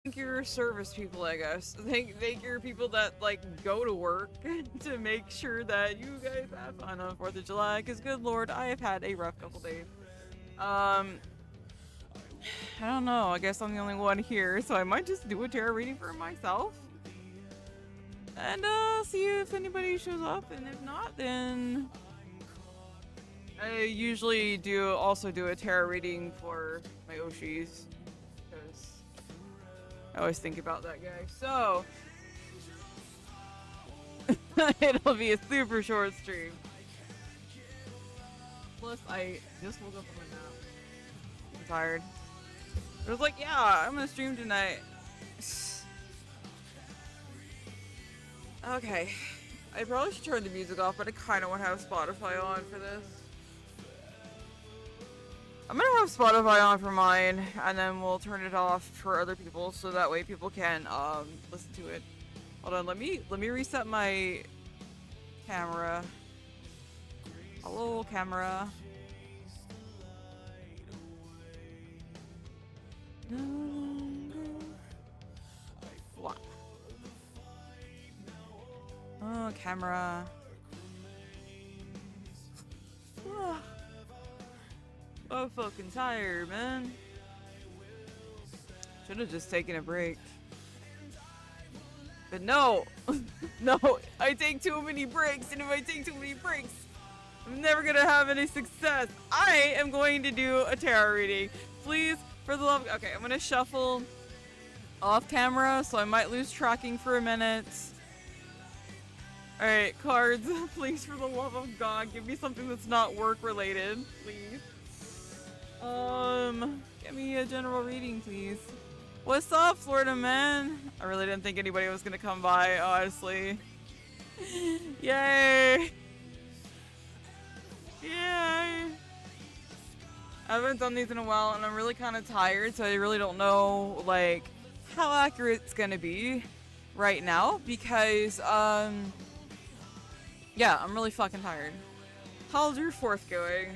Thank your service people, I guess. Thank your people that like go to work to make sure that you guys have fun on 4th of July. Because good lord, I have had a rough couple days. Um, I don't know. I guess I'm the only one here, so I might just do a tarot reading for myself and see if anybody shows up. And if not, then I usually also do a tarot reading for my Oshis because I always think about that guy. So it'll be a super short stream. Plus, I just woke up from a nap. I'm tired. I was like, yeah, I'm gonna stream tonight. Okay. I probably should turn the music off, but I kind of want to have Spotify on for this. I'm gonna have Spotify on for mine, and then we'll turn it off for other people, so that way people can listen to it. Hold on, let me reset my camera. Hello, camera. What? Oh, camera. I'm fucking tired, man. Should have just taken a break. But no! No! I take too many breaks, and if I take too many breaks, I'm never gonna have any success. I am going to do a tarot reading. Please, for the love of... Okay, I'm gonna shuffle off camera, so I might lose tracking for a minute. Alright, cards, please, for the love of God, give me something that's not work-related, please. Give me a general reading, please. What's up, Florida man? I really didn't think anybody was gonna come by, honestly. Yay! Yay! I haven't done these in a while, and I'm really kind of tired, so I really don't know, like, how accurate it's gonna be right now, because, yeah, I'm really fucking tired. How's your 4th going?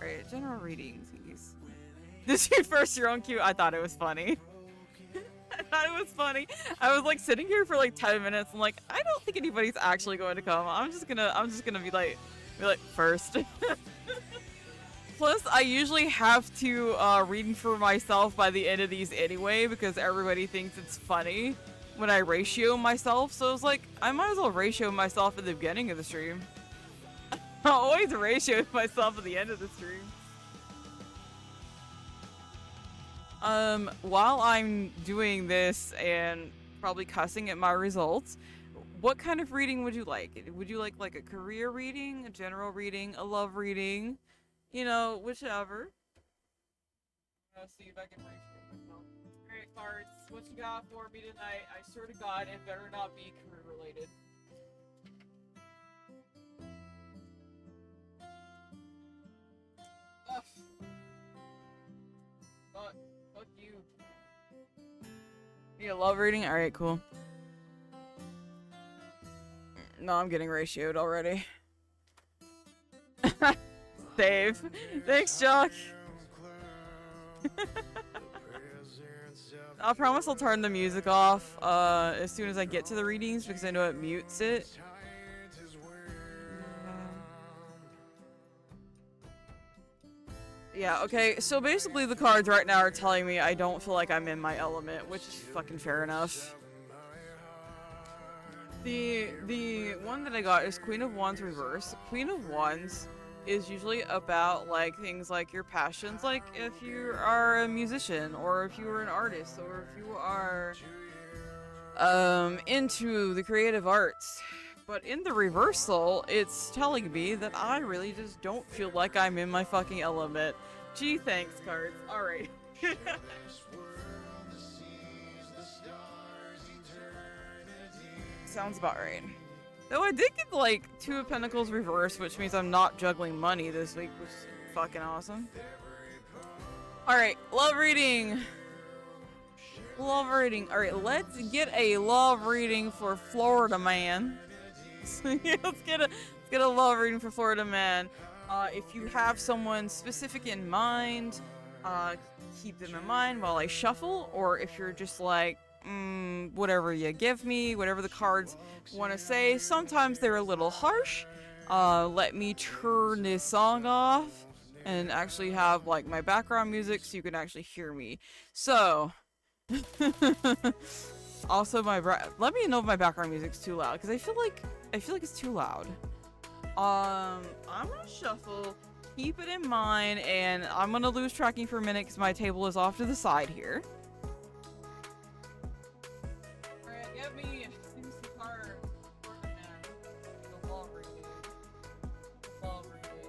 Alright, general reading, please. This is your own cue? I thought it was funny. I thought it was funny. I was like sitting here for like 10 minutes and like, I don't think anybody's actually going to come. I'm just gonna be like first. Plus, I usually have to read for myself by the end of these anyway because everybody thinks it's funny when I ratio myself. So it's like, I might as well ratio myself at the beginning of the stream. I always ratio myself at the end of the stream. While I'm doing this and probably cussing at my results, what kind of reading would you like? Would you like a career reading, a general reading, a love reading? You know, whichever. Let's see if I can ratio myself. Alright, cards, what you got for me tonight? I swear to God, it better not be career related. Ugh. Fuck you. You a love reading? Alright, cool. No, I'm getting ratioed already. Save. Thanks, Jock. I promise I'll turn the music off as soon as I get to the readings because I know it mutes it. Yeah, okay, so basically the cards right now are telling me I don't feel like I'm in my element, which is fucking fair enough. The one that I got is Queen of Wands reverse. Queen of Wands is usually about like things like your passions, like if you are a musician or if you are an artist or if you are into the creative arts. But in the reversal, it's telling me that I really just don't feel like I'm in my fucking element. Gee, thanks, cards. Alright. Sounds about right. Though I did get like 2 of Pentacles reversed, which means I'm not juggling money this week, which is fucking awesome. Alright, love reading. Love reading. Alright, let's get a love reading for Florida man. let's get a love reading for Florida man. If you have someone specific in mind, uh, keep them in mind while I shuffle, or if you're just like, whatever you give me, whatever the cards want to say. Sometimes they're a little harsh. Let me turn this song off and actually have like my background music so you can actually hear me. So, also let me know if my background music's too loud because I feel like it's too loud. I'm gonna shuffle. Keep it in mind, and I'm gonna lose tracking for a minute because my table is off to the side here. Alright, give me some cards for the man. The law brigade. The law brigade.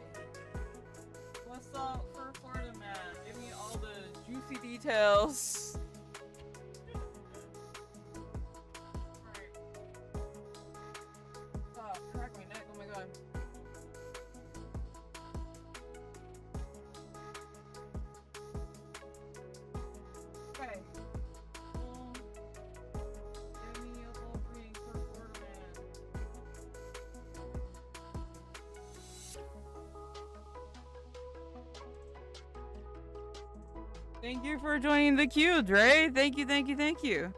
What's up for Florida man? Give me all the juicy details. Alright. Oh, crack my neck, oh my god. Okay. Give me a little reading for Florida man. Thank you for joining the queue, Dre. Thank you, thank you, thank you.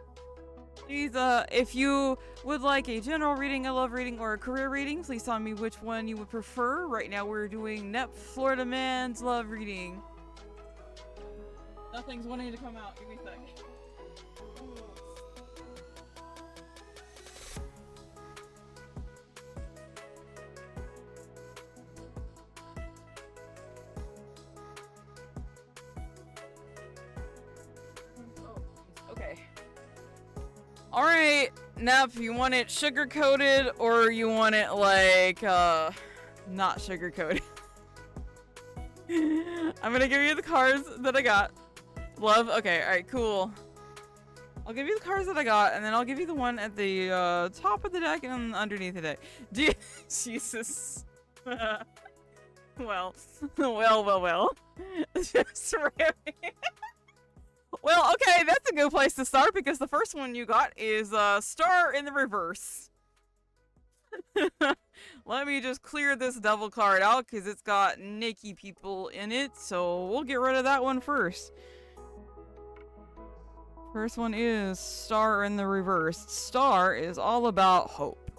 Please, if you would like a general reading, a love reading, or a career reading, please tell me which one you would prefer. Right now, we're doing Nep Florida Man's love reading. Nothing's wanting to come out. Give me a sec. Okay. Alright, Nep, you want it sugar coated or you want it like, not sugar coated? I'm gonna give you the cards that I got. Love, okay, alright, cool. I'll give you the cards that I got, and then I'll give you the one at the top of the deck and underneath the deck. Jesus. well. Just really. Well, okay, that's a good place to start because the first one you got is Star in the Reverse. Let me just clear this devil card out because it's got Nikki people in it, so we'll get rid of that one first. First one is Star in the Reverse. Star is all about hope.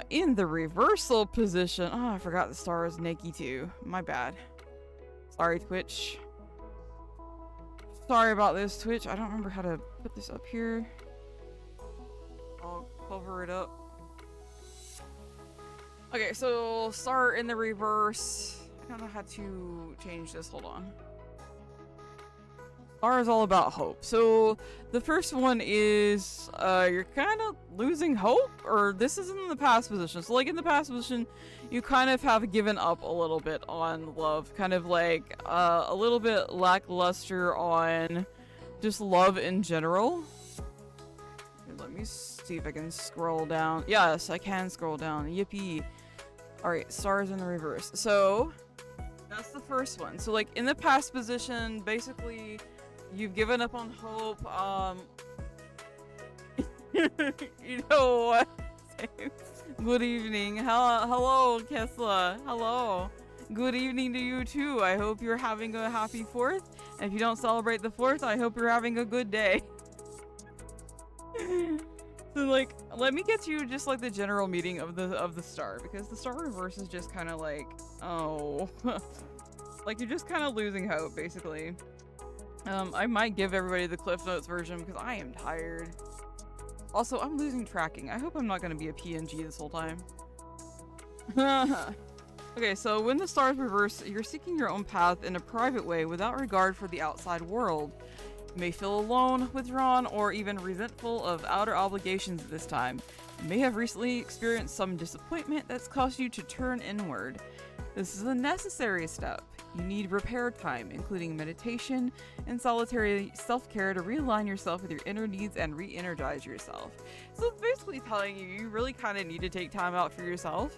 In the reversal position, oh, I forgot the star is Nikki too. My bad. Sorry, Twitch. Sorry about this, Twitch. I don't remember how to put this up here. I'll cover it up. Okay, so Star in the Reverse. I don't know how to change this. Hold on. Star is all about hope. So the first one is you're kind of losing hope, or this is in the past position. So like in the past position, you kind of have given up a little bit on love, kind of like a little bit lackluster on just love in general. Here, let me see if I can scroll down. Yes, I can scroll down. Yippee. Alright, Stars in the Reverse. So that's the first one. So like in the past position, basically you've given up on hope. You know what? Good evening. Hello, Kesla. Hello. Good evening to you too. I hope you're having a happy 4th. And if you don't celebrate the 4th, I hope you're having a good day. So like, let me get you just like the general meaning of the star, because the Star Reverse is just kind of like, oh, like you're just kind of losing hope, basically. I might give everybody the Cliff Notes version because I am tired. Also, I'm losing tracking. I hope I'm not going to be a PNG this whole time. Okay, so when the stars reverse, you're seeking your own path in a private way without regard for the outside world. You may feel alone, withdrawn, or even resentful of outer obligations at this time. You may have recently experienced some disappointment that's caused you to turn inward. This is a necessary step. You need repair time, including meditation and solitary self-care to realign yourself with your inner needs and re-energize yourself. So it's basically telling you, you really kind of need to take time out for yourself.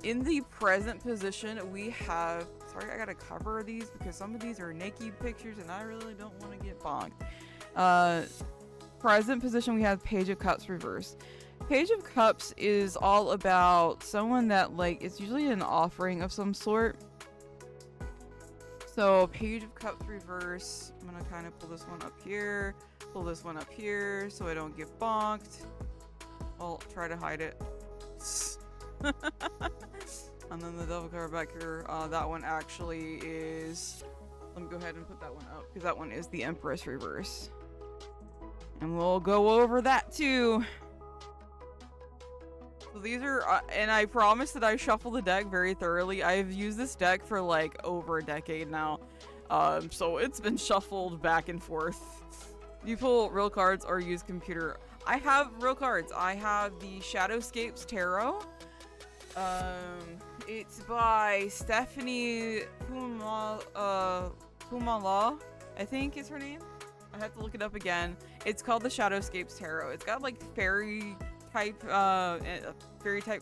In the present position, we have... Sorry, I gotta cover these because some of these are naked pictures and I really don't want to get bonked. Present position, we have Page of Cups reversed. Page of Cups is all about someone that, like, it's usually an offering of some sort. So Page of Cups reverse. I'm gonna kind of pull this one up here, pull this one up here, so I don't get bonked. I'll try to hide it. And then the Devil card back here. That one actually is. Let me go ahead and put that one up because that one is the Empress reverse, and we'll go over that too. So these are, and I promise that I shuffle the deck very thoroughly. I've used this deck for like over a decade now, so it's been shuffled back and forth. You pull real cards or use computer. I have real cards. I have the Shadowscapes Tarot. It's by Stephanie Pumala, I think is her name. I have to look it up again. It's called the Shadowscapes Tarot. It's got like fairy type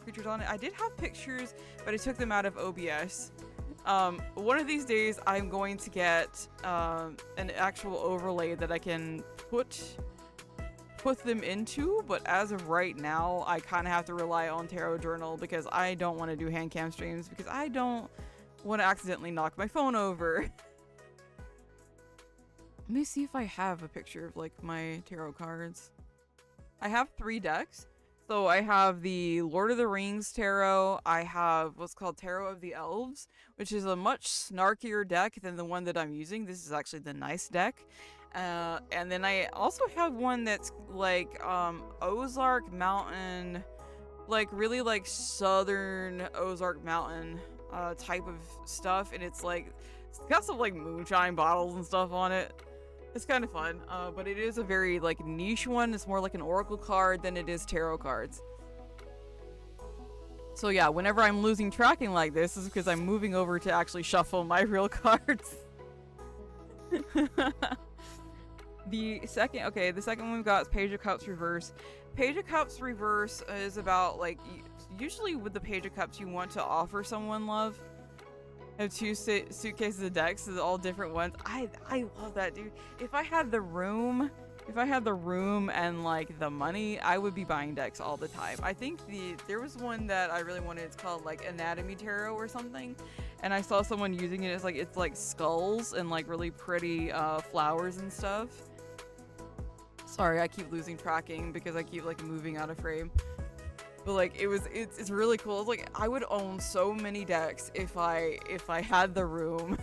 creatures on it. I did have pictures, but I took them out of OBS. One of these days I'm going to get an actual overlay that I can put them into, but as of right now I kind of have to rely on Tarot Journal because I don't want to do hand cam streams because I don't want to accidentally knock my phone over. Let me see if I have a picture of like my tarot cards. I have 3 decks. So I have the Lord of the Rings Tarot, I have what's called Tarot of the Elves, which is a much snarkier deck than the one that I'm using. This is actually the nice deck. And then I also have one that's like Ozark Mountain, like really like southern Ozark Mountain type of stuff, and it's got some like moonshine bottles and stuff on it. It's kind of fun, but it is a very like niche one. It's more like an oracle card than it is tarot cards. So yeah, whenever I'm losing tracking like this is because I'm moving over to actually shuffle my real cards. The second one we've got is Page of Cups reverse. Page of Cups reverse is about like, usually with the Page of Cups you want to offer someone love. I have 2 suitcases of decks, all different ones. I love that, dude. If I had the room and like the money, I would be buying decks all the time. I think there was one that I really wanted. It's called like Anatomy Tarot or something, and I saw someone using it. It's like skulls and like really pretty flowers and stuff. Sorry, I keep losing tracking because I keep like moving out of frame. But like it's really cool. It's like I would own so many decks if I had the room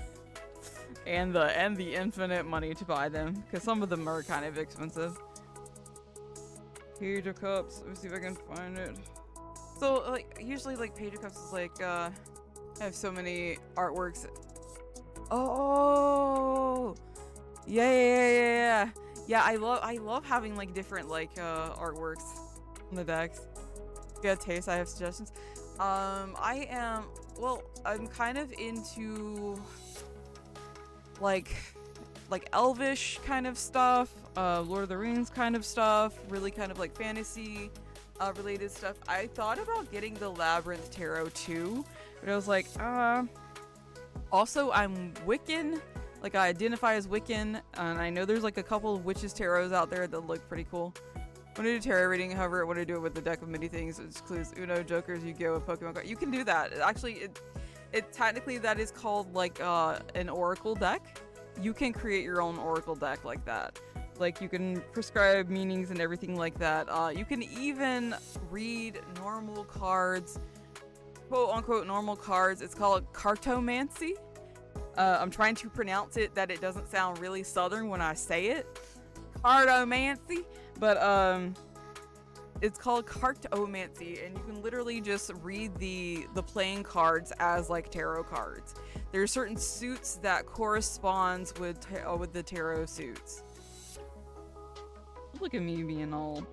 and the infinite money to buy them, because some of them are kind of expensive. Page of Cups. Let me see if I can find it. So like usually like Page of Cups is like I have so many artworks. Oh yeah. I love having like different like artworks on the decks. Good taste. I have suggestions. I'm kind of into like elvish kind of stuff, Lord of the Rings kind of stuff, really kind of like fantasy related stuff. I thought about getting the Labyrinth Tarot too, but I was like, also I'm Wiccan, like I identify as Wiccan, and I know there's like a couple of witches tarots out there that look pretty cool. When I do tarot reading, however, I want to do it with the deck of many things. It includes Uno, Jokers, Yu-Gi-Oh, and Pokemon cards. You can do that. Actually, it technically that is called like an oracle deck. You can create your own oracle deck like that. Like you can prescribe meanings and everything like that. You can even read normal cards, quote unquote normal cards. It's called cartomancy. I'm trying to pronounce it that it doesn't sound really southern when I say it. Cartomancy. But it's called cartomancy, and you can literally just read the playing cards as like tarot cards. There are certain suits that corresponds with the tarot suits. Look at me being all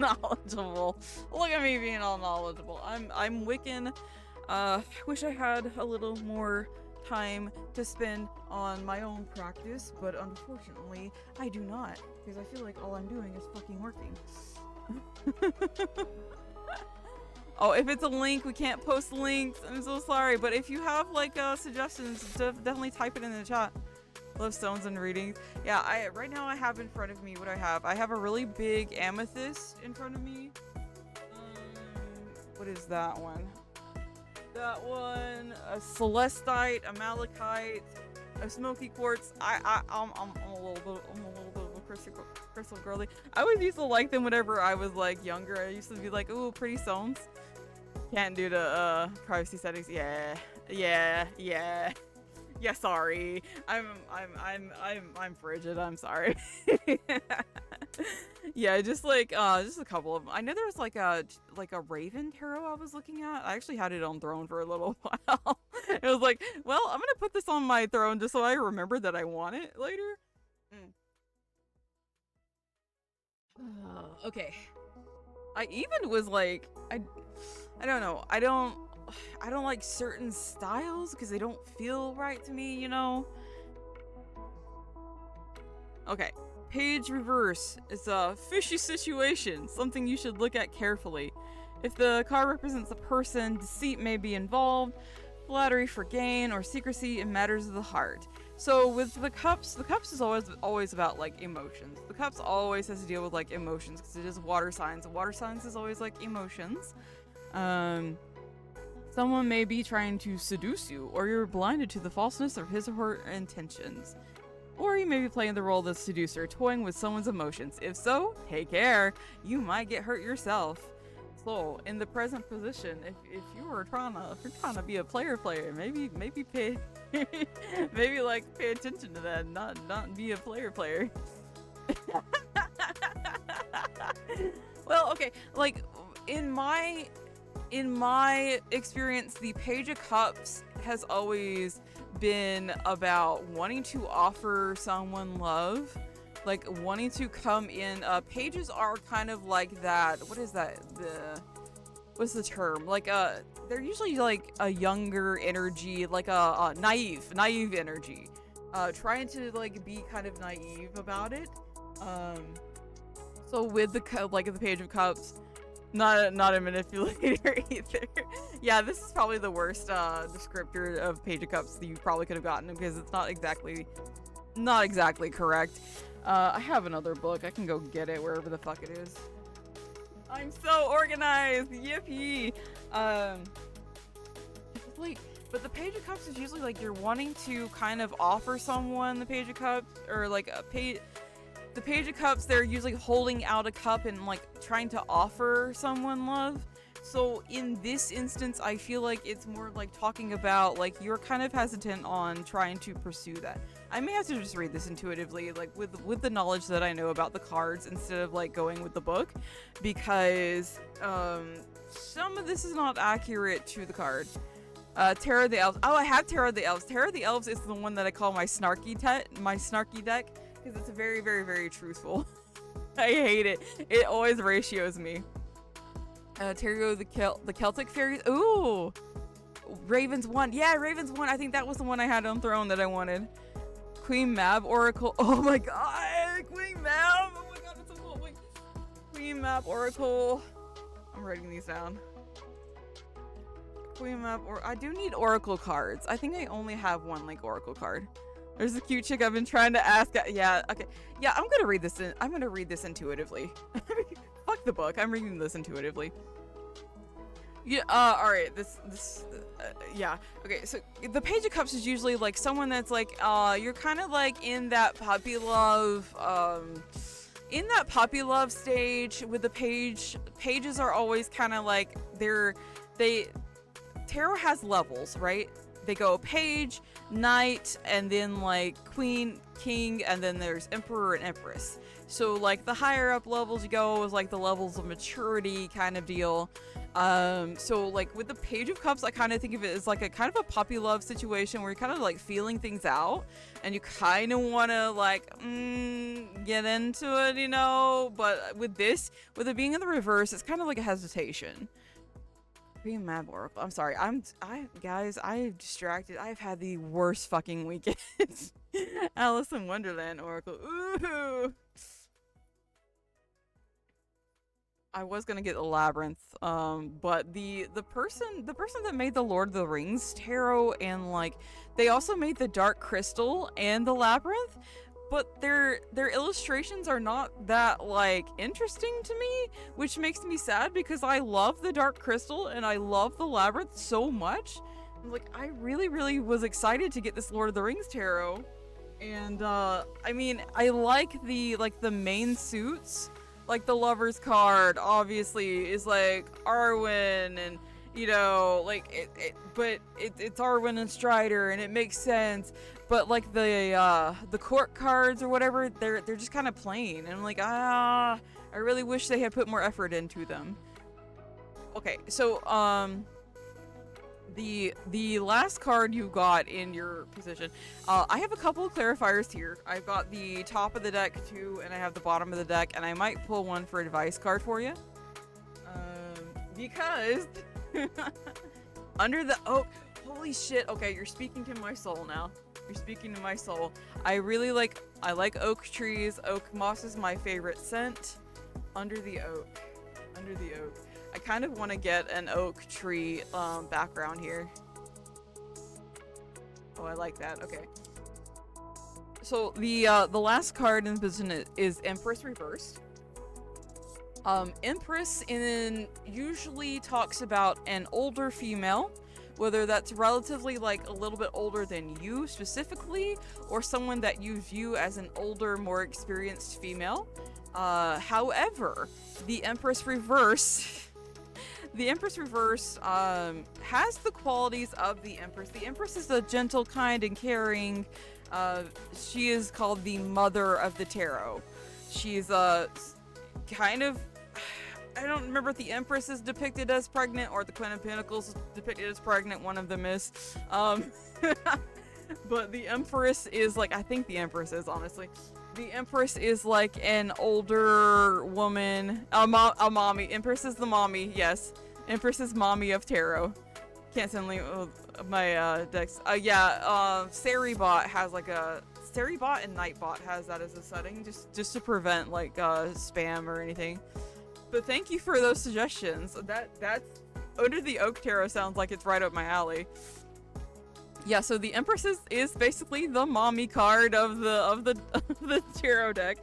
knowledgeable. Look at me being all knowledgeable. I'm Wiccan. Wish I had a little more time to spend on my own practice, but unfortunately I do not, because I feel like all I'm doing is fucking working. Oh, if it's a link, we can't post links. I'm so sorry, but if you have like suggestions, definitely type it in the chat. Love stones and readings. Yeah, right now I have in front of me what I have. I have a really big amethyst in front of me. What is that one? That one, a celestite, a malachite, A smoky quartz. I'm a little bit of a crystal girly. I always used to like them whenever I was like younger. I used to be like, ooh, pretty stones. Can't do the privacy settings. Yeah. Sorry. I'm frigid. I'm sorry. Yeah, just a couple of them. I know there was like a Raven tarot I was looking at. I actually had it on throne for a little while. It was like, well, I'm gonna put this on my throne just so I remember that I want it later. Okay. I even was like, I don't know. I don't like certain styles because they don't feel right to me, you know? Okay. Page reverse. It's a fishy situation, something you should look at carefully. If the card represents a person, deceit may be involved, flattery for gain, or secrecy in matters of the heart. So with the cups is always about like emotions. The cups always has to deal with like emotions because it is water signs. Water signs is always like emotions. Someone may be trying to seduce you, or you're blinded to the falseness of his or her intentions. Or you may be playing the role of the seducer, toying with someone's emotions. If so, take care. You might get hurt yourself. So, in the present position, if you're trying to be a player, maybe pay maybe like pay attention to that, not be a player. Well, okay, like in my experience, the Page of Cups has always been about wanting to offer someone love, like wanting to come in. Pages are kind of like that. What is that? What's the term? Like they're usually like a younger energy, like a naive energy. Trying to like be kind of naive about it. So with the Page of Cups, not a manipulator either. Yeah, this is probably the worst descriptor of Page of Cups that you probably could have gotten because it's not exactly correct. I have another book. I can go get it wherever the fuck it is. I'm so organized. Yippee. But the Page of Cups is usually like you're wanting to kind of offer someone the Page of Cups, or like the Page of Cups, they're usually holding out a cup and like trying to offer someone love. So in this instance, I feel like it's more like talking about like you're kind of hesitant on trying to pursue that. I may have to just read this intuitively, like with the knowledge that I know about the cards instead of like going with the book, because some of this is not accurate to the card. Tarot of the Elves. Oh, I have Tarot of the Elves. Tarot of the Elves is the one that I call my snarky deck. Because it's very, very, very truthful. I hate it. It always ratios me. Tarot, the Celtic Fairies. Ooh! Ravens 1. Yeah, Ravens 1. I think that was the one I had on throne that I wanted. Queen Mab Oracle. Oh my god! Queen Mab! Oh my god, it's so cool. Wait. Queen Mab Oracle. I'm writing these down. Queen Mab I do need Oracle cards. I think I only have one like Oracle card. There's a cute chick I've been trying to ask. Yeah, okay. Yeah, I'm gonna read this intuitively. Fuck the book. I'm reading this intuitively. Yeah, alright. Yeah. Okay, so the Page of Cups is usually like someone that's like, you're kind of like in that puppy love, stage with the pages are always kind of like, tarot has levels, right? They go page, knight, and then like queen, king, and then there's emperor and empress. So like the higher up levels you go is like the levels of maturity kind of deal. So like with the Page of Cups, I kind of think of it as like a kind of a puppy love situation where you're kind of like feeling things out and you kind of want to like get into it, you know. But with it being in the reverse, it's kind of like a hesitation. Queen Mab Oracle. I'm sorry. Guys, I'm distracted. I've had the worst fucking weekend. Alice in Wonderland Oracle. Ooh. I was gonna get the Labyrinth, but the person that made the Lord of the Rings tarot, and like they also made the Dark Crystal and the Labyrinth, but their illustrations are not that like interesting to me, which makes me sad because I love the Dark Crystal and I love the Labyrinth so much. Like, I really was excited to get this Lord of the Rings tarot. And I mean, I like the main suits. Like the Lover's card obviously is like Arwen, and you know, like it's Arwen and Strider, and it makes sense. But like the court cards or whatever, they're just kind of plain, and I'm like, I really wish they had put more effort into them. Okay, so the last card you got in your position, I have a couple of clarifiers here. I've got the top of the deck too, and I have the bottom of the deck, and I might pull one for advice card for you. Because under the holy shit, okay, you're speaking to my soul now. You're speaking to my soul. I like oak trees. Oak moss is my favorite scent. Under the oak. I kind of want to get an oak tree background here. Oh, I like that. Okay. So the last card in the position is Empress Reversed. Empress usually talks about an older female, whether that's relatively like a little bit older than you specifically, or someone that you view as an older, more experienced female. However, the Empress Reverse has the qualities of the Empress. The Empress is a gentle, kind, and caring. She is called the Mother of the Tarot. She's kind of, I don't remember if the Empress is depicted as pregnant or the Queen of Pentacles is depicted as pregnant. One of them is. But the Empress is like, I think the Empress is, honestly. The Empress is like an older woman, a mommy. Empress is the mommy, yes. Empress is mommy of tarot. Can't suddenly my decks. Seribot has like a Seribot, and Nightbot has that as a setting, just to prevent like spam or anything. But thank you for those suggestions. That's Under the Oak Tarot sounds like it's right up my alley. Yeah, so the Empress is basically the mommy card of the tarot deck.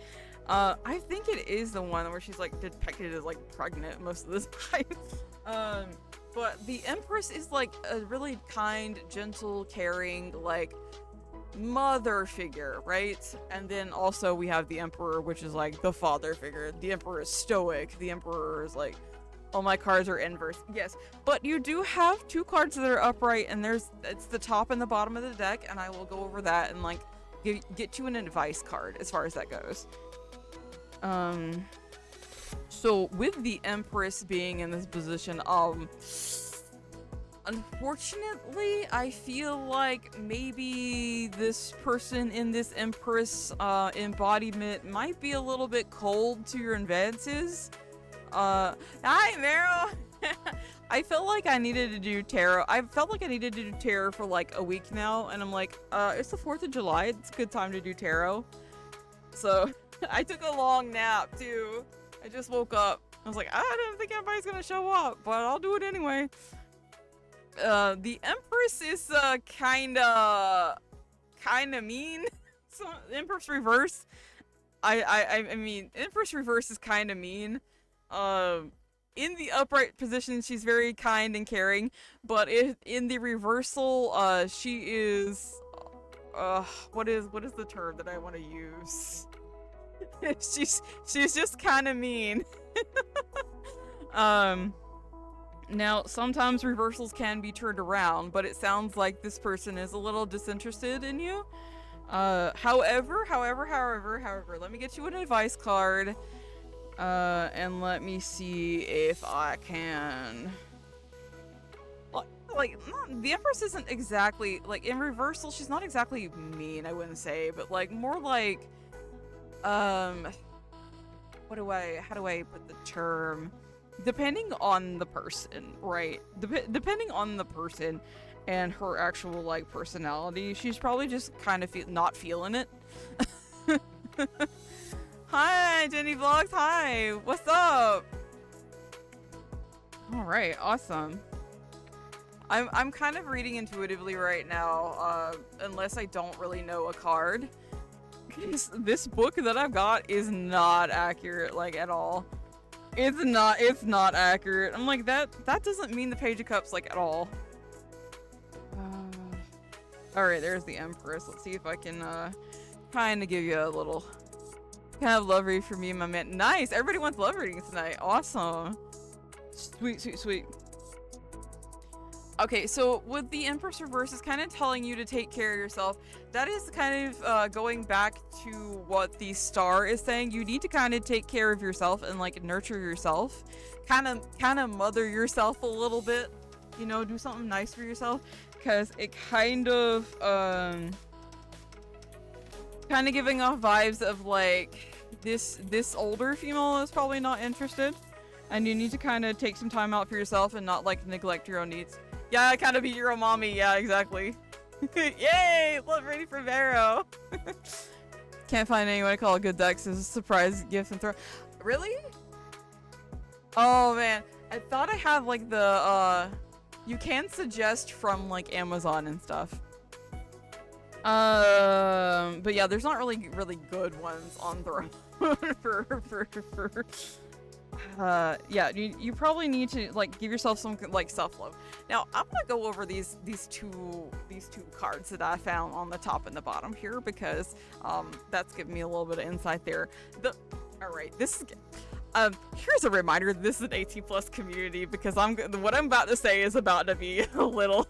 I think it is the one where she's like depicted as like pregnant most of the time. But the Empress is like a really kind, gentle, caring, like mother figure, right? And then also we have the Emperor, which is like the father figure. The Emperor is stoic. The Emperor is like, all my cards are inverse. Yes, but you do have two cards that are upright, and it's the top and the bottom of the deck, and I will go over that and like get you an advice card as far as that goes. So with the Empress being in this position, unfortunately, I feel like maybe this person in this Empress embodiment might be a little bit cold to your advances. Hi, Meryl! I felt like I needed to do tarot. I felt like I needed to do tarot for like a week now, and I'm like, it's the 4th of July. It's a good time to do tarot. So, I took a long nap, too. I just woke up. I was like, I didn't think anybody's gonna show up, but I'll do it anyway. The Empress is, kinda mean. So, Empress Reverse. I mean, Empress Reverse is kinda mean. In the upright position, she's very kind and caring, but in the reversal, she is, what is the term that I want to use? she's just kind of mean. Now, sometimes reversals can be turned around, but it sounds like this person is a little disinterested in you. However, let me get you an advice card. And let me see if I can... Like, the Empress isn't exactly... Like, in reversal, she's not exactly mean, I wouldn't say, but, like, more like... How do I put the term? Depending on the person, right? Depending on the person and her actual, like, personality, she's probably just kind of not feeling it. Hi, Jenny Vlogs. Hi, what's up? All right, awesome. I'm kind of reading intuitively right now, unless I don't really know a card. This book that I've got is not accurate, like, at all. It's not accurate. I'm like, that doesn't mean the Page of Cups, like, at all. Alright, there's the Empress. Let's see if I can kind of give you a little kind of love read for me and my man. Nice! Everybody wants love readings tonight. Awesome. Sweet, sweet, sweet. Okay, so with the Empress reverse, is kind of telling you to take care of yourself. That is kind of going back to what the star is saying. You need to kind of take care of yourself and like nurture yourself. Kind of mother yourself a little bit. You know, do something nice for yourself. Because it kind of giving off vibes of like this older female is probably not interested. And you need to kind of take some time out for yourself and not like neglect your own needs. Yeah, kind of be your own mommy. Yeah, exactly. Yay! Love ready for Vero. Can't find anyone to call a good dex as a surprise gift and throw. Really? Oh man, I thought I had like the you can suggest from like Amazon and stuff. But yeah, there's not really good ones on Throne yeah, you probably need to like give yourself some like self-love. Now I'm gonna go over these two cards that I found on the top and the bottom here because that's giving me a little bit of insight there. All right, this is here's a reminder, this is an 18+ community because what I'm about to say is about to be a little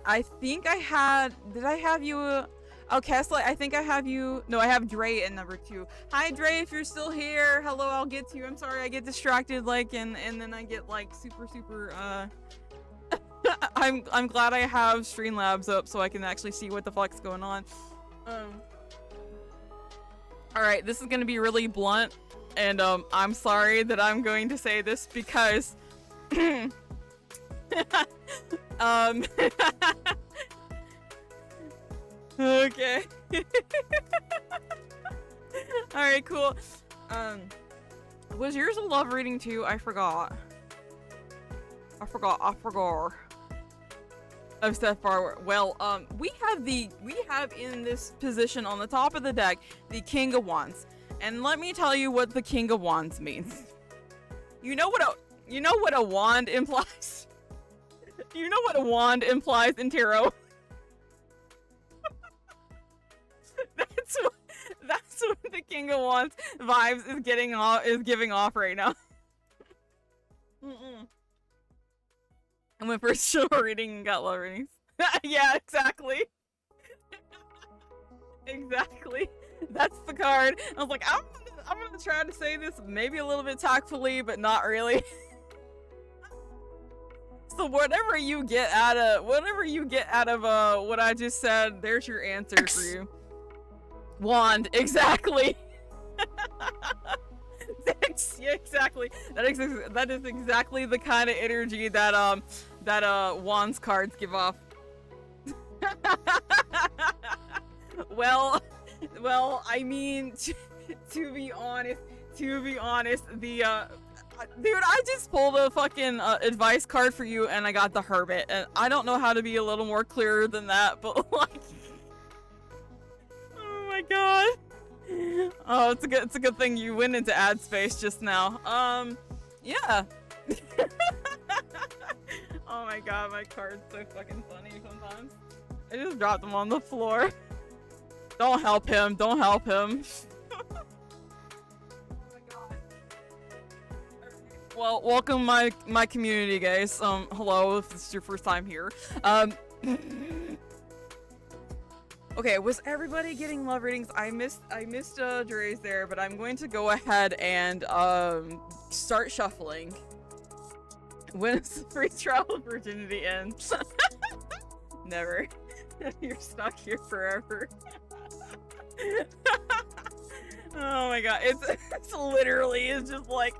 I think did I have you oh, Kessler, I think I have you. No, I have Dre in number 2. Hi, Dre, if you're still here. Hello, I'll get to you. I'm sorry, I get distracted, like, and then I get, like, super, I'm glad I have Streamlabs up so I can actually see what the fuck's going on. Alright, this is gonna be really blunt, and, I'm sorry that I'm going to say this because, okay. Alright, cool. Was yours a love reading too? I forgot. I've said far. Well, we have in this position on the top of the deck the King of Wands, and let me tell you what the King of Wands means. You know what a wand implies. You know what a wand implies in tarot. That's what the King of Wands vibes is giving off right now. I went for a show reading and got love readings. Yeah, exactly. Exactly. That's the card. I was like, I'm gonna try to say this maybe a little bit tactfully, but not really. So whatever you get out of what I just said, there's your answer for you. Wand, exactly. Yeah, exactly. That is exactly the kind of energy that Wands cards give off. well, I mean, to be honest, the dude, I just pulled a fucking advice card for you, and I got the Hermit, and I don't know how to be a little more clearer than that, but like. Oh my god. Oh, it's a good thing you went into ad space just now. Yeah. Oh my god, my card's so fucking funny sometimes. I just dropped them on the floor. Don't help him, don't help him. Oh my god. Well, welcome my community, guys. Hello, if this is your first time here. Okay, was everybody getting love readings? I missed Dre's there, but I'm going to go ahead and start shuffling. When does free travel virginity end? Never. You're stuck here forever. Oh my god, it's literally just like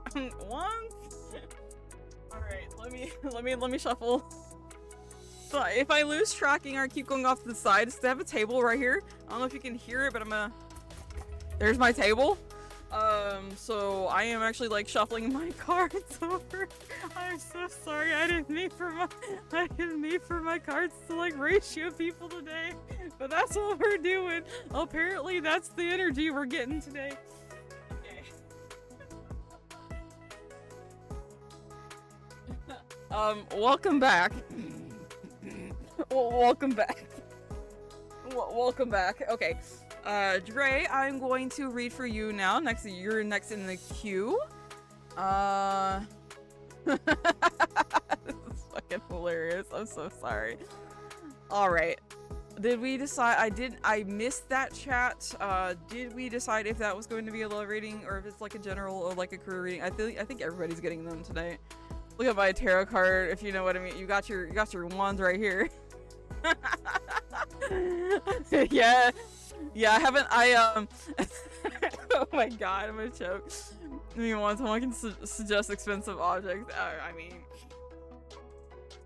once. All right, let me shuffle. So if I lose tracking or I keep going off to the side, so I have a table right here. I don't know if you can hear it, but there's my table. So I am actually like shuffling my cards over. I'm so sorry. I didn't mean for my cards to like ratio people today, but that's what we're doing. Apparently that's the energy we're getting today. Okay. Welcome back. Well, welcome back. Welcome back. Okay. Dre, I'm going to read for you now. You're next in the queue. This is fucking hilarious. I'm so sorry. All right. Did we decide? I missed that chat. Did we decide if that was going to be a low rating or if it's like a general or like a career reading? I think everybody's getting them tonight. Look at my tarot card, if you know what I mean. You got your wands right here. yeah, I haven't. Oh my god, I'm gonna choke. I mean, once someone can suggest expensive objects.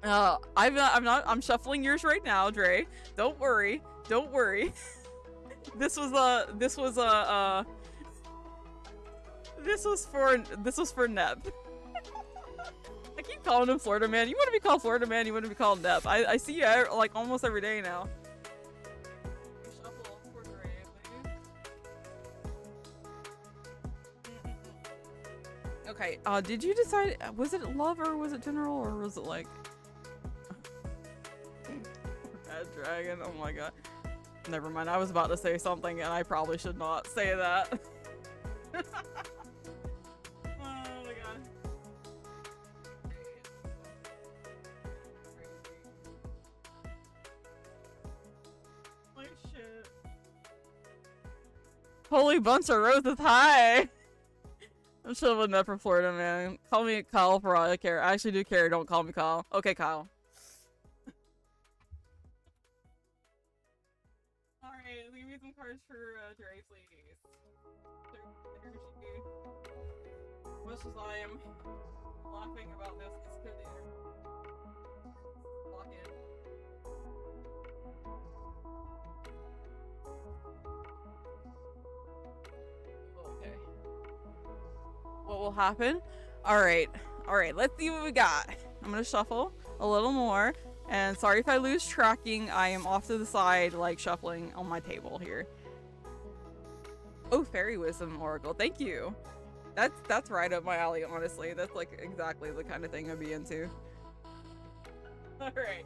I'm shuffling yours right now, Dre. Don't worry. This was for Nep. I keep calling him Florida Man. You want to be called Florida Man? You want to be called Nep? I see you like almost every day now. Shuffle for Dre, please. Okay. Did you decide? Was it love or was it general or was it like? Bad dragon. Oh my god. Never mind. I was about to say something and I probably should not say that. Holy bunch of roses, hi! I'm chilling up for Florida, man. Call me Kyle for all I care. I actually do care, don't call me Kyle. Okay, Kyle. Alright, give me some cards for Dre, please. Much as I am laughing about this, it's good to lock in. Okay. What will happen? Alright, let's see what we got. I'm gonna shuffle a little more. And sorry if I lose tracking, I am off to the side, like shuffling on my table here. Oh, Fairy Wisdom Oracle, thank you. That's right up my alley, honestly. That's like exactly the kind of thing I'd be into. Alright.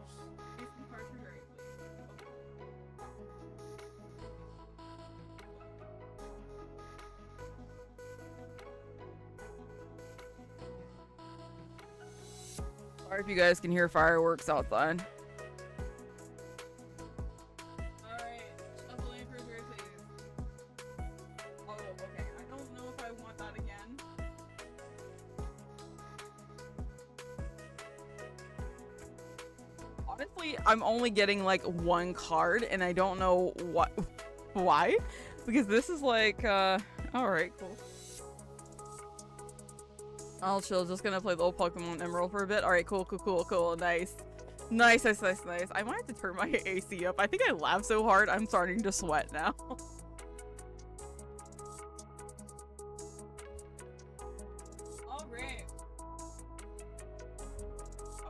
Sorry if you guys can hear fireworks outside. Alright, shuffling for Dre, please. Oh, okay. I don't know if I want that again. Honestly, I'm only getting like one card and I don't know why? Because this is like, alright, cool. I'll chill, just gonna play the old Pokemon Emerald for a bit. Alright, cool. Nice. Nice. I might have to turn my AC up. I think I laughed so hard, I'm starting to sweat now. Alright.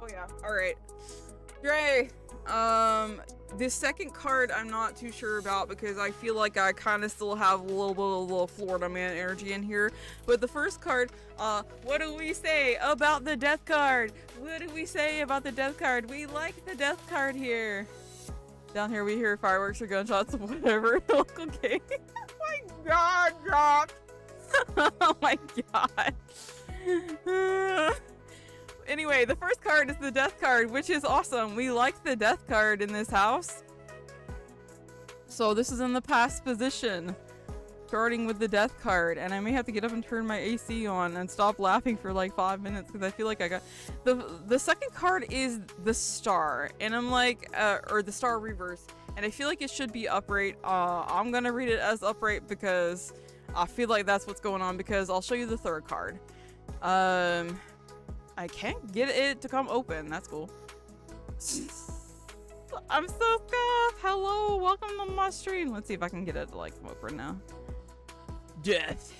Oh yeah, alright. Dre, this second card I'm not too sure about because I feel like I kind of still have a little Florida Man energy in here. But the first card, what do we say about the death card? What do we say about the death card? We like the death card here. Down here we hear fireworks or gunshots, whatever. Local game. Oh my god, Doc. Oh my god. Anyway, the first card is the death card, which is awesome. We like the death card in this house. So this is in the past position, starting with the death card. And I may have to get up and turn my AC on and stop laughing for like 5 minutes because I feel like I got... The second card is the star. And I'm like, or the star reverse. And I feel like it should be upright. I'm gonna read it as upright because I feel like that's what's going on, because I'll show you the third card. I can't get it to come open. That's cool. I'm so scuffed. Hello, welcome to my stream. Let's see if I can get it to like come open now. Death.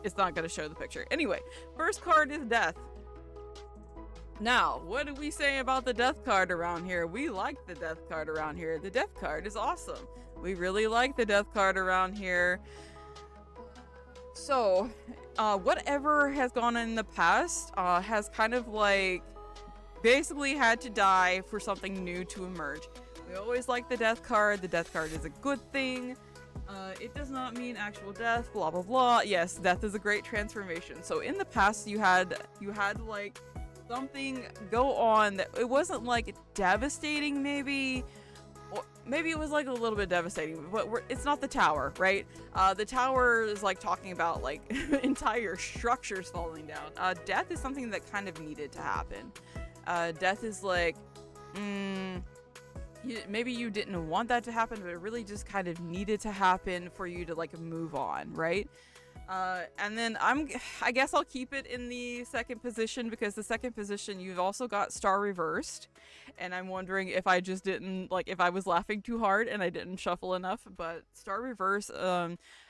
It's not gonna show the picture. Anyway, first card is death. Now, what do we say about the death card around here? We like the death card around here. The death card is awesome. We really like the death card around here. So, whatever has gone in the past has kind of like basically had to die for something new to emerge. We always like the death card. The death card is a good thing. It does not mean actual death, blah blah blah. Yes, death is a great transformation. So in the past you had like something go on that it wasn't like devastating maybe, or maybe it was like a little bit devastating, but it's not the tower, right? The tower is like talking about like entire structures falling down. Death is something that kind of needed to happen. Death is like, maybe you didn't want that to happen, but it really just kind of needed to happen for you to like move on, right? And then I guess I'll keep it in the second position, because the second position you've also got Star Reversed, and I'm wondering if I just didn't like, if I was laughing too hard and I didn't shuffle enough. But Star Reverse,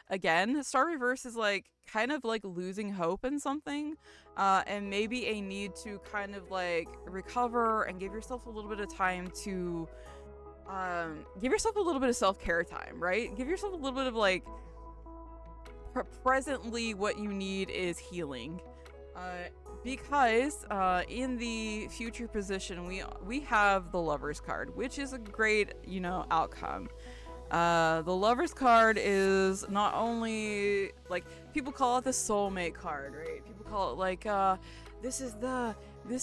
again, Star Reverse is like kind of like losing hope in something, and maybe a need to kind of like recover and give yourself a little bit of time to give yourself a little bit of self-care time, right? Give yourself a little bit of like, presently what you need is healing, because in the future position we have the Lovers card, which is a great, you know, outcome. The Lovers card is not only like, people call it the soulmate card, right? People call it like this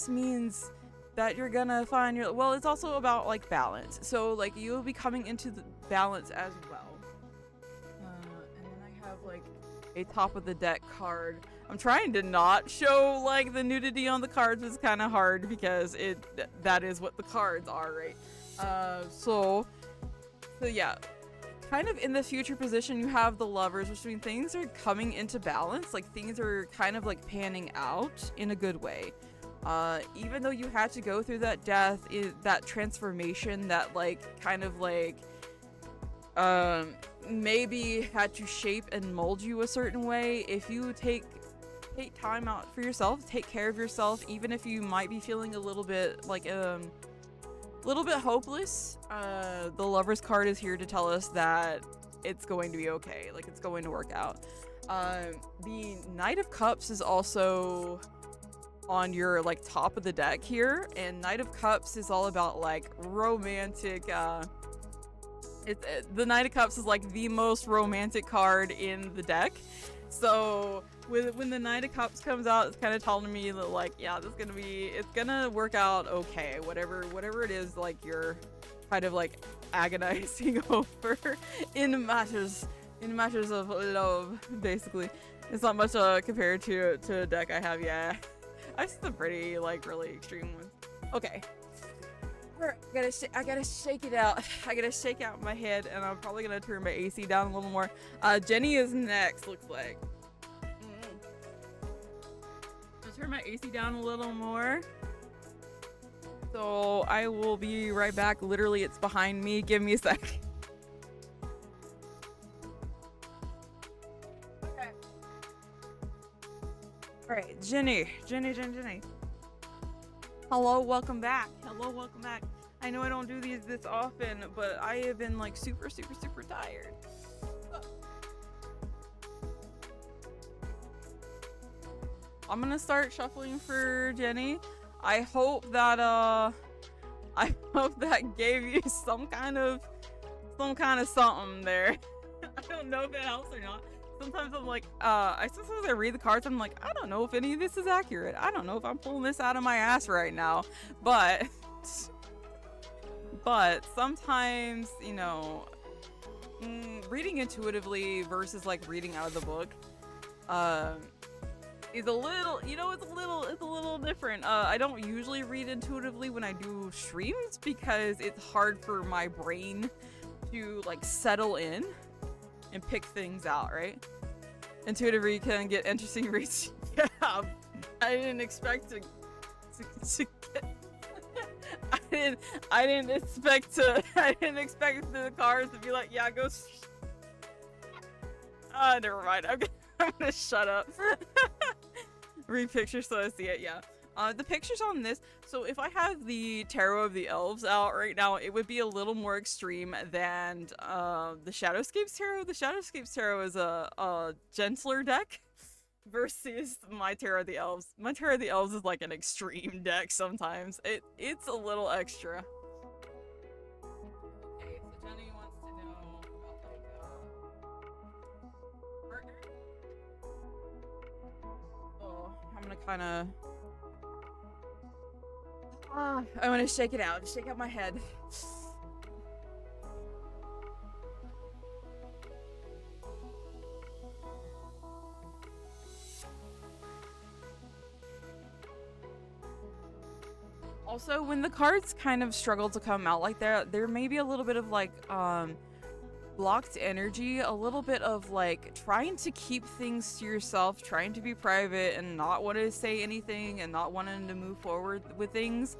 means that you're gonna find your, well, it's also about like balance. So like you'll be coming into the balance as well. And then I have like a top of the deck card. I'm trying to not show like the nudity on the cards. It's kind of hard because that is what the cards are, right? So yeah, kind of in the future position you have the Lovers, which means things are coming into balance, like things are kind of like panning out in a good way. Even though you had to go through that death, that transformation, that like kind of like maybe had to shape and mold you a certain way, if you take time out for yourself, take care of yourself, even if you might be feeling a little bit like little bit hopeless, the Lovers card is here to tell us that it's going to be okay, like it's going to work out. The Knight of Cups is also on your like top of the deck here, and Knight of Cups is all about like romantic, the Knight of Cups is like the most romantic card in the deck. So when the Knight of Cups comes out, it's kind of telling me that like, yeah, it's gonna work out okay, whatever it is like you're kind of like agonizing over in matters of love, basically. It's not much compared to a deck I have. Yeah, I see some pretty like really extreme ones. Okay, I gotta shake it out. I gotta shake out my head, and I'm probably gonna turn my AC down a little more. Jenny is next, looks like. I'll turn my AC down a little more. So I will be right back. Literally, it's behind me. Give me a sec. Okay. All right, Jenny. Hello, welcome back. I know I don't do these this often, but I have been like super tired. I'm gonna start shuffling for Jenny. I hope that gave you some kind of something there. I don't know if it helps or not. Sometimes I'm like, sometimes I read the cards and I'm like, I don't know if any of this is accurate. I don't know if I'm pulling this out of my ass right now. But sometimes, you know, reading intuitively versus like reading out of the book, is a little, you know, it's a little different. I don't usually read intuitively when I do streams because it's hard for my brain to like settle in and pick things out, right? Intuitively can get interesting reads. Yeah, I didn't expect to get. I didn't expect the cards to be like, yeah, go. Never mind. I'm gonna shut up. Read pictures so I see it. Yeah. The pictures on this, so if I have the Tarot of the Elves out right now, it would be a little more extreme than the Shadowscapes Tarot. The Shadowscapes Tarot is a gentler deck versus my Terror of the Elves. My Terror of the Elves is like an extreme deck sometimes. It's a little extra. Okay, so Jenny wants to know about partner. Oh, I'm gonna kind of. I'm gonna shake it out. Shake out my head. Also, when the cards kind of struggle to come out like that, there may be a little bit of like blocked energy, a little bit of like trying to keep things to yourself, trying to be private and not want to say anything and not wanting to move forward with things.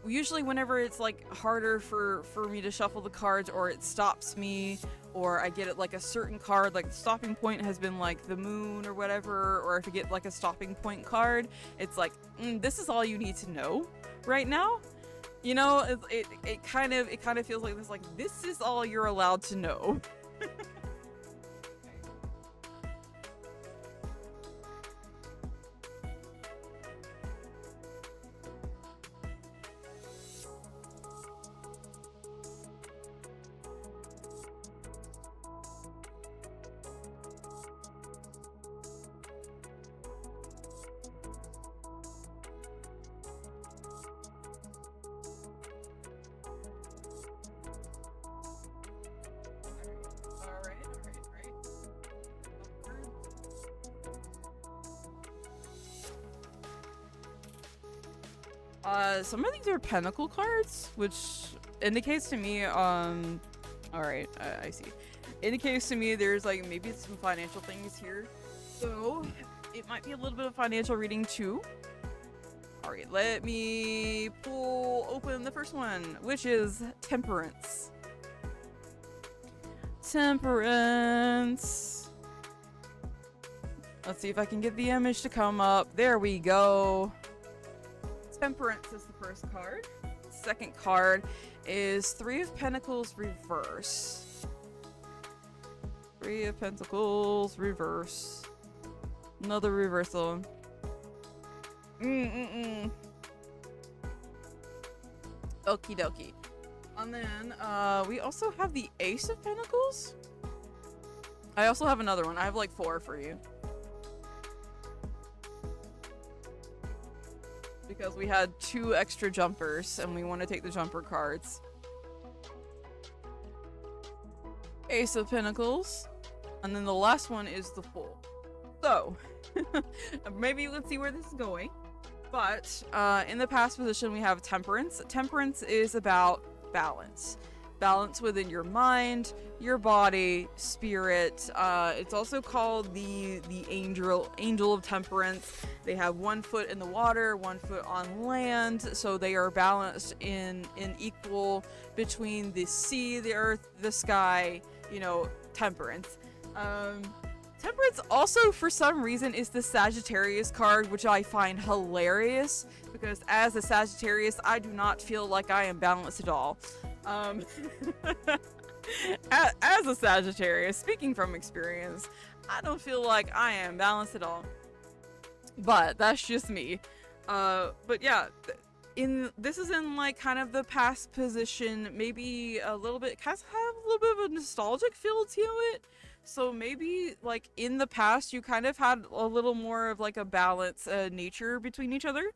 Usually whenever it's like harder for me to shuffle the cards, or it stops me, or I get it like a certain card, like the stopping point has been like the moon or whatever, or if I get like a stopping point card, it's like, this is all you need to know right now. You know, it kind of feels like this is all you're allowed to know. Some of these are Pentacle cards, which indicates to me, alright, I see. Indicates to me there's like maybe some financial things here. So, it might be a little bit of financial reading too. Alright, let me open the first one, which is Temperance. Temperance. Let's see if I can get the image to come up. There we go. Temperance is the first card. Second card is Three of Pentacles reverse. Three of Pentacles reverse. Another reversal. Okie dokie. And then we also have the Ace of Pentacles. I also have another one. I have like 4 for you. Because we had 2 extra jumpers and we want to take the jumper cards. Ace of Pentacles. And then the last one is the Fool. So, maybe let's see where this is going. But in the past position we have Temperance. Temperance is about balance. Balance within your mind, your body, spirit. It's also called the angel of temperance. They have 1 foot in the water, 1 foot on land, so they are balanced in equal between the sea, the earth, the sky. You know, temperance. Temperance also, for some reason, is the Sagittarius card, which I find hilarious because as a Sagittarius, I do not feel like I am balanced at all. As a Sagittarius, speaking from experience, I don't feel like I am balanced at all. But that's just me. But yeah, this is in like kind of the past position, maybe a little bit, kind of have a little bit of a nostalgic feel to it. So maybe like in the past you kind of had a little more of like a balance nature between each other.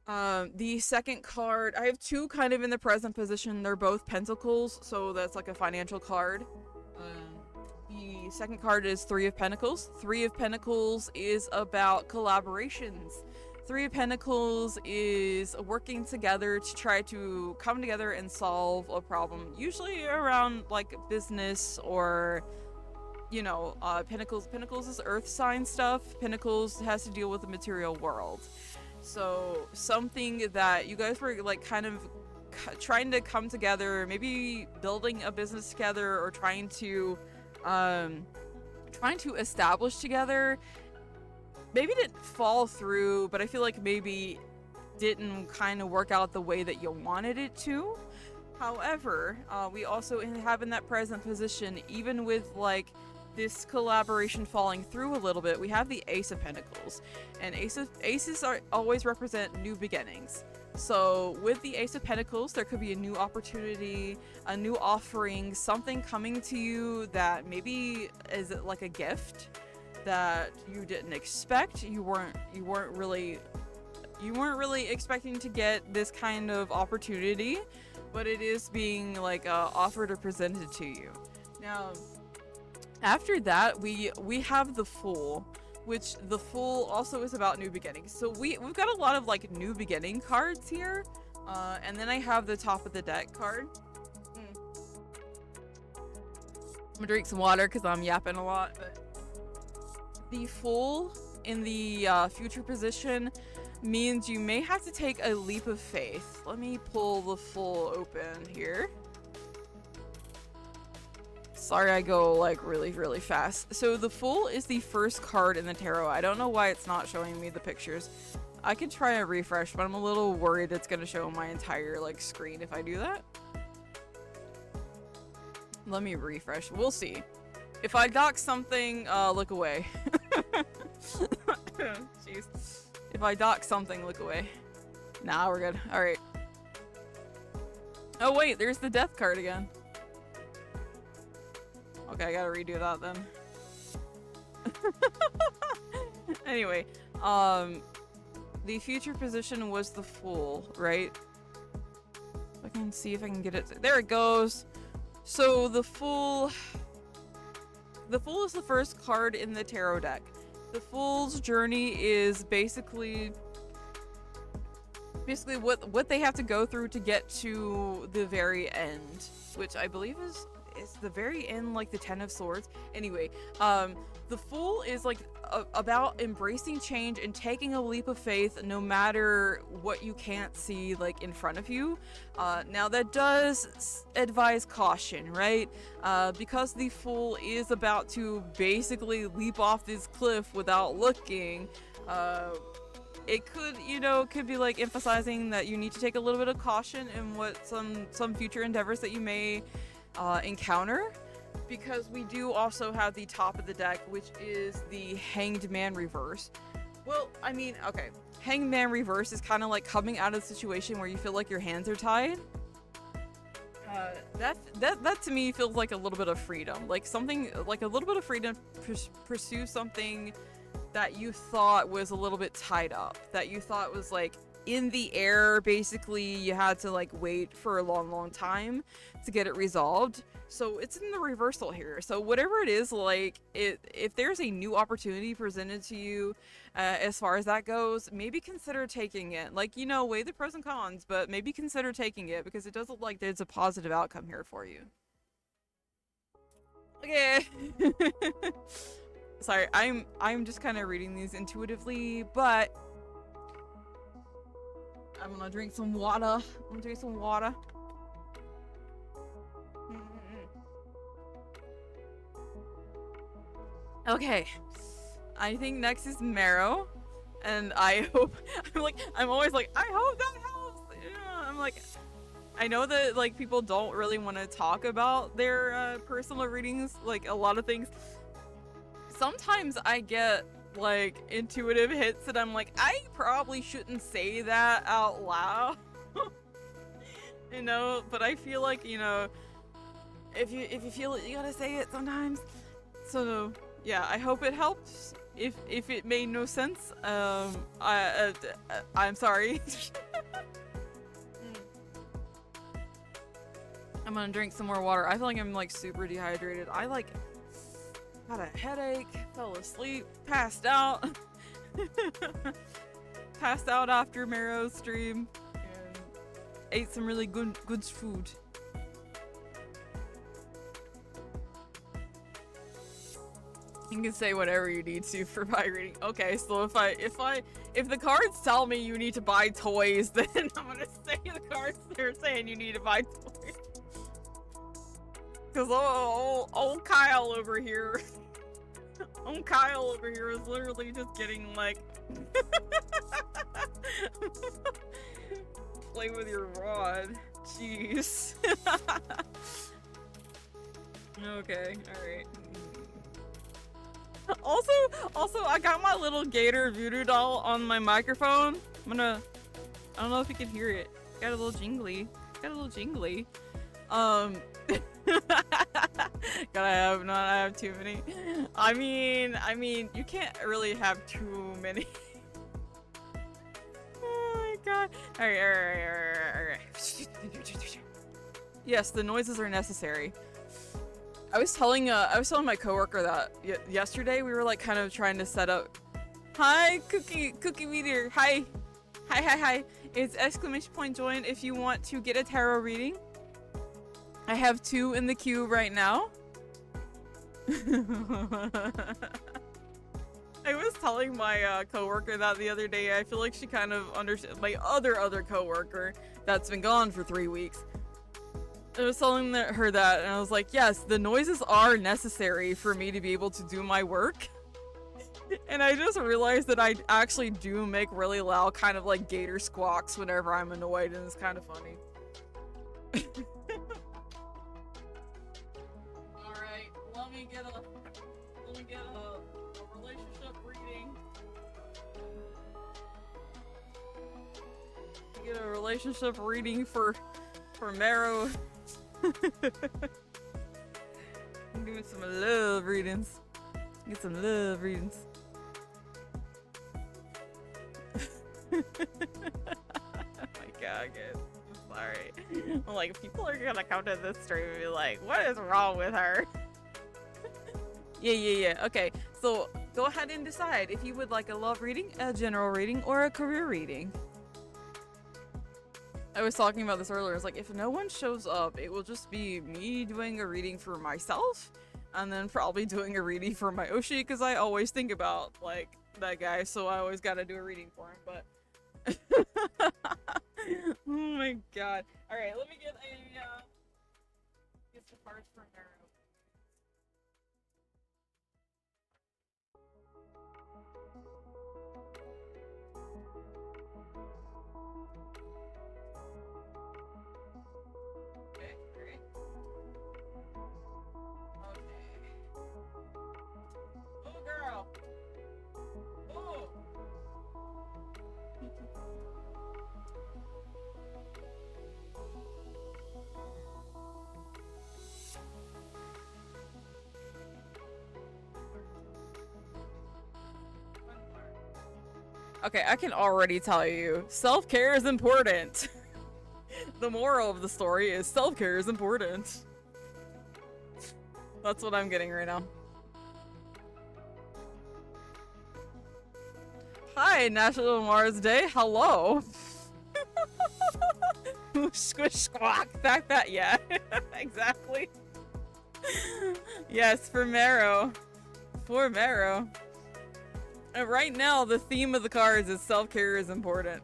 The second card, I have 2 kind of in the present position. They're both Pentacles, so that's like a financial card. The second card is Three of Pentacles. Three of Pentacles is about collaborations. Three of Pentacles is working together to try to come together and solve a problem, usually around like business or, you know, Pentacles is earth sign stuff. Pentacles has to deal with the material world. So something that you guys were like kind of trying to come together, maybe building a business together or trying to establish together, maybe didn't fall through, but I feel like maybe didn't kind of work out the way that you wanted it to. However, we also have in that present position, even with like this collaboration falling through a little bit, we have the Ace of Pentacles, and aces always represent new beginnings. So with the Ace of Pentacles, there could be a new opportunity, a new offering, something coming to you that maybe is like a gift that you didn't expect. You weren't really expecting to get this kind of opportunity, but it is being like offered or presented to you. Now, after that, we have the Fool, which the Fool also is about new beginnings. So we've got a lot of like new beginning cards here, and then I have the top of the deck card. I'm gonna drink some water because I'm yapping a lot. But the Fool in the future position means you may have to take a leap of faith. Let me pull the Fool open here. Sorry, I go like really, really fast. So the Fool is the first card in the tarot. I don't know why it's not showing me the pictures. I could try a refresh, but I'm a little worried it's gonna show my entire like screen if I do that. Let me refresh. We'll see. If I dock something, look away. Jeez. If I dock something, look away. Nah, we're good. Alright. Oh wait, there's the Death card again. Okay, I gotta redo that then. Anyway, the future position was the Fool, right? I can see if I can get it. There it goes. So the Fool is the first card in the tarot deck. The Fool's journey is basically what they have to go through to get to the very end, which I believe is the very end, like the Ten of Swords. Anyway, the Fool is like about embracing change and taking a leap of faith no matter what you can't see like in front of you. Now that does advise caution, right? Because the Fool is about to basically leap off this cliff without looking. It could be like emphasizing that you need to take a little bit of caution in what some future endeavors that you may encounter, because we do also have the top of the deck, which is the Hanged Man reverse. Well, I mean, okay, Hanged Man reverse is kind of like coming out of the situation where you feel like your hands are tied. That to me feels like a little bit of freedom, like something like a little bit of freedom to pursue something that you thought was a little bit tied up, that you thought was like in the air. Basically, you had to like wait for a long time to get it resolved. So it's in the reversal here. So whatever it is, like if there's a new opportunity presented to you, as far as that goes, maybe consider taking it. Like, weigh the pros and cons, but maybe consider taking it, because it does look like there's a positive outcome here for you. Okay. Sorry, I'm just kind of reading these intuitively, but I'm gonna drink some water. Okay, I think next is Marrow, and I hope I'm always like, I hope that helps. I'm like, I know that like people don't really want to talk about their personal readings, like a lot of things. Sometimes I get like intuitive hits that I'm like, I probably shouldn't say that out loud. But I feel like, if you feel it, you gotta say it sometimes. So yeah, I hope it helps. If it made no sense, I'm sorry. I'm gonna drink some more water. I feel like I'm like super dehydrated. I like had a headache, fell asleep, passed out. Passed out after Marrow's stream and ate some really good food. You can say whatever you need to for my reading. Okay, so if the cards tell me you need to buy toys, then I'm gonna say the cards they're saying you need to buy toys. Cause old Kyle over here, is literally just getting like, play with your rod. Jeez. Okay, all right. Also, I got my little gator voodoo doll on my microphone. I don't know if you can hear it. Got a little jingly. Gotta not have too many. I mean, you can't really have too many. Oh my god. Alright. Yes, the noises are necessary. I was telling my coworker that yesterday we were like kind of trying to set up. Hi, Cookie Meteor. Hi. It's exclamation point join if you want to get a tarot reading. I have 2 in the queue right now. I was telling my coworker that the other day. I feel like she kind of understood my other coworker that's been gone for 3 weeks. I was telling her that, and I was like, yes, the noises are necessary for me to be able to do my work. And I just realized that I actually do make really loud, kind of like gator squawks whenever I'm annoyed, and it's kind of funny. Alright, let me get a relationship reading. Get a relationship reading for Marrow. I'm doing some love readings. Get some love readings. Oh my god, guys. I'm sorry. I'm like, people are gonna come to this stream and be like, what is wrong with her? Yeah. Okay, so go ahead and decide if you would like a love reading, a general reading, or a career reading. I was talking about this earlier. It's like, if no one shows up, it will just be me doing a reading for myself, and then probably doing a reading for my Oshi, because I always think about, like, that guy, so I always gotta do a reading for him, but... Oh my god. Alright, let me get some cards for Marrow. Okay, great. Okay. Oh, girl! Oh! Okay, I can already tell you, self-care is important. The moral of the story is self-care is important. That's what I'm getting right now. Hi, National Mars Day. Hello. Squish squawk. That yeah. Exactly. Yes, for Marrow. For Marrow. And right now, the theme of the cards is self-care is important.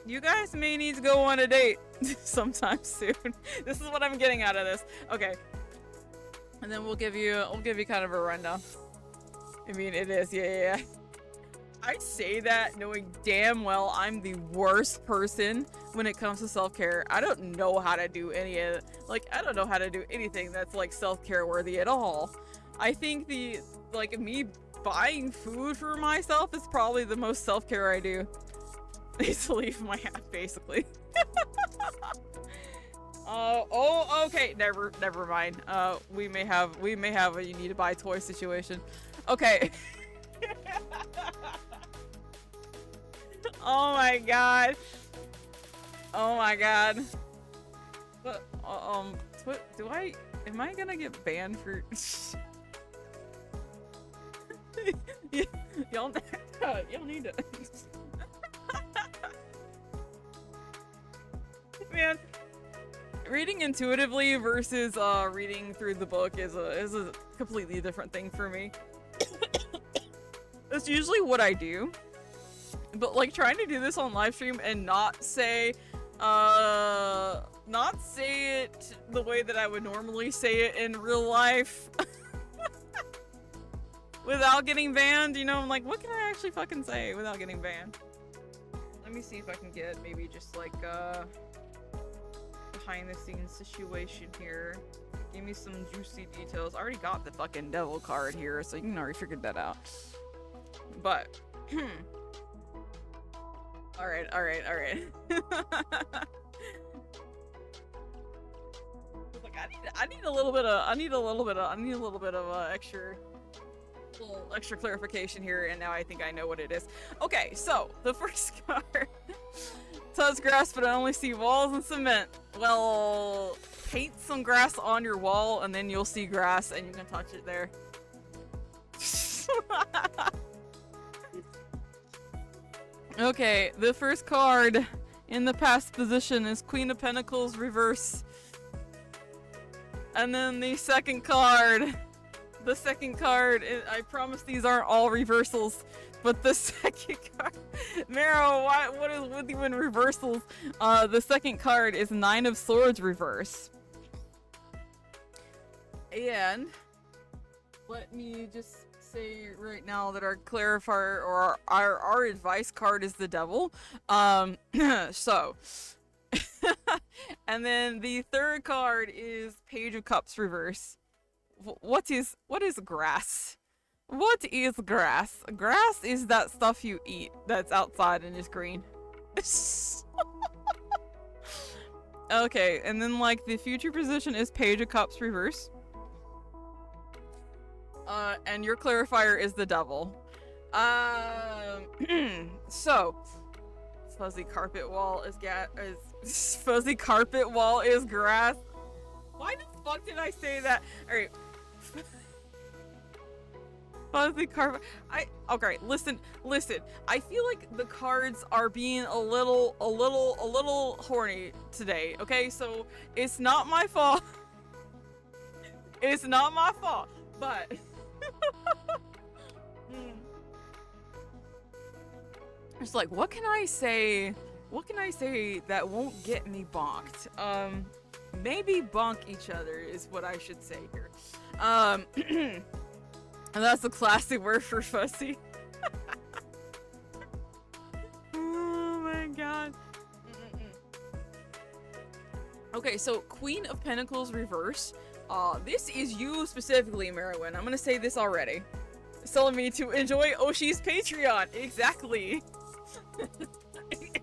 You guys may need to go on a date sometime soon. This is what I'm getting out of this. Okay. And then we'll give you kind of a rundown. I mean, it is, yeah. I say that knowing damn well I'm the worst person when it comes to self-care. I don't know how to do any of it. Like, I don't know how to do anything that's like self-care worthy at all. I think me buying food for myself is probably the most self-care I do. I need to leave my house, basically. Oh, okay, never mind. We may have a you need to buy toy situation. Okay. Oh my god. But, am I gonna get banned for... Y'all need to... Man, reading intuitively versus reading through the book is a completely different thing for me. That's usually what I do. But like trying to do this on live stream and not say it the way that I would normally say it in real life without getting banned, you know, I'm like, what can I actually fucking say without getting banned? Let me see if I can get maybe just like behind the scenes situation here. Give me some juicy details. I already got the fucking devil card here, so you can already figure that out. But, alright. Like, I need a little bit of extra clarification here, and now I think I know what it is. Okay, so the first card touch grass, but I only see walls and cement. Well, paint some grass on your wall, and then you'll see grass, and you can touch it there. Okay, the first card in the past position is Queen of Pentacles reverse. And then the second card, I promise these aren't all reversals, but the second card, Mero, what is with you in reversals? The second card is Nine of Swords reverse. And let me just say right now that our clarifier or our advice card is the devil. So and then the third card is Page of Cups reverse. What is grass? What is grass? Grass is that stuff you eat that's outside and is green. Okay, and then like the future position is Page of Cups reverse. And your clarifier is the devil. So fuzzy carpet wall is fuzzy carpet wall is grass. Why the fuck did I say that? Alright. Fuzzy carpet. Okay, listen. I feel like the cards are being a little horny today, okay? So it's not my fault. It's not my fault, but it's like, what can I say that won't get me bonked? Maybe bonk each other is what I should say here. And that's the classic word for fuzzy. Oh my god. Okay, so Queen of Pentacles reverse. This is you specifically, Merowyn. I'm gonna say this already. It's telling me to enjoy Oshi's Patreon. Exactly.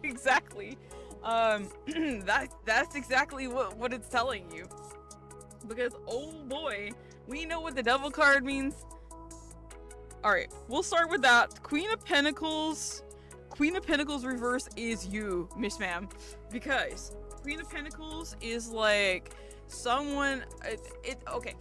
Exactly. That's exactly what it's telling you. Because, oh boy, we know what the devil card means. Alright, we'll start with that. Queen of Pentacles reverse is you, Miss Ma'am. Because Queen of Pentacles is like someone, okay.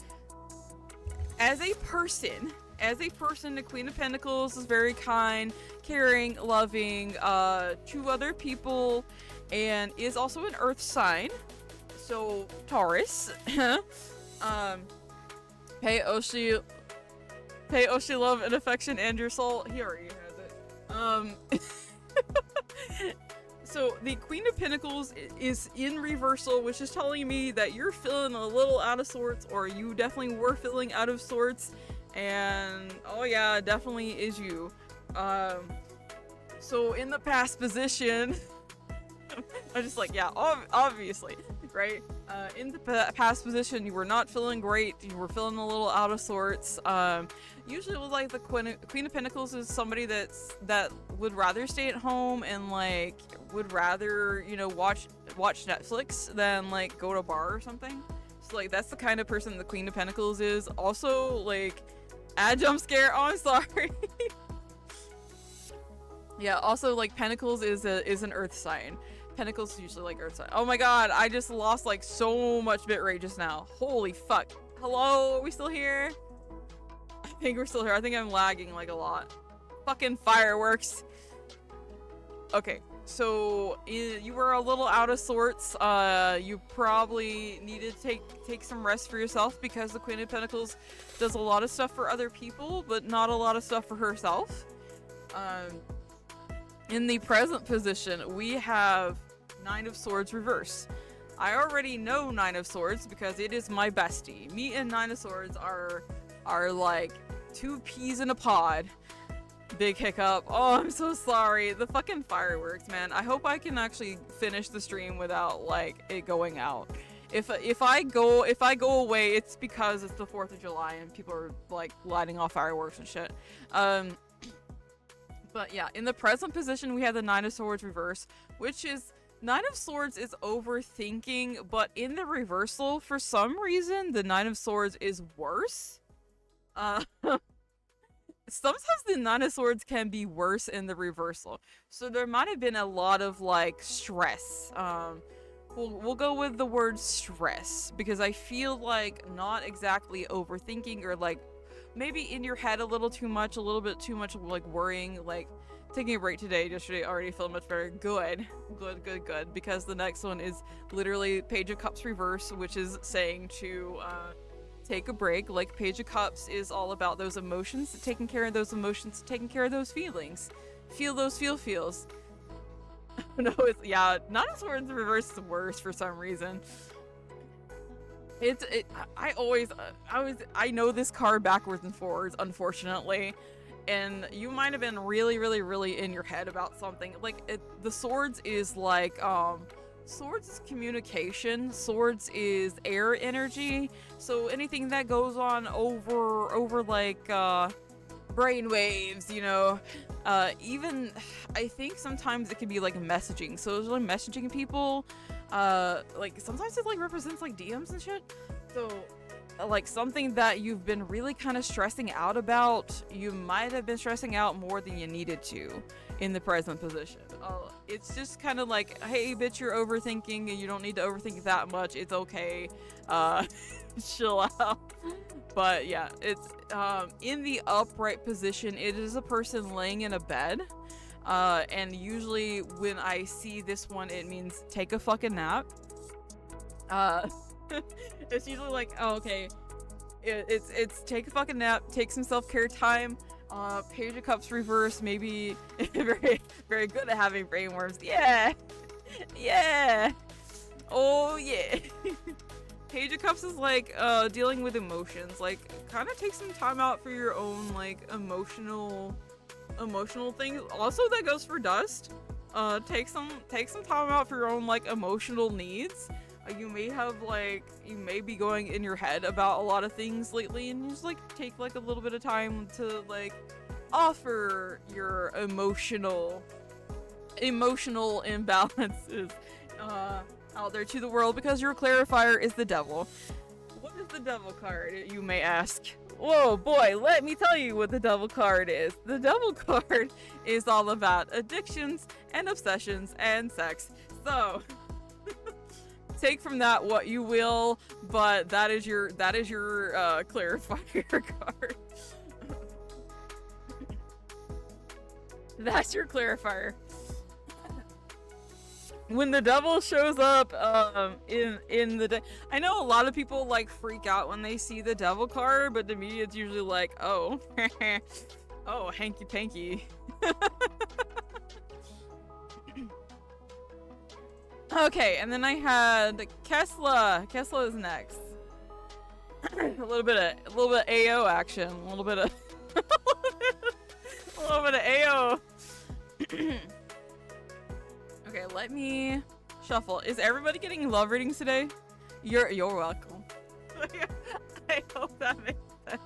As a person, the Queen of Pentacles is very kind, caring, loving, to other people, and is also an earth sign. So, Taurus. Pay Oshi love and affection and your soul. He already has it. So the Queen of Pentacles is in reversal, which is telling me that you're feeling a little out of sorts, or you definitely were feeling out of sorts, and oh yeah, definitely is you. So in the past position, I'm just like, yeah, obviously, right? In the past position, you were not feeling great. You were feeling a little out of sorts. Usually, with like the Queen of Pentacles is somebody that would rather stay at home and like would rather, you know, watch Netflix than like go to a bar or something. So like that's the kind of person the Queen of Pentacles is. Also, like, add jump scare. Oh, I'm sorry. Yeah. Also, like Pentacles is an Earth sign. Pentacles is usually like Earth sign. Oh my god, I just lost like so much bitrate just now. Holy fuck. Hello, are we still here? I think we're still here. I think I'm lagging like a lot. Fucking fireworks. Okay, so you were a little out of sorts. You probably need to take some rest for yourself because the Queen of Pentacles does a lot of stuff for other people, but not a lot of stuff for herself. In the present position, we have Nine of Swords reverse. I already know Nine of Swords because it is my bestie. Me and Nine of Swords are like two peas in a pod. Big hiccup. Oh, I'm so sorry. The fucking fireworks, man. I hope I can actually finish the stream without like it going out. if I go away, it's because it's the 4th of July and people are like lighting off fireworks and shit. But yeah, in the present position we have the Nine of Swords reverse, which is Nine of Swords is overthinking, but in the reversal, for some reason, the Nine of Swords is worse. Sometimes the Nine of Swords can be worse in the reversal. So there might have been a lot of like stress. We'll go with the word stress because I feel like not exactly overthinking or like maybe in your head a little bit too much like worrying, like taking a break today, yesterday already felt much better. Good. Because the next one is literally Page of Cups reverse, which is saying to take a break. Like Page of Cups is all about those emotions, taking care of those emotions, taking care of those feelings. Feel those feels. No, it's, yeah, Nine of Swords reverse is worse for some reason. I know this card backwards and forwards, unfortunately. And you might have been really in your head about something. Like, the swords is like, swords is communication, swords is air energy, so anything that goes on over like, brain waves, you know, even, I think sometimes it can be like messaging, so it's like messaging people, like, sometimes it like represents like DMs and shit, so like something that you've been really kind of stressing out about, you might have been stressing out more than you needed to in the present position. It's just kind of like, hey bitch, you're overthinking and you don't need to overthink that much, it's okay, chill out. But yeah, it's in the upright position, it is a person laying in a bed, and usually when I see this one it means take a fucking nap. It's usually like, oh, okay, it's take a fucking nap, take some self-care time. Page of Cups reverse, maybe very good at having brainworms. Yeah, oh yeah. Page of Cups is like dealing with emotions, like kind of take some time out for your own like emotional things. Also that goes for Dust. Take some time out for your own like emotional needs. You may be going in your head about a lot of things lately, and you just like take like a little bit of time to like offer your emotional imbalances out there to the world, because your clarifier is the Devil. What is the Devil card, you may ask? Whoa, boy, let me tell you what the Devil card is. The Devil card is all about addictions and obsessions and sex. So take from that what you will, but that is your clarifier card. That's your clarifier. When the Devil shows up in the I know a lot of people like freak out when they see the Devil card, but to me it's usually like, oh oh, hanky panky. Okay, and then I had Kesla. Kesla is next. a little bit of AO action. A little bit of AO. Okay, let me shuffle. Is everybody getting love readings today? You're welcome. I hope that makes sense.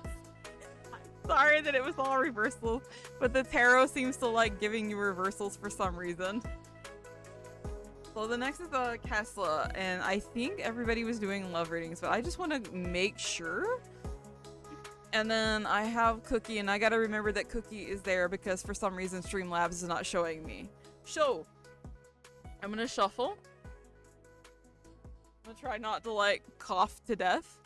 I'm sorry that it was all reversals, but the tarot seems to like giving you reversals for some reason. So the next is Kesla, and I think everybody was doing love readings, but I just want to make sure. And then I have Cookie, and I gotta remember that Cookie is there because for some reason Streamlabs is not showing me. So, I'm gonna shuffle. I'm gonna try not to like cough to death.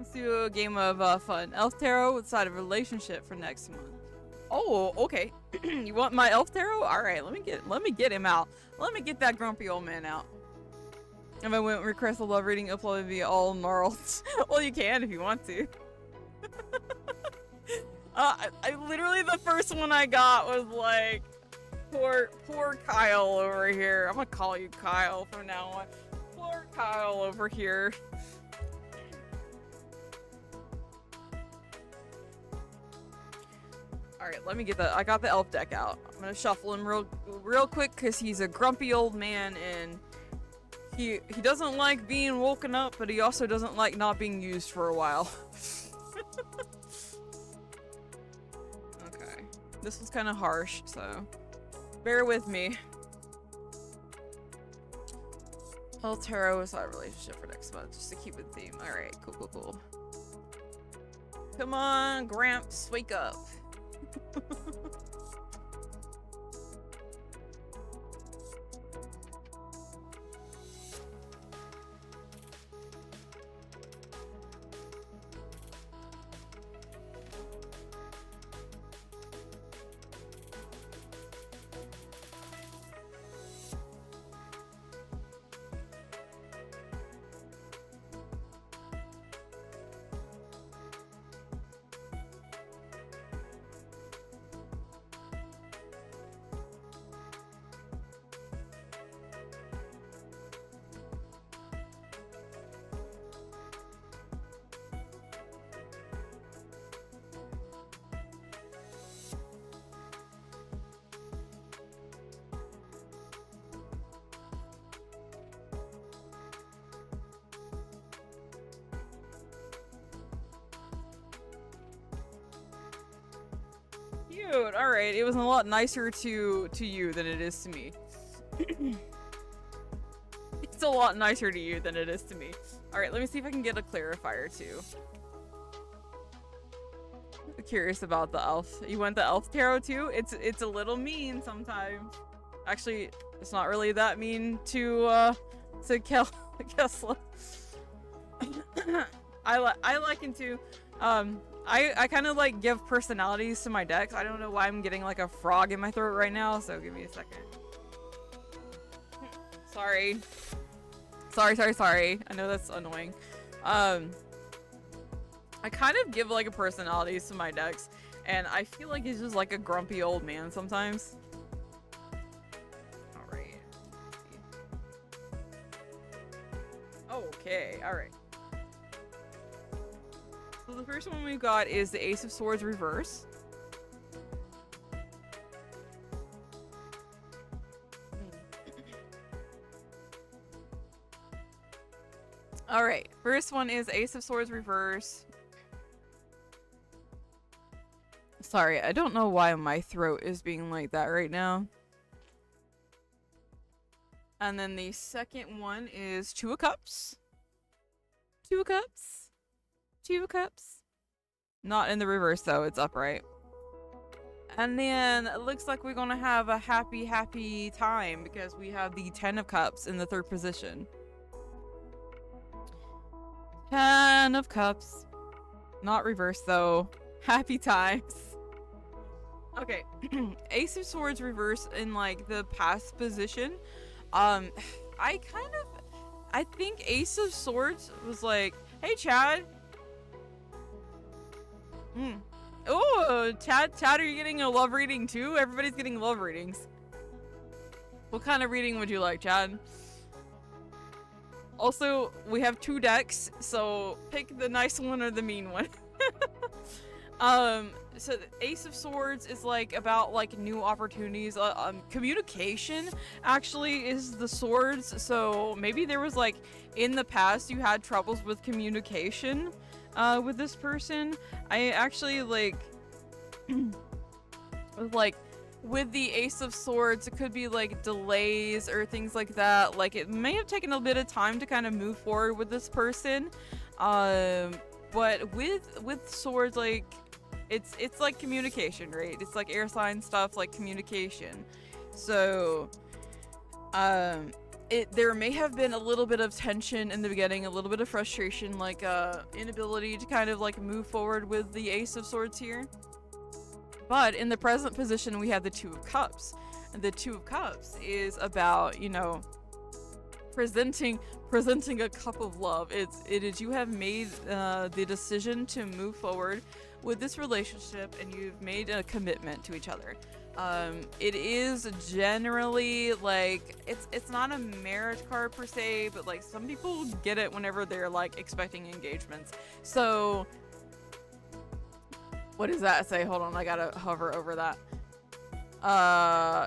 Let's do a game of fun. Elf Tarot inside a relationship for next month. Oh, okay. You want my Elf Tarot? All right, let me get him out. Let me get that grumpy old man out. If I went request a love reading uploaded via all gnarled. Well, you can if you want to. I literally the first one I got was like, poor Kyle over here. I'm gonna call you Kyle from now on. Poor Kyle over here. Alright, let me get the- I got the elf deck out. I'm gonna shuffle him real quick because he's a grumpy old man and he doesn't like being woken up, but he also doesn't like not being used for a while. Okay. This was kind of harsh, so bear with me. Elf Tarot is our relationship for next month, just to keep it theme. Alright, cool. Come on, Gramps, wake up. Cute. All right, it was a lot nicer to you than it is to me. It's a lot nicer to you than it is to me. All right, let me see if I can get a clarifier too. I'm curious about the elf. You want the elf tarot too? It's a little mean sometimes. Actually, it's not really that mean to Kessler. I like him too. I kind of like give personalities to my decks. I don't know why I'm getting like a frog in my throat right now, so give me a second. Sorry. I know that's annoying. I kind of give like a personalities to my decks, and I feel like he's just like a grumpy old man sometimes. Alright. Okay, alright. So the first one we've got is the Ace of Swords reverse. Alright, first one is Ace of Swords reverse. Sorry, I don't know why my throat is being like that right now. And then the second one is Two of Cups. Two of Cups. Two of Cups. Not in the reverse though, it's upright. And then it looks like we're gonna have a happy time because we have the Ten of Cups in the third position. 10 of Cups. Not reverse though. Happy times. Okay. Ace of Swords reverse in like the past position. I think Ace of Swords was like, hey Chad. Oh, Chad, are you getting a love reading too? Everybody's getting love readings. What kind of reading would you like, Chad? Also, we have two decks, so pick the nice one or the mean one. So the Ace of Swords is like about like new opportunities. Communication actually is the swords. So maybe there was like in the past you had troubles with communication with this person. I actually like with the Ace of Swords, it could be like delays or things like that. Like it may have taken a bit of time to kind of move forward with this person. But with swords, like it's like communication, right? It's like air sign stuff, like communication. So there may have been a little bit of tension in the beginning, a little bit of frustration, like inability to kind of like move forward with the Ace of Swords here. But in the present position, we have the Two of Cups. And the Two of Cups is about, you know, presenting a cup of love. It is you have made the decision to move forward with this relationship, and you've made a commitment to each other. It is generally like it's not a marriage card per se, but like some people get it whenever they're like expecting engagements. So what does that say? Hold on, I gotta hover over that.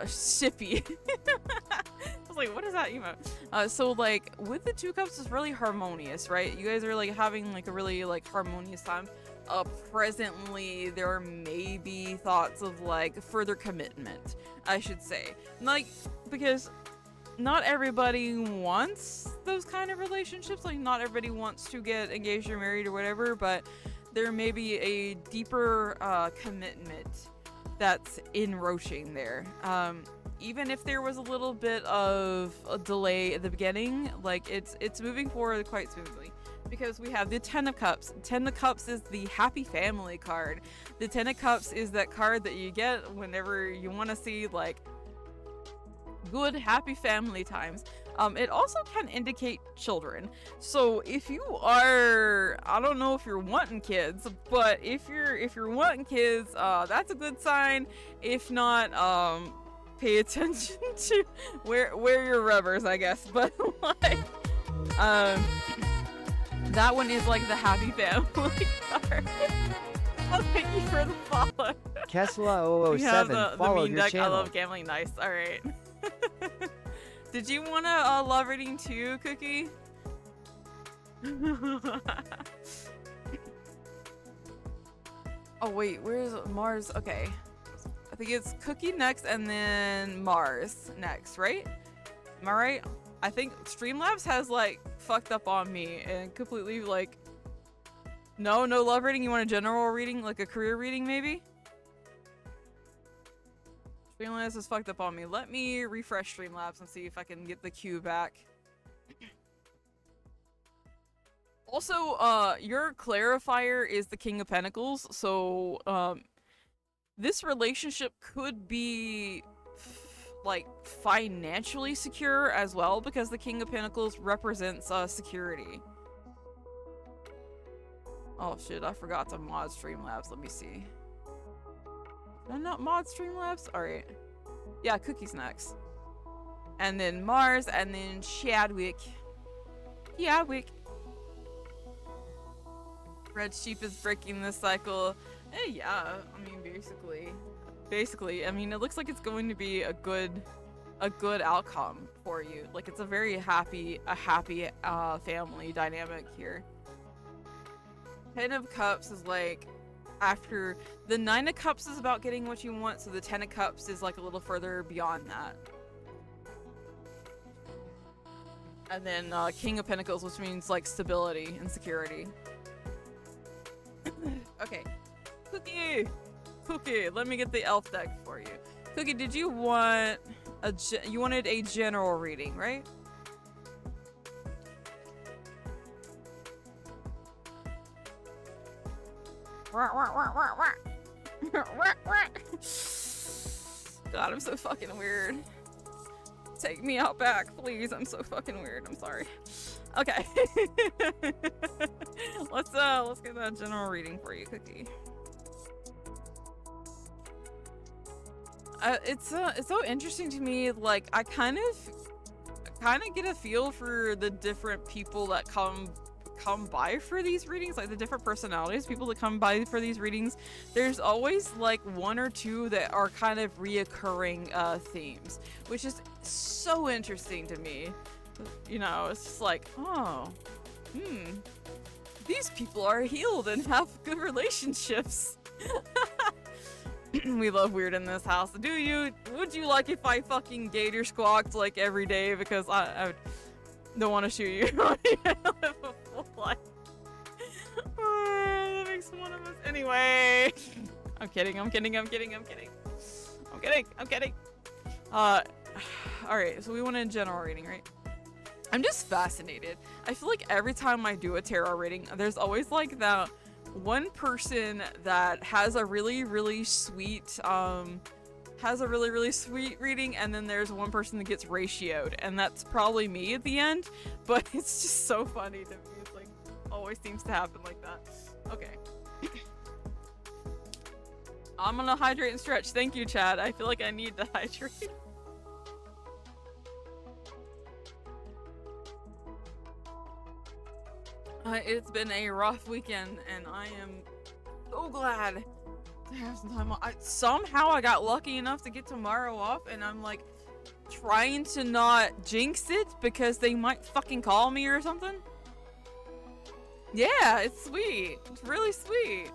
Shippy. I was like, what is that emote? So like with the Two Cups, it's really harmonious, right? You guys are like having like a really like harmonious time. Presently there may be thoughts of like further commitment, I should say, like, because not everybody wants those kind of relationships. Like, not everybody wants to get engaged or married or whatever, but there may be a deeper commitment that's enroaching there. Even if there was a little bit of a delay at the beginning, like it's moving forward quite smoothly. Because we have the Ten of Cups. Ten of Cups is the happy family card. The Ten of Cups is that card that you get whenever you want to see like good happy family times. It also can indicate children. So if you are, I don't know if you're wanting kids, but if you're wanting kids, that's a good sign. If not, pay attention to wear your rubbers, I guess. But like, that one is like the happy family card. Oh, thank you for the follow. Kessla007 followed your deck. channel. I love gambling. Nice. All right. Did you want a love reading too, Cookie? Oh wait, where's Mars? Okay, I think it's Cookie next, and then Mars next, right? Am I right? I think Streamlabs has like fucked up on me and completely like, no love reading. You want a general reading, like a career reading maybe? Streamlabs has fucked up on me. Let me refresh Streamlabs and see if I can get the queue back. Also, your clarifier is the King of Pentacles, so this relationship could be like financially secure as well, because the King of Pentacles represents security. Oh shit, I forgot to mod Streamlabs. Let me see. Did I not mod Streamlabs? Alright. Yeah, Cookie's next. And then Mars, and then Chadwick. Chadwick. Red Sheep is breaking this cycle. Yeah, I mean, basically, I mean, it looks like it's going to be a good outcome for you. Like, it's a very happy family dynamic here. Ten of Cups is like, after the Nine of Cups is about getting what you want, so the Ten of Cups is like a little further beyond that. And then King of Pentacles, which means like stability and security. Okay, Cookie, let me get the elf deck for you. Cookie, did you want you wanted a general reading, right? God, I'm so fucking weird. Take me out back, please. I'm so fucking weird. I'm sorry. Okay. Let's get that general reading for you, Cookie. It's so interesting to me. Like, I kind of get a feel for the different people that come by for these readings, like the different personalities, people that come by for these readings. There's always like one or two that are kind of reoccurring themes, which is so interesting to me. You know, it's just like, oh, these people are healed and have good relationships. We love weird in this house. Would you like if I fucking gator squawked like every day, because I don't want to shoot you? I live a full life. That makes one of us. Anyway, I'm kidding. All right, so we want a general reading, right? I'm just fascinated. I feel like every time I do a tarot reading, there's always like that one person that has a really, really sweet, reading, and then there's one person that gets ratioed, and that's probably me at the end, but it's just so funny to me. It's like, always seems to happen like that. Okay. I'm gonna hydrate and stretch. Thank you, Chad. I feel like I need to hydrate. It's been a rough weekend, and I am so glad to have some time off. Somehow I got lucky enough to get tomorrow off, and I'm like trying to not jinx it because they might fucking call me or something. Yeah, it's sweet. It's really sweet.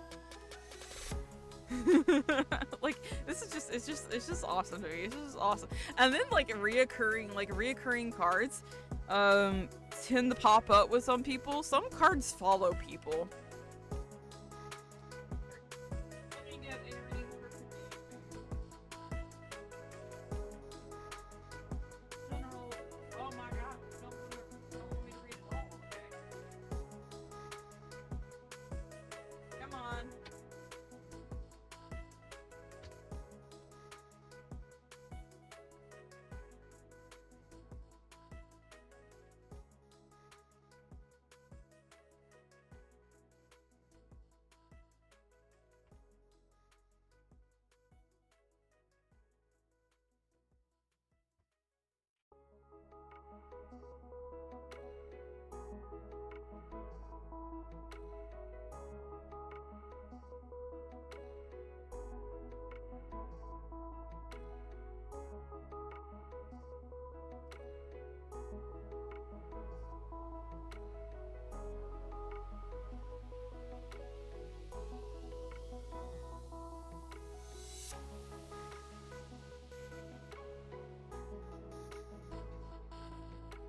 Like, this is just, it's just awesome to me. It's just awesome. And then like reoccurring cards tend to pop up with some people. Some cards follow people.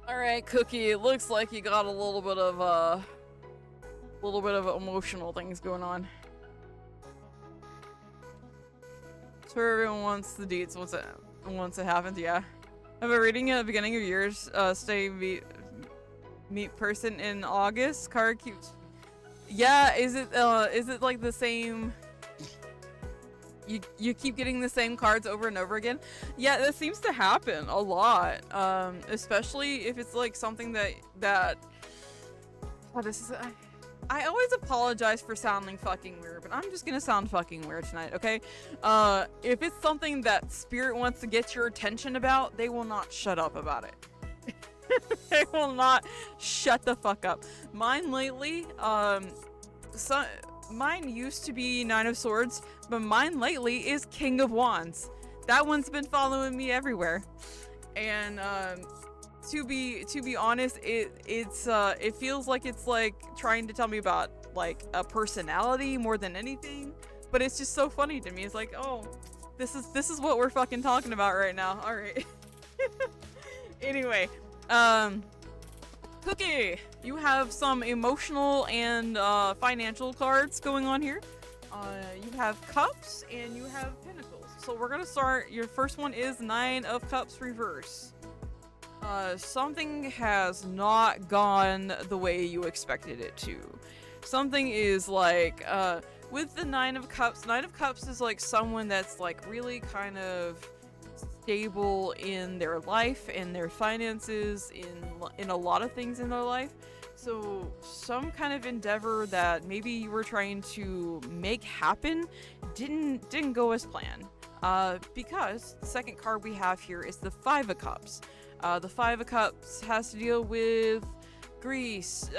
Alright, Cookie, it looks like you got a little bit of emotional things going on. So everyone wants the deets once it happens, yeah. I have a reading at the beginning of years, meet person in August, card keeps... Yeah, is it like the same... You keep getting the same cards over and over again? Yeah, that seems to happen a lot. Especially if it's like something that oh, this is I always apologize for sounding fucking weird, but I'm just gonna sound fucking weird tonight, okay? If it's something that Spirit wants to get your attention about, they will not shut up about it. They will not shut the fuck up. Mine lately, mine used to be Nine of Swords, but mine lately is King of Wands. That one's been following me everywhere. And to be honest, it feels like it's like trying to tell me about like a personality more than anything. But it's just so funny to me. It's like, oh, this is what we're fucking talking about right now. All right. Anyway, Cookie, you have some emotional and financial cards going on here. You have Cups and you have Pentacles. So we're gonna start. Your first one is Nine of Cups reverse. Something has not gone the way you expected it to. Something is like, with the Nine of Cups is like someone that's like really kind of stable in their life and their finances, in a lot of things in their life. So some kind of endeavor that maybe you were trying to make happen didn't go as planned. Because the second card we have here is the Five of Cups. The Five of Cups has to deal with grief,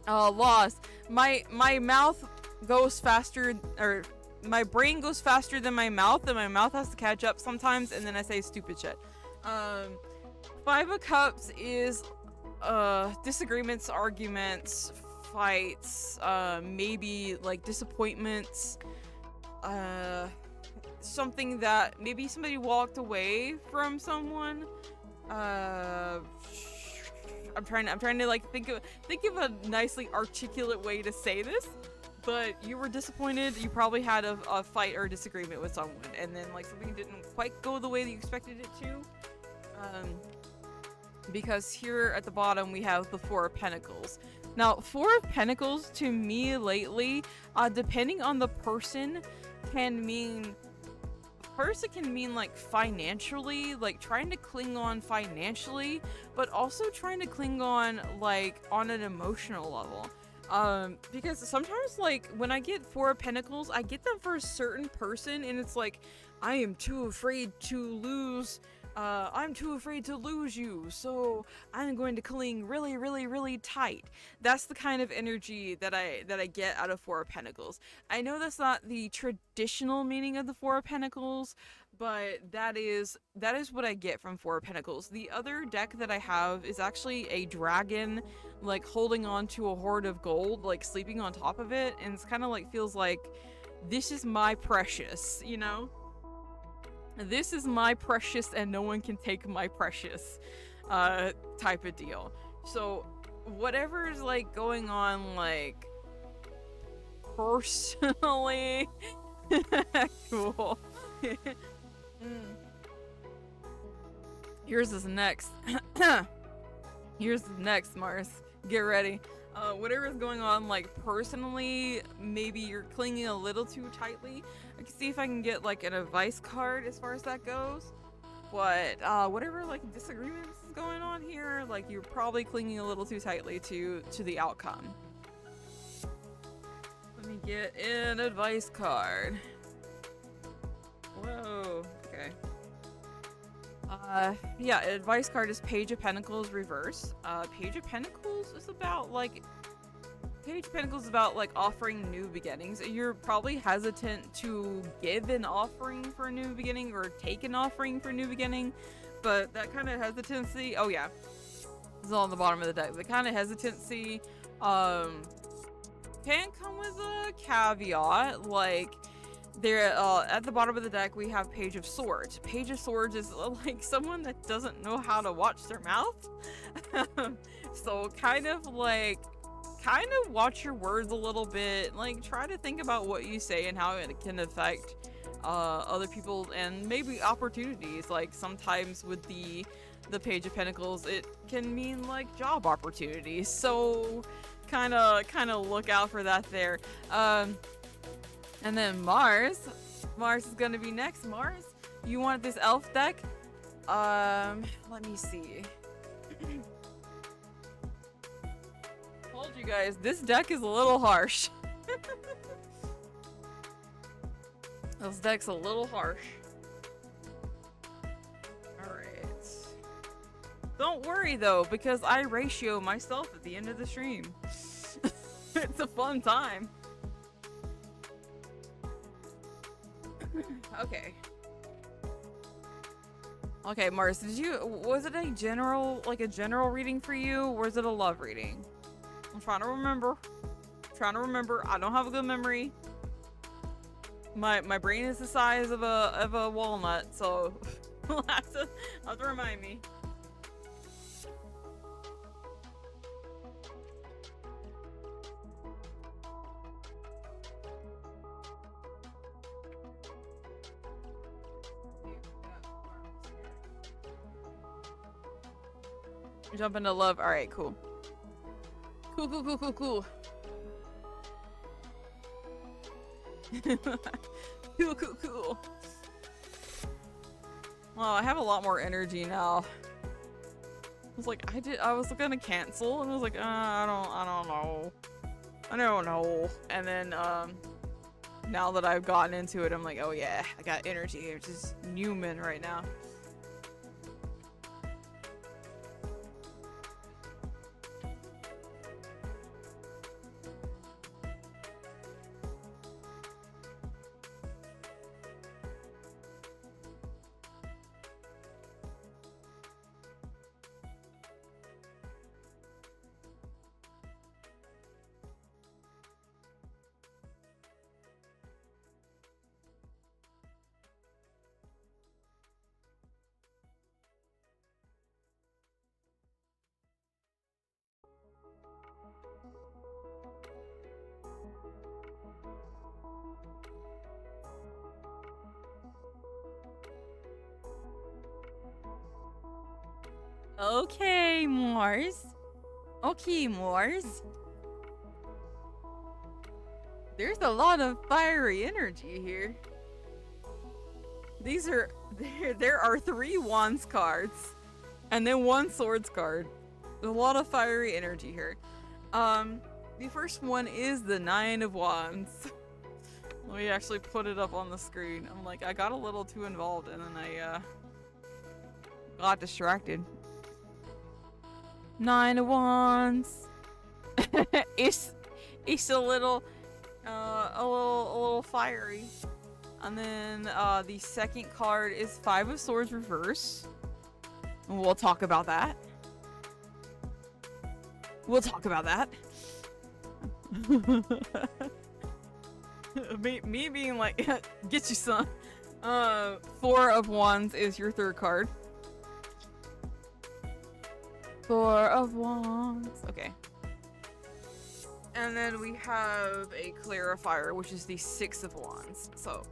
loss. My mouth goes faster, or my brain goes faster than my mouth, and my mouth has to catch up sometimes, and then I say stupid shit. Five of Cups is disagreements, arguments, fights, maybe like disappointments, something that maybe somebody walked away from someone. I'm trying to like think of a nicely articulate way to say this, but you were disappointed. You probably had a fight or a disagreement with someone, and then like something didn't quite go the way that you expected it to. Because here at the bottom we have the Four of Pentacles. Now, Four of Pentacles to me lately, depending on the person, can mean like financially, like trying to cling on financially, but also trying to cling on like on an emotional level. Because sometimes like when I get Four of Pentacles, I get them for a certain person, and it's like, I am too afraid to lose. I'm too afraid to lose you, so I'm going to cling really, really, really tight. That's the kind of energy that I get out of Four of Pentacles. I know that's not the traditional meaning of the Four of Pentacles, but that is what I get from Four of Pentacles. The other deck that I have is actually a dragon, like holding on to a hoard of gold, like sleeping on top of it, and it's kind of like feels like, this is my precious, you know? This is my precious and no one can take my precious, type of deal. So whatever is like going on, like personally, cool. Yours is next. Yours is next, Mars. Get ready. Whatever is going on, like personally, maybe you're clinging a little too tightly. I can see if I can get like an advice card as far as that goes. But whatever like disagreements is going on here, like you're probably clinging a little too tightly to the outcome. Let me get an advice card. Whoa. Okay. Yeah, advice card is Page of Pentacles reverse. Page of Pentacles is about like offering new beginnings. You're probably hesitant to give an offering for a new beginning or take an offering for a new beginning, but that kind of hesitancy, oh yeah, this is on the bottom of the deck. The kind of hesitancy can come with a caveat, like there, at the bottom of the deck, we have Page of Swords. Page of Swords is like someone that doesn't know how to watch their mouth. So kind of watch your words a little bit. Like try to think about what you say and how it can affect other people and maybe opportunities. Like sometimes with the Page of Pentacles, it can mean like job opportunities. So kind of look out for that there. And then Mars is gonna be next. Mars, you want this elf deck? Let me see. Told you guys, this deck is a little harsh. This deck's a little harsh. Alright. Don't worry though, because I ratio myself at the end of the stream. It's a fun time. Okay. Okay, Mars, was it a general reading for you, or was it a love reading? I'm trying to remember. I don't have a good memory. My brain is the size of a walnut, so you'll have to remind me. Jump into love. All right, cool. Cool. Cool. Well, I have a lot more energy now. I was gonna cancel, and I was like, I don't know. And then, now that I've gotten into it, I'm like, oh yeah, I got energy. It's just Newman right now. Okay, Mars. Okay, Mars. There's a lot of fiery energy here. There are 3 wands cards and then 1 swords card. There's a lot of fiery energy here. The first one is the 9 of wands. Let me actually put it up on the screen. I'm like, I got a little too involved and then I got distracted. 9 of wands. it's a little fiery. And then the second card is 5 of swords reverse. And we'll talk about that. me being like, get you some. 4 of wands is your third card. 4 of wands. Okay. And then we have a clarifier, which is the 6 of wands. So,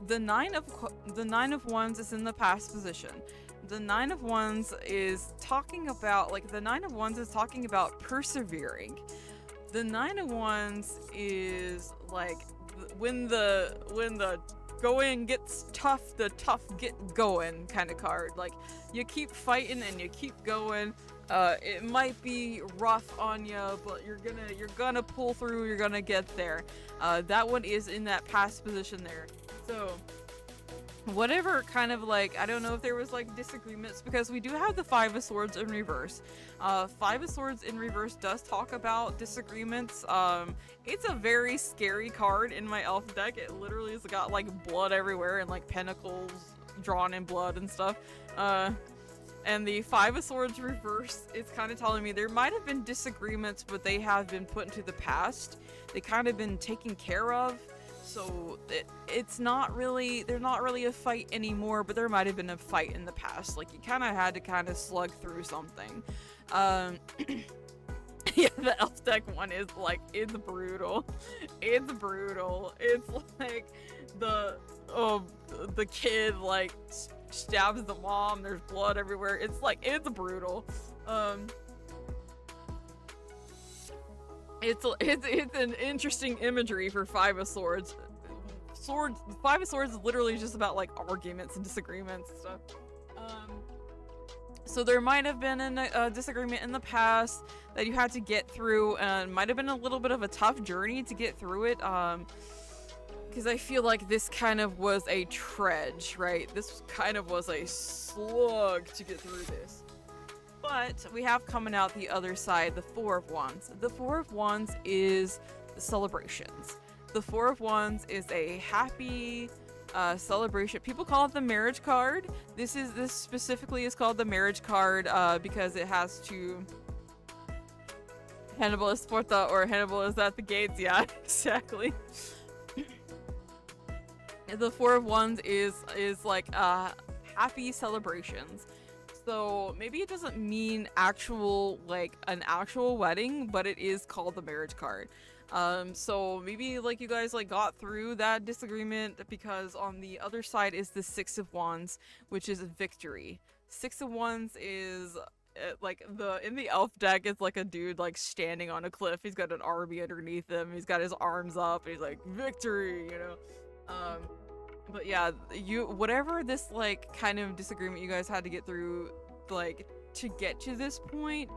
the 9 of wands is in the past position. The 9 of wands is talking about, persevering. The 9 of wands is like when the going gets tough, the tough get going kind of card. Like, you keep fighting and you keep going. It might be rough on you, but you're gonna pull through. You're gonna get there. That one is in that past position there. So, whatever kind of like, I don't know if there was like disagreements, because we do have the 5 of swords in reverse. 5 of swords in reverse does talk about disagreements. It's a very scary card in my elf deck. It literally has got like blood everywhere and like pentacles drawn in blood and stuff. And the 5 of swords reverse is kind of telling me there might have been disagreements, but they have been put into the past. They kind of been taken care of. So it's not really, they're not really a fight anymore, but there might have been a fight in the past. Like, you kind of had to kind of slug through something. Yeah, the elf deck one is like, it's brutal. It's brutal. It's like the kid like stabs the mom, there's blood everywhere. It's like, it's brutal. It's an interesting imagery for 5 of swords. 5 of swords is literally just about like arguments and disagreements and stuff. So there might have been a disagreement in the past that you had to get through, and might have been a little bit of a tough journey to get through it. Because I feel like this kind of was a trudge, right? This kind of was a slug to get through this. But we have coming out the other side, the 4 of wands. The 4 of wands is celebrations. The 4 of wands is a happy celebration. People call it the marriage card. This specifically is called the marriage card because it has to... Hannibal is Porta, or Hannibal is at the gates. Yeah, exactly. The 4 of wands is like happy celebrations. So maybe it doesn't mean actual, like an actual wedding, but it is called the marriage card. So maybe like you guys like got through that disagreement, because on the other side is the 6 of wands, which is victory. 6 of wands is like in the elf deck, it's like a dude like standing on a cliff. He's got an army underneath him. He's got his arms up. And he's like, victory, you know. But yeah, whatever this like kind of disagreement you guys had to get through, like to get to this point,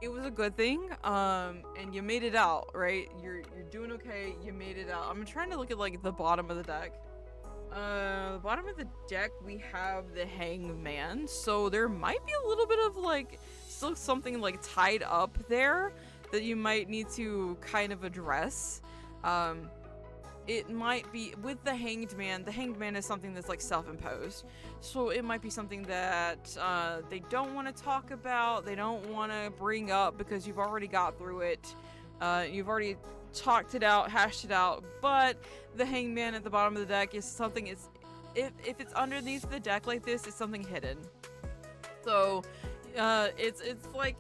it was a good thing. And you made it out, right? You're doing okay. You made it out. I'm trying to look at like the bottom of the deck. The bottom of the deck, we have the Hanged Man. So there might be a little bit of like still something like tied up there that you might need to kind of address. It might be with the Hanged Man. The Hanged Man is something that's like self-imposed. So it might be something that they don't want to talk about. They don't want to bring up because you've already got through it. You've already talked it out, hashed it out. But the Hanged Man at the bottom of the deck is something, if it's underneath the deck like this, it's something hidden. So it's like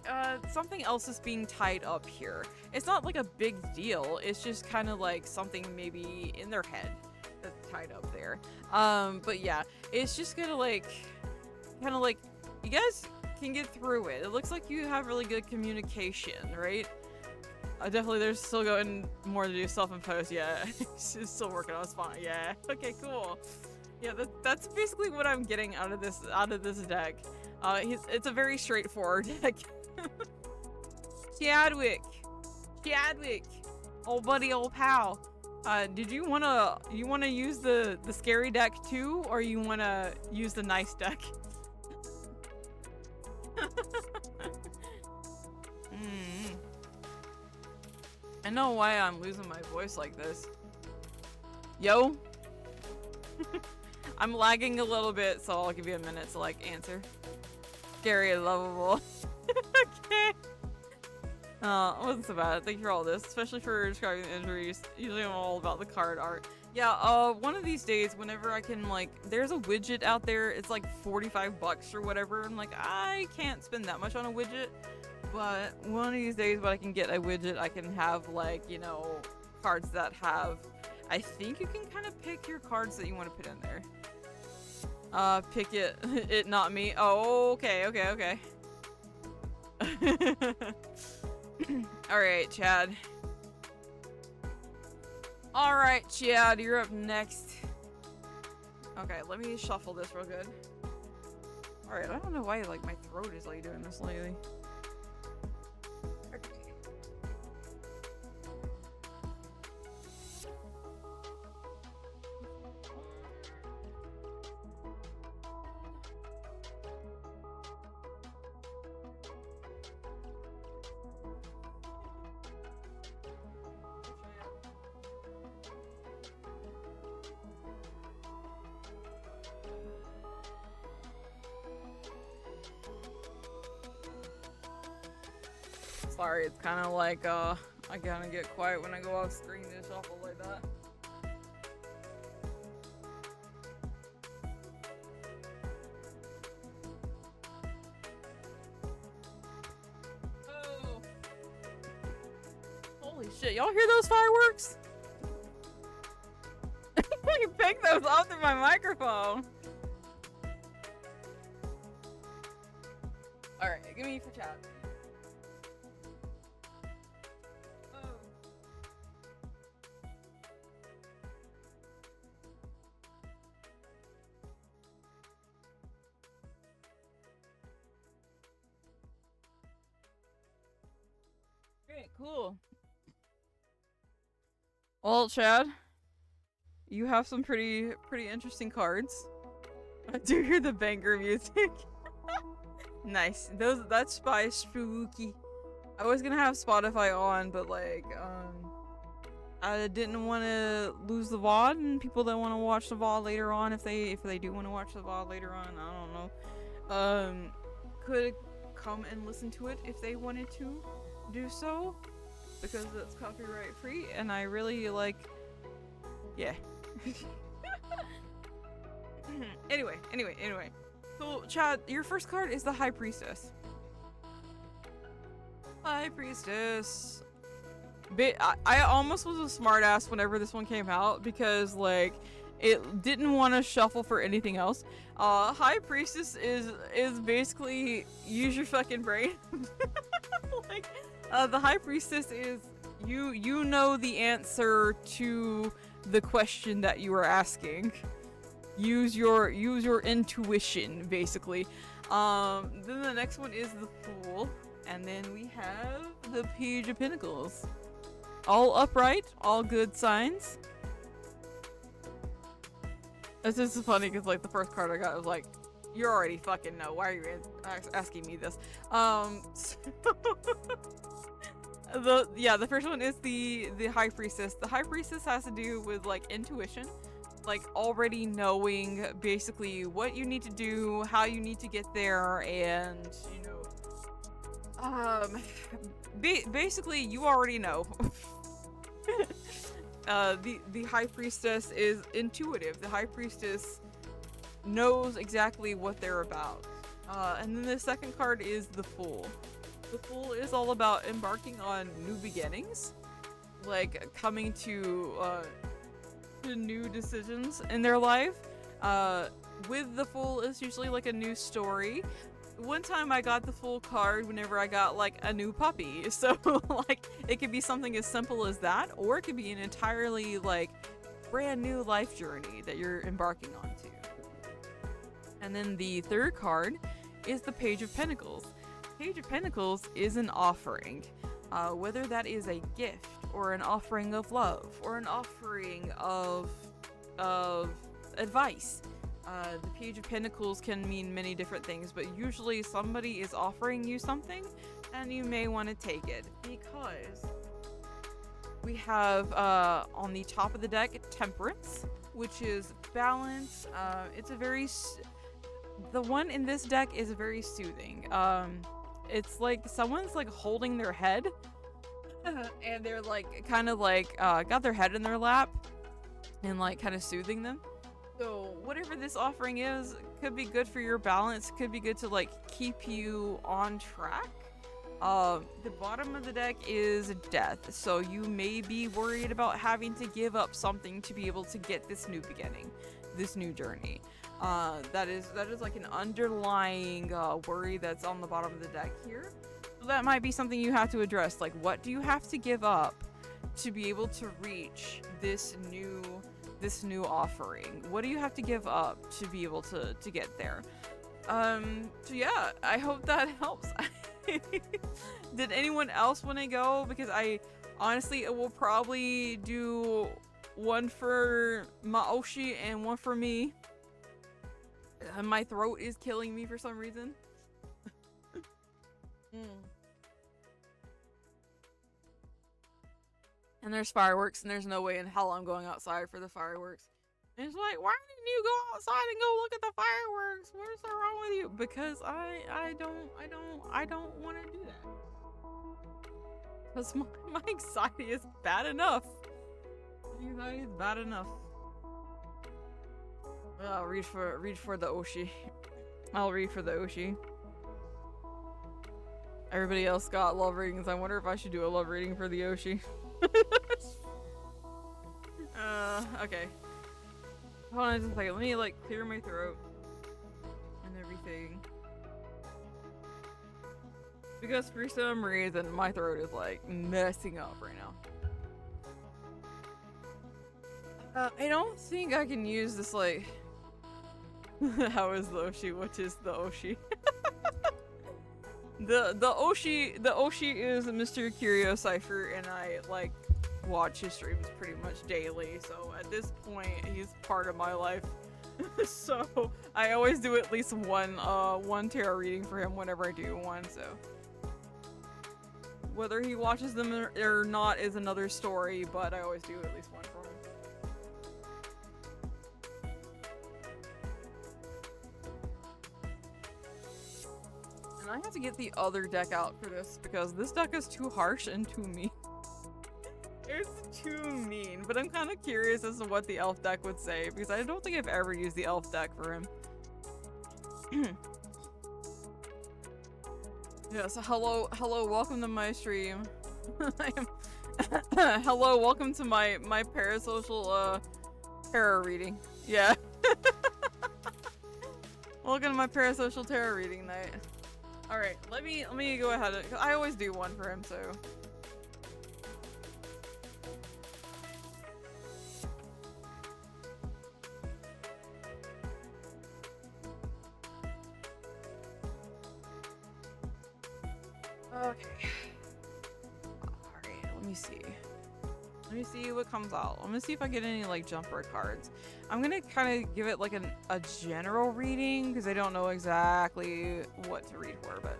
something else is being tied up here. It's not like a big deal. It's just kind of like something maybe in their head that's tied up there. But yeah, it's just gonna like kind of like, you guys can get through it. It looks like you have really good communication, right? Definitely, there's still going more to do. Self-imposed, yeah. She's still working on spot, yeah. Okay, cool. Yeah, that's basically what I'm getting out of this deck. It's a very straightforward deck. Chadwick, old buddy, old pal. Did you wanna use the scary deck too, or you wanna use the nice deck? I know why I'm losing my voice like this. Yo. I'm lagging a little bit, so I'll give you a minute to like answer. Scary and lovable. Okay. It wasn't so bad. Thank you for all this, especially for describing the injuries. Usually I'm all about the card art. Yeah, one of these days, whenever I can, like, there's a widget out there, it's like 45 bucks or whatever. I'm like, I can't spend that much on a widget. But one of these days when I can get a widget, I can have, like, you know, cards that have... I think you can kind of pick your cards that you want to put in there. Pick it, not me. Oh, okay. Alright, Chad. Alright, Chad, you're up next. Okay, let me shuffle this real good. Alright, I don't know why, like, my throat is, like, doing this lately. Sorry, it's kind of like, I kind of get quiet when I go off screen to shuffle like that. Oh. Holy shit, y'all hear those fireworks? You pick those off through my microphone. Alright, give me for chat. Cool. Well, Chad, you have some pretty interesting cards. I do hear the banger music. Nice. That's by Spooky. I was gonna have Spotify on, but like, I didn't want to lose the VOD, and people that want to watch the VOD later on, if they do want to watch the VOD later on, I don't know, could come and listen to it if they wanted to do so, because it's copyright free, and I really like, yeah. Anyway. So, Chad, your first card is the High Priestess. High Priestess. I almost was a smartass whenever this one came out, because like it didn't want to shuffle for anything else. High Priestess is basically use your fucking brain. Like, the High Priestess is you know the answer to the question that you are asking. Use your intuition, basically. Then the next one is the Fool, and then we have the Page of Pentacles. All upright, all good signs. It's just funny because like the first card I got was like, you already fucking know. Why are you asking me this? The first one is the High Priestess. The High Priestess has to do with like intuition, like already knowing basically what you need to do, how you need to get there, and you know, basically you already know. The High Priestess is intuitive. The High Priestess knows exactly what they're about. And then the second card is the Fool. The Fool is all about embarking on new beginnings, like coming to new decisions in their life. With the Fool, it's usually like a new story. one time I got the full card whenever I got like a new puppy. So like it could be something as simple as that, or it could be an entirely like brand new life journey that you're embarking onto. And then the third card is the Page of Pentacles. Page of Pentacles is an offering, whether that is a gift or an offering of love or an offering of advice. The Page of Pentacles can mean many different things, but usually somebody is offering you something and you may want to take it, because we have on the top of the deck Temperance, which is balance. It's a very the one in this deck is very soothing. It's like someone's like holding their head and they're like kind of like got their head in their lap and like kind of soothing them. So whatever this offering is, could be good for your balance, could be good to like keep you on track. The bottom of the deck is Death, so you may be worried about having to give up something to be able to get this new beginning, this new journey. That is like an underlying worry that's on the bottom of the deck here. So that might be something you have to address. Like, what do you have to give up to be able to reach this new offering? What do you have to give up to be able to get there? So yeah, I hope that helps. Did anyone else want to go? Because I honestly will probably do one for Maoshi and one for me. My throat is killing me for some reason. And there's fireworks, and there's no way in hell I'm going outside for the fireworks. And it's like, why didn't you go outside and go look at the fireworks? What is wrong with you? Because I don't want to do that. Because my anxiety is bad enough. Anxiety is bad enough. I'll read for the Oshi. I'll read for the Oshi. Everybody else got love readings. I wonder if I should do a love reading for the Oshi. Okay. Hold on just a second. Let me like clear my throat and everything. Because for some reason my throat is like messing up right now. I don't think I can use this like how is the Oshi? What is the Oshi? the Oshi is Mr. Curio Cypher, and I like watch his streams pretty much daily, so at this point he's part of my life. So I always do at least one tarot reading for him whenever I do one, so whether he watches them or not is another story, but I always do at least one for him. I have to get the other deck out for this because this deck is too harsh and too mean. It's too mean, but I'm kind of curious as to what the elf deck would say because I don't think I've ever used the elf deck for him. Yeah, so hello, welcome to my stream. Hello, welcome to my parasocial tarot reading. Yeah. Welcome to my parasocial tarot reading night. Alright, let me go ahead. I always do one for him, so. Okay. Alright, let me see. Let me see what comes out. Let me see if I get any like jumper cards. I'm gonna kind of give it like a general reading because I don't know exactly what to read for, but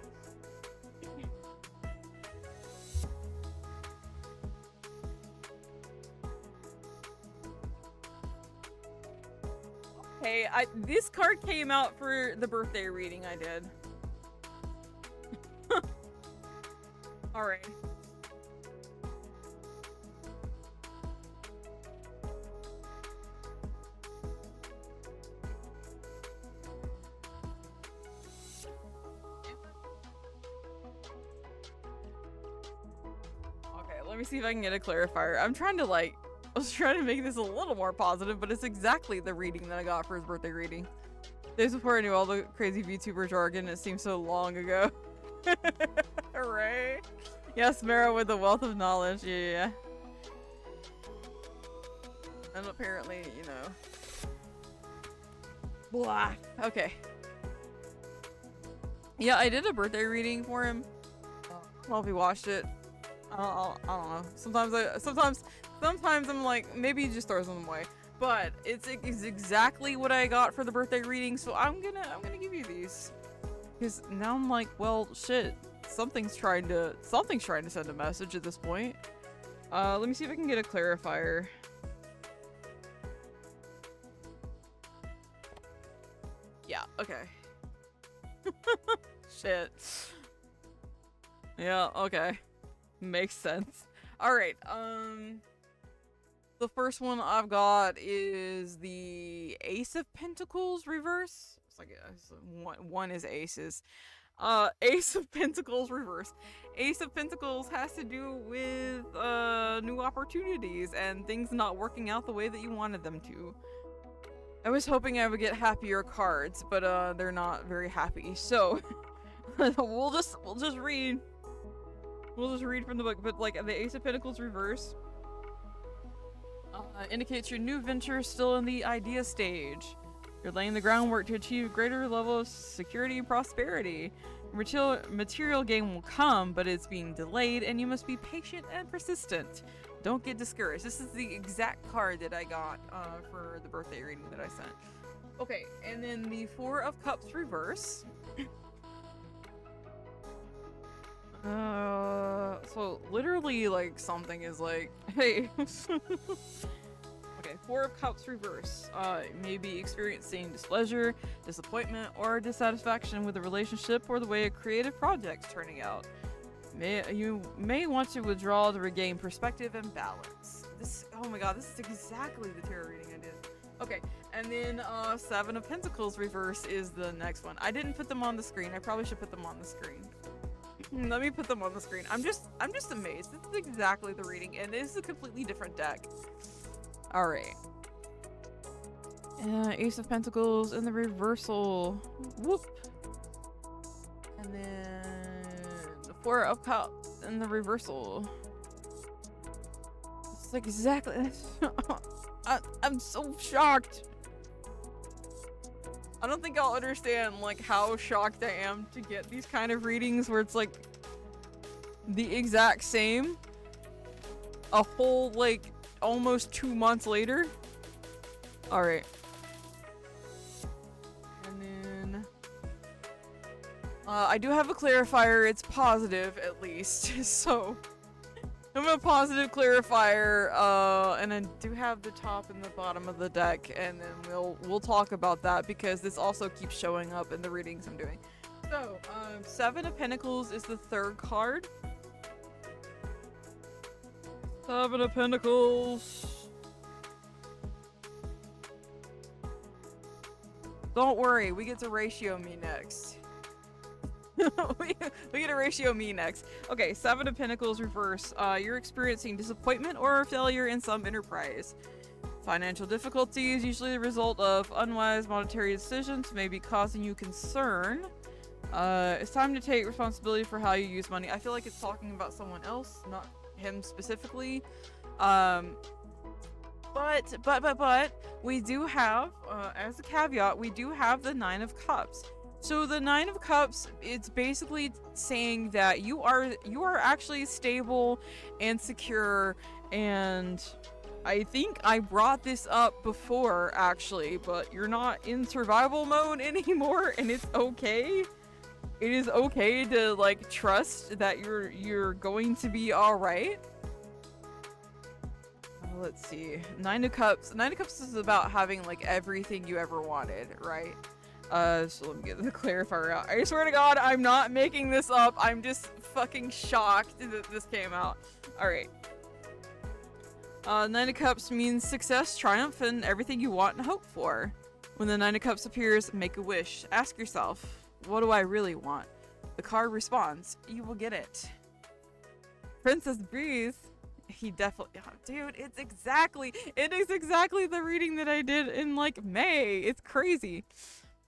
hey, this card came out for the birthday reading I did. All right. Let me see if I can get a clarifier. I was trying to make this a little more positive, but it's exactly the reading that I got for his birthday reading. Days before I knew all the crazy VTuber jargon, it seems so long ago. Hooray! Yes, Mara with the wealth of knowledge. Yeah. And apparently, you know. Blah. Okay. Yeah, I did a birthday reading for him. Well, if he watched it, I don't know. Sometimes I'm like, maybe he just throws them away. But it's exactly what I got for the birthday reading, so I'm gonna give you these. Because now I'm like, well, shit. Something's trying to send a message at this point. Let me see if I can get a clarifier. Yeah, okay. Shit. Yeah, okay. Makes sense. Alright, the first one I've got is the Ace of Pentacles reverse. It's like one is aces. Ace of Pentacles reverse. Ace of Pentacles has to do with new opportunities and things not working out the way that you wanted them to. I was hoping I would get happier cards, but they're not very happy. So we'll just read. We'll just read from the book. But like the Ace of Pentacles reverse indicates your new venture is still in the idea stage. You're laying the groundwork to achieve a greater level of security and prosperity. Material gain will come, but it's being delayed, and you must be patient and persistent. Don't get discouraged. This is the exact card that I got for the birthday reading that I sent. Okay, and then the Four of Cups reverse. So literally, like, something is like, hey. Okay, Four of Cups reverse. May be experiencing displeasure, disappointment, or dissatisfaction with a relationship or the way a creative project's turning out. You may want to withdraw to regain perspective and balance. Oh my god, this is exactly the tarot reading I did. Okay, and then Seven of Pentacles reverse is the next one. I didn't put them on the screen. I probably should put them on the screen. Let me put them on the screen. I'm just amazed. This is exactly the reading, and this is a completely different deck. Alright. Ace of Pentacles in the reversal. Whoop. And then the Four of Cups in the reversal. It's like exactly. I'm so shocked. I don't think I'll understand like how shocked I am to get these kind of readings where it's like the exact same. A whole like almost 2 months later. Alright. And then I do have a clarifier. It's positive at least. So I'm a positive clarifier, and I do have the top and the bottom of the deck, and then we'll talk about that because this also keeps showing up in the readings I'm doing. So, Seven of Pentacles is the third card. Seven of Pentacles. Don't worry, we get to ratio me next. we get to ratio me next. Okay, Seven of Pentacles reverse. You're experiencing disappointment or failure in some enterprise. Financial difficulties, usually the result of unwise monetary decisions, may be causing you concern. It's time to take responsibility for how you use money. I feel like it's talking about someone else, not him specifically. But we do have, as a caveat, we do have the Nine of Cups. So the Nine of Cups, it's basically saying that you are actually stable and secure, and I think I brought this up before actually, but you're not in survival mode anymore, and it's okay. It is okay to like trust that you're going to be all right. Let's see. Nine of Cups. Nine of Cups is about having like everything you ever wanted, right? So let me get the clarifier out. I swear to God, I'm not making this up. I'm just fucking shocked that this came out. Alright. Nine of Cups means success, triumph, and everything you want and hope for. When the Nine of Cups appears, make a wish. Ask yourself, what do I really want? The card responds, you will get it. Princess Breeze. He definitely, oh, dude, it is exactly the reading that I did in like May. It's crazy.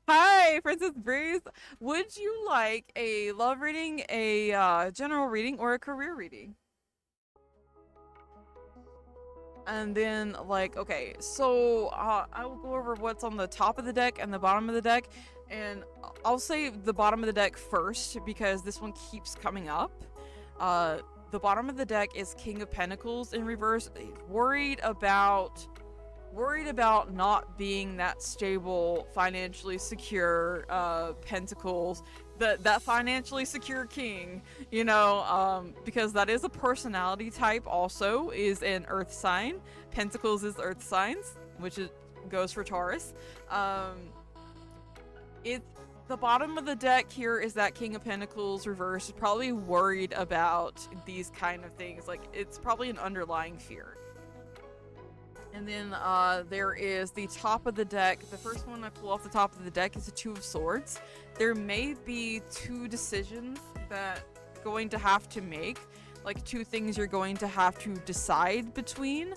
Hi, Princess Breeze. Would you like a love reading, a general reading, or a career reading? And then, like, okay, so I will go over what's on the top of the deck and the bottom of the deck, and I'll say the bottom of the deck first because this one keeps coming up. The bottom of the deck is King of Pentacles in reverse, worried about not being that stable, financially secure Pentacles, that financially secure king, you know, because that is a personality type. Also is an earth sign. Pentacles is earth signs, which goes for Taurus. It's the bottom of the deck here is that King of Pentacles reverse, probably worried about these kind of things. Like, it's probably an underlying fear. And then there is the top of the deck. The first one I pull off the top of the deck is the Two of Swords. There may be two decisions that you're going to have to make, like two things you're going to have to decide between.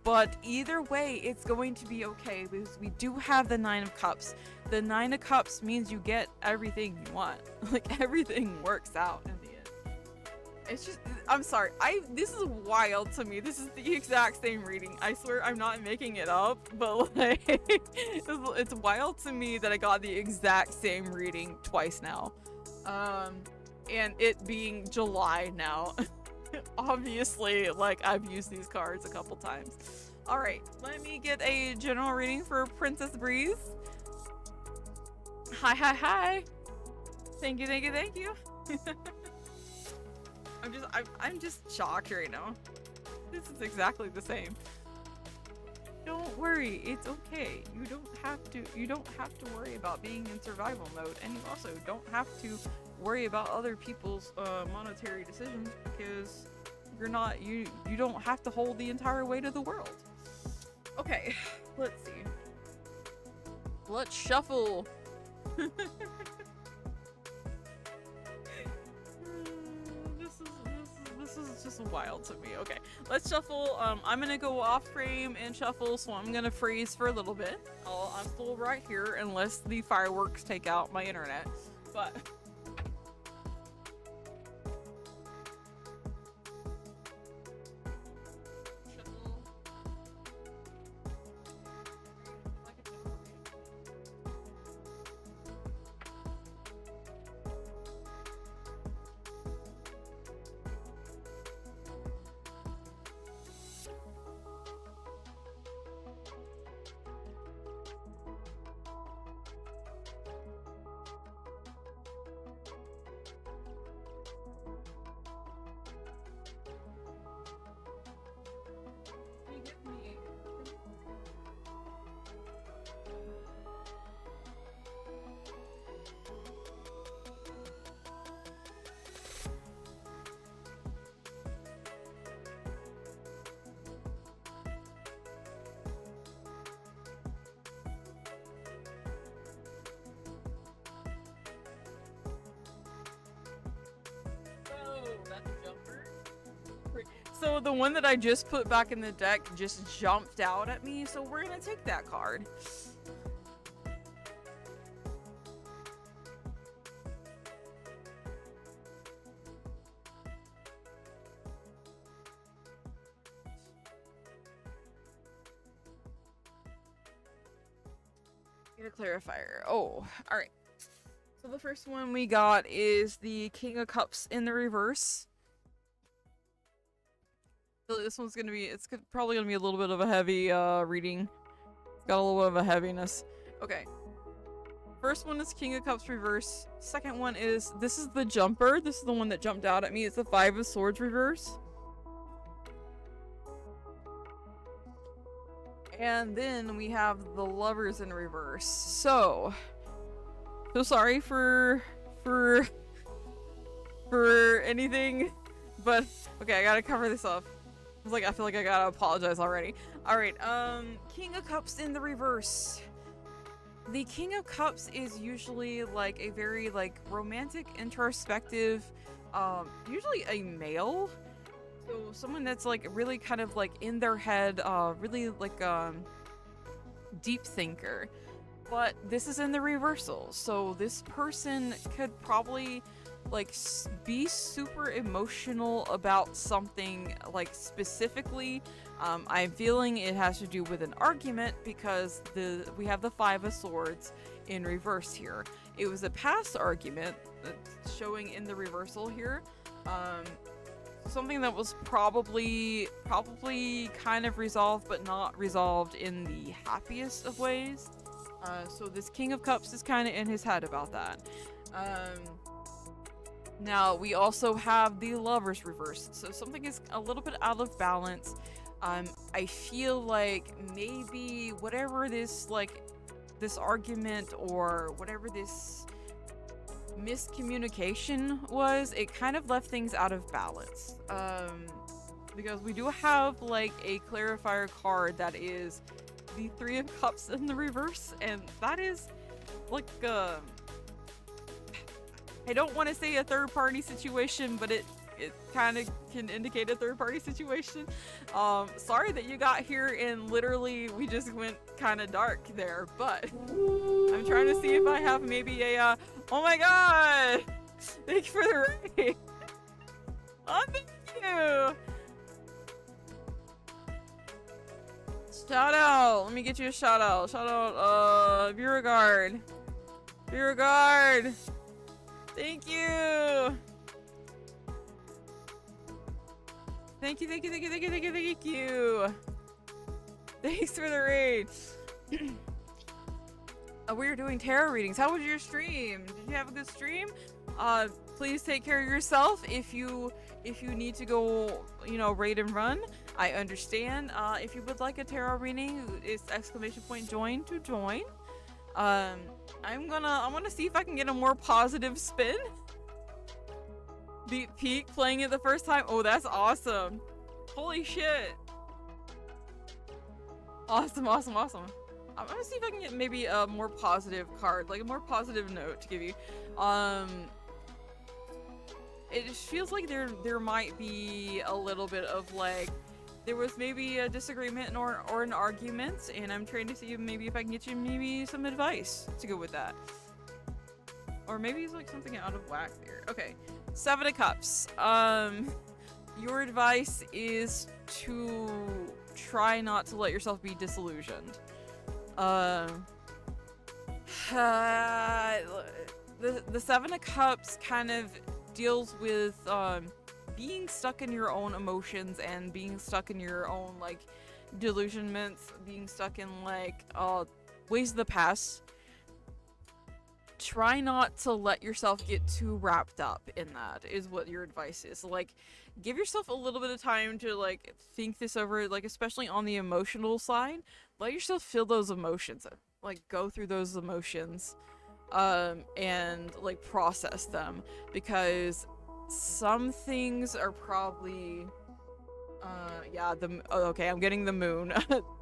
But either way, it's going to be okay because we do have the Nine of Cups. The Nine of Cups means you get everything you want. Like, everything works out in the end. It's just, I'm sorry, this is wild to me. This is the exact same reading. I swear I'm not making it up, but like, it's wild to me that I got the exact same reading twice now. And it being July now. Obviously, like, I've used these cards a couple times. Alright, let me get a general reading for Princess Breeze. Hi. Thank you. I'm just shocked right now. This is exactly the same. Don't worry, it's okay. You don't have to worry about being in survival mode, and you also don't have to worry about other people's monetary decisions because you don't have to hold the entire weight of the world. Okay, let's see. Let's shuffle. This is just wild to me. Okay, let's shuffle. I'm gonna go off frame and shuffle, so I'm gonna freeze for a little bit. I'm still right here unless the fireworks take out my internet. But so the one that I just put back in the deck just jumped out at me, so we're gonna take that card. Get a clarifier. Oh, alright. So the first one we got is the King of Cups in the reverse. So this one's gonna be, it's probably gonna be a little bit of a heavy reading. It's got a little bit of a heaviness. Okay. First one is King of Cups reverse. Second one is, this is the jumper. This is the one that jumped out at me. It's the Five of Swords reverse. And then we have the Lovers in reverse. So sorry for anything, but okay, I gotta cover this up. I feel like I gotta apologize already. Alright, King of Cups in the reverse. The King of Cups is usually like a very like romantic, introspective, usually a male. So someone that's like really kind of like in their head, really like deep thinker. but this is in the reversal, so this person could probably like be super emotional about something like specifically. I'm feeling it has to do with an argument because we have the Five of Swords in reverse here. It was a past argument that's showing in the reversal here. Something that was probably kind of resolved, but not resolved in the happiest of ways. So this King of Cups is kind of in his head about that. Now we also have the Lovers reversed, so something is a little bit out of balance. I feel like maybe whatever this argument or whatever this miscommunication was, it kind of left things out of balance. Because we do have like a clarifier card that is the Three of Cups in the reverse, and that is like I don't want to say a third-party situation, but it kind of can indicate a third-party situation. Sorry that you got here and literally we just went kind of dark there, but I'm trying to see if I have maybe a oh my god! Thank you for the raid! Oh, thank you! Shout out! Let me get you a shout out. Shout out, Beauregard. Beauregard! Thank you! Thank you, thank you, thank you, thank you, thank you, thank you! Thanks for the raid! We were doing tarot readings. How was your stream? Did you have a good stream? Please take care of yourself. If you need to go, you know, raid and run, I understand. If you would like a tarot reading, it's !join to join. I'm gonna see if I can get a more positive spin. Beat Peak playing it the first time. Oh, that's awesome. Holy shit. Awesome, awesome, awesome. I'm gonna see if I can get maybe a more positive card, like a more positive note to give you. It just feels like there might be a little bit of like, there was maybe a disagreement or an argument, and I'm trying to see maybe if I can get you maybe some advice to go with that. Or maybe it's like something out of whack there. Okay, Seven of Cups. Your advice is to try not to let yourself be disillusioned. The Seven of Cups kind of deals with being stuck in your own emotions and being stuck in your own like delusionments, being stuck in like ways of the past. Try not to let yourself get too wrapped up in that, is what your advice is. Like, give yourself a little bit of time to like think this over, like especially on the emotional side. Let yourself feel those emotions, like go through those emotions and like process them, because some things are probably yeah, okay, I'm getting the moon.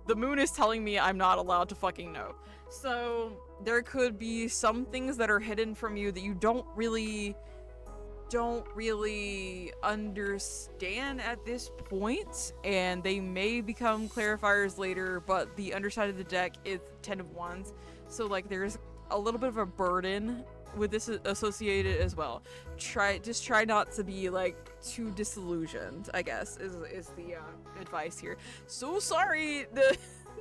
The moon is telling me I'm not allowed to fucking know. So there could be some things that are hidden from you that you don't really understand at this point, and they may become clarifiers later, but the underside of the deck is Ten of Wands, so like there's a little bit of a burden with this associated as well. Just try not to be like too disillusioned, I guess is the advice here. So sorry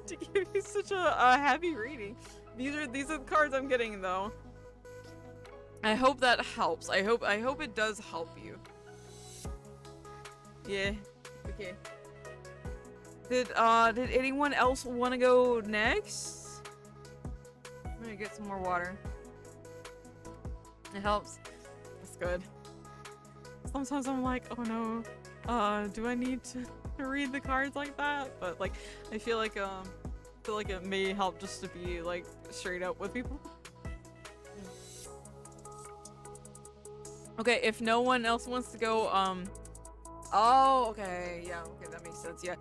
to give you such a heavy reading. These are the cards I'm getting though. I hope that helps. I hope it does help you. Yeah. Okay. Did anyone else want to go next? I'm gonna get some more water. It helps. That's good. Sometimes I'm like, oh no, do I need to read the cards like that? But like, I feel like it may help just to be like straight up with people. Okay, if no one else wants to go, oh, okay, yeah, okay, that makes sense, yeah.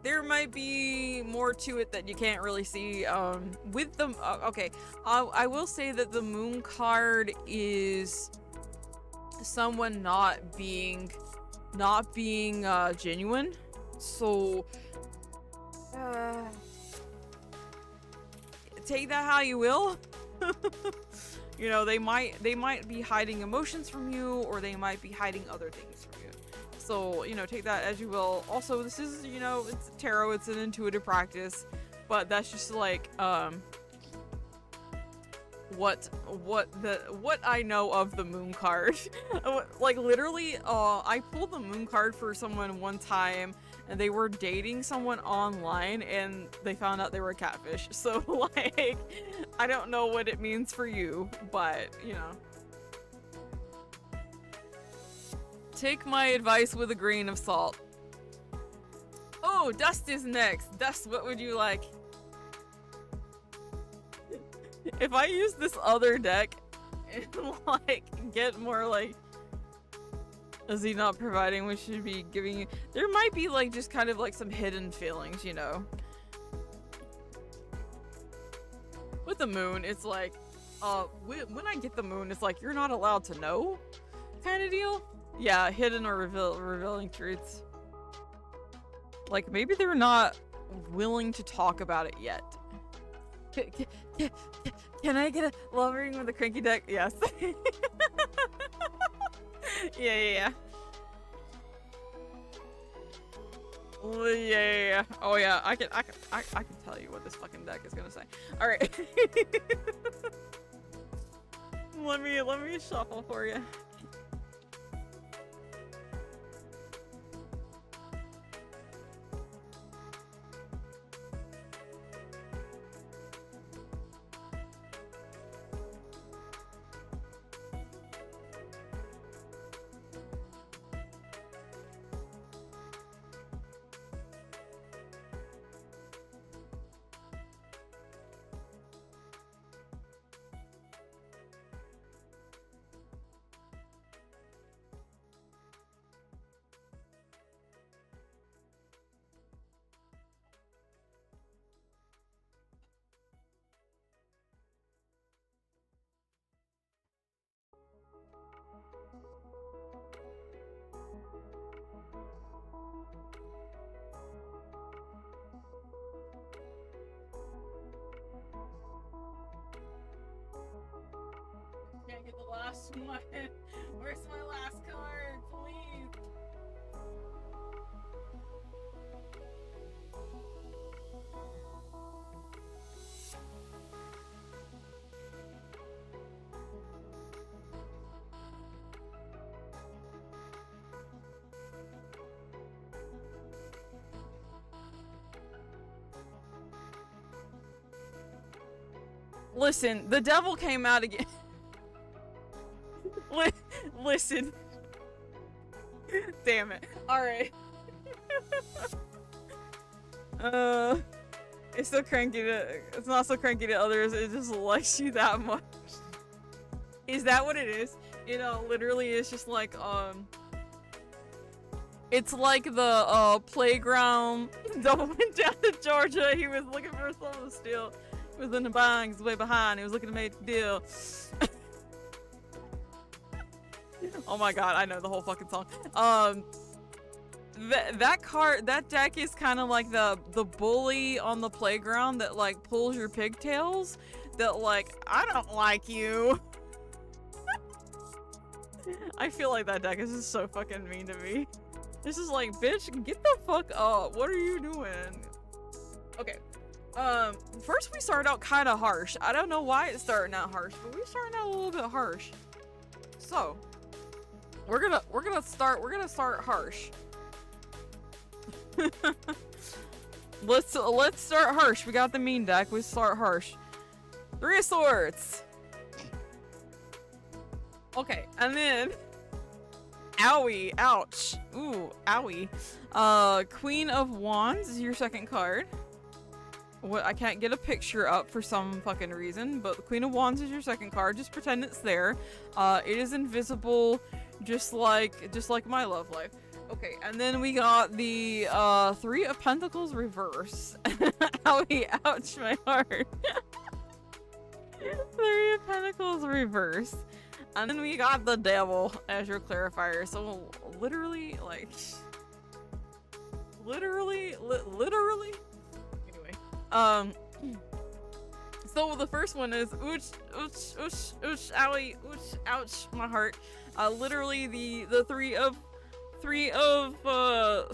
There might be more to it that you can't really see, with the, okay, I will say that the moon card is someone not being genuine, so, take that how you will. You know, they might be hiding emotions from you, or they might be hiding other things from you. So, you know, take that as you will. Also, this is, you know, it's tarot, it's an intuitive practice, but that's just like what I know of the moon card. Like literally, I pulled the moon card for someone one time, and they were dating someone online, and they found out they were a catfish. So like, I don't know what it means for you, but you know. Take my advice with a grain of salt. Oh, Dust is next. Dust, what would you like? If I use this other deck and like get more like, is he not providing what should be giving you? There might be like just kind of like some hidden feelings, you know. With the moon, it's like, when I get the moon, it's like you're not allowed to know, kind of deal. Yeah, hidden or revealing truths. Like maybe they're not willing to talk about it yet. Can I get a love ring with a cranky deck? Yes. Yeah. Yeah. Oh yeah, I can tell you what this fucking deck is gonna say. All right. let me shuffle for you. Can't get the last one. Where's my last card, please? Listen, the devil came out again. Listen. Damn it. Alright. It's so cranky it's not so cranky to others, it just likes you that much. Is that what it is? You know, literally it's just like, it's like the, playground double went down to Georgia, he was looking for something to steal. He was in the bangs way behind, he was looking to make a deal. Oh my god, I know the whole fucking song. That deck is kind of like the bully on the playground that like pulls your pigtails. That like, I don't like you. I feel like that deck is just so fucking mean to me. This is like, bitch, get the fuck up. What are you doing? Okay. First we started out kind of harsh. I don't know why it's starting out harsh, but we started out a little bit harsh. So, we're gonna start harsh. Let's start harsh. We got the mean deck. We start harsh. 3 of Swords. Okay, and then owie, ouch. Ooh, owie. Queen of Wands is your second card. What, I can't get a picture up for some fucking reason, but the Queen of Wands is your second card. Just pretend it's there. It is invisible, just like my love life. Okay, and then we got the 3 of Pentacles reverse. Owie, ouch, my heart. 3 of Pentacles reverse. And then we got the Devil as your clarifier. So literally, like, literally. Anyway, so So the first one is ooch, ooch, ooch, ooch, owie, ooch, ouch, my heart. Literally the three of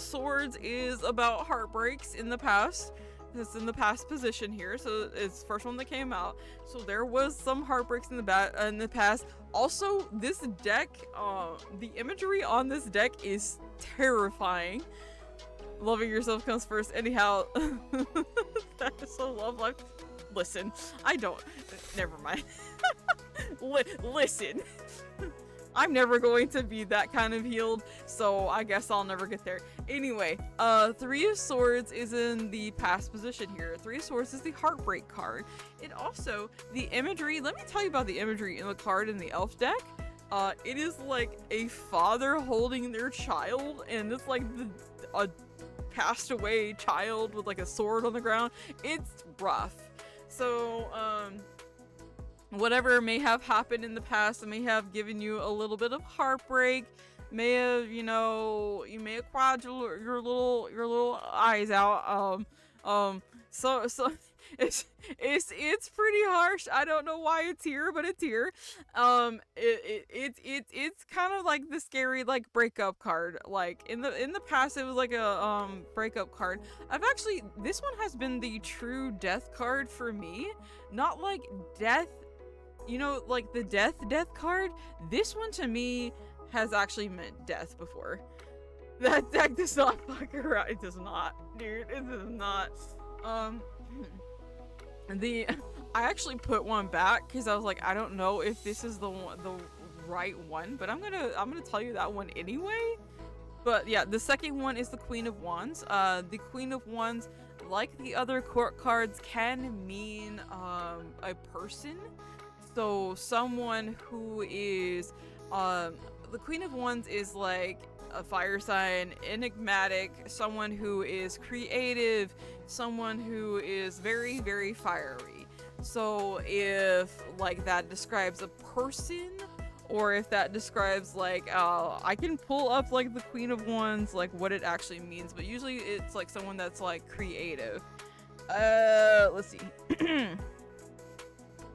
swords is about heartbreaks in the past. It's in the past position here, so it's the first one that came out. So there was some heartbreaks in the past. Also, this deck, the imagery on this deck is terrifying. Loving yourself comes first. Anyhow, that is so love life. Listen, I don't. Never mind. Listen. I'm never going to be that kind of healed, so I guess I'll never get there. Anyway, Three of Swords is in the past position here. Three of Swords is the Heartbreak card. It also, the imagery, let me tell you about the imagery in the card in the elf deck. It is like a father holding their child, and it's like a passed away child with like a sword on the ground. It's rough. So, whatever may have happened in the past that may have given you a little bit of heartbreak, may have, you may have cried your little eyes out. So it's pretty harsh. I don't know why it's here, but it's here. It's kind of like the scary like breakup card. Like in the past, it was like a breakup card. This one has been the true death card for me. Not like death. Like the death card, this one to me has actually meant death before. That deck does not fuck around. It does not, dude. It does not. I actually put one back because I was like, I don't know if this is the right one, but I'm gonna tell you that one anyway. But yeah, the second one is the Queen of Wands. The Queen of Wands, like the other court cards, can mean a person. So someone who is, the Queen of Wands is like a fire sign, enigmatic, someone who is creative, someone who is very, very fiery. So if like that describes a person, or if that describes like, I can pull up like the Queen of Wands, like what it actually means, but usually it's like someone that's like creative. Let's see.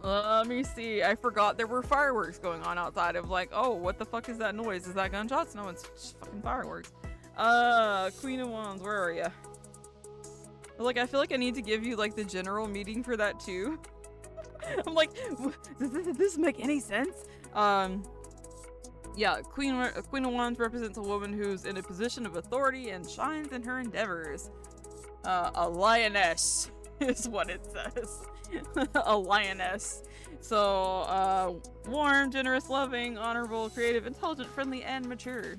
Let me see. I forgot there were fireworks going on outside. Of like, oh, what the fuck is that noise? Is that gunshots? No, it's just fucking fireworks. Queen of Wands, where are you? Like, I feel like I need to give you like the general meeting for that too. I'm like, does this make any sense? Yeah, Queen of Wands represents a woman who's in a position of authority and shines in her endeavors. A lioness is what it says. A lioness. So, warm, generous, loving, honorable, creative, intelligent, friendly, and mature.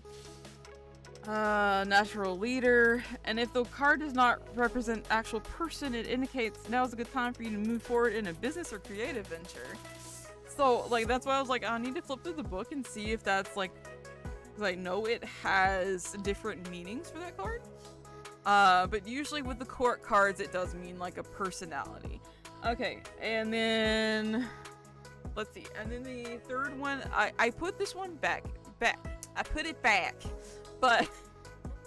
Natural leader. And if the card does not represent actual person, it indicates now is a good time for you to move forward in a business or creative venture. So, like, that's why I was like, I need to flip through the book and see if that's like, because I know it has different meanings for that card. But usually with the court cards, it does mean like a personality. Okay, and then let's see. And then the third one, I put this one back. I put it back, but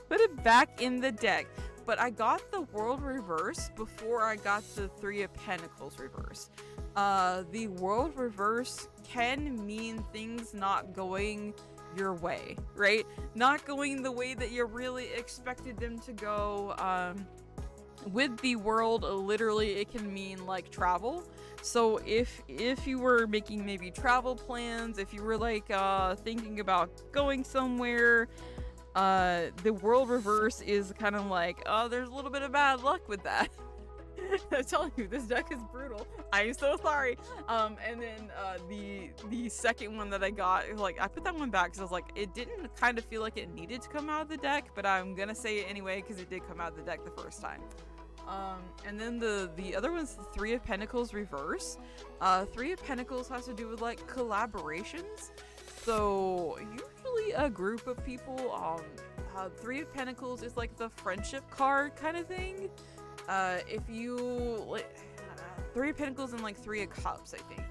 put it back in the deck. But I got the World reverse before I got the Three of Pentacles reverse. The World reverse can mean things not going your way, right? Not going the way that you really expected them to go. With the World, literally it can mean like travel. So if you were making maybe travel plans, if you were like thinking about going somewhere, the World reverse is kind of like, oh, there's a little bit of bad luck with that. I'm telling you, this deck is brutal. I'm so sorry. And then the second one that I got, like, I put that one back because I was like, it didn't kind of feel like it needed to come out of the deck, but I'm gonna say it anyway because it did come out of the deck the first time. And then the other one's the Three of Pentacles reverse. Three of Pentacles has to do with like collaborations. So usually a group of people, Three of Pentacles is like the friendship card kind of thing. If you like, Three of Pentacles and like Three of Cups, I think.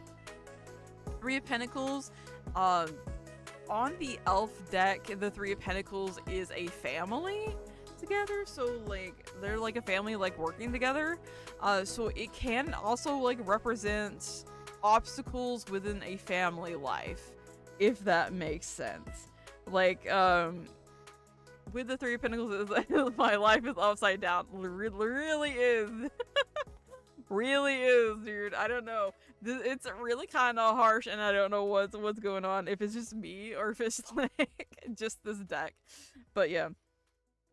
Three of Pentacles, on the elf deck, the Three of Pentacles is a family. together, so like they're like a family like working together. So it can also like represent obstacles within a family life, if that makes sense. Like with the Three of Pentacles, my life is upside down. Really is. Really is, dude. I don't know. It's really kind of harsh, and I don't know what's going on. If it's just me or if it's like just this deck. But yeah,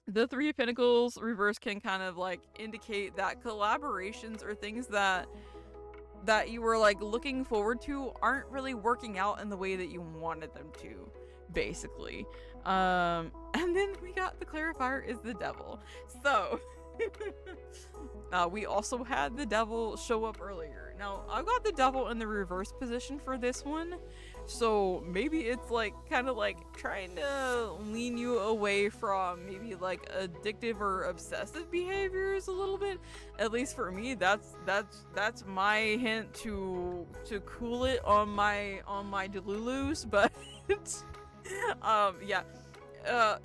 the Three of Pentacles reverse can kind of like indicate that collaborations or things that you were like looking forward to aren't really working out in the way that you wanted them to, basically. And then we got the clarifier is the Devil. So we also had the Devil show up earlier. Now I got the Devil in the reverse position for this one, so maybe it's like kind of like trying to lean you away from maybe like addictive or obsessive behaviors a little bit. At least for me, that's my hint to cool it on my Delulus. But yeah.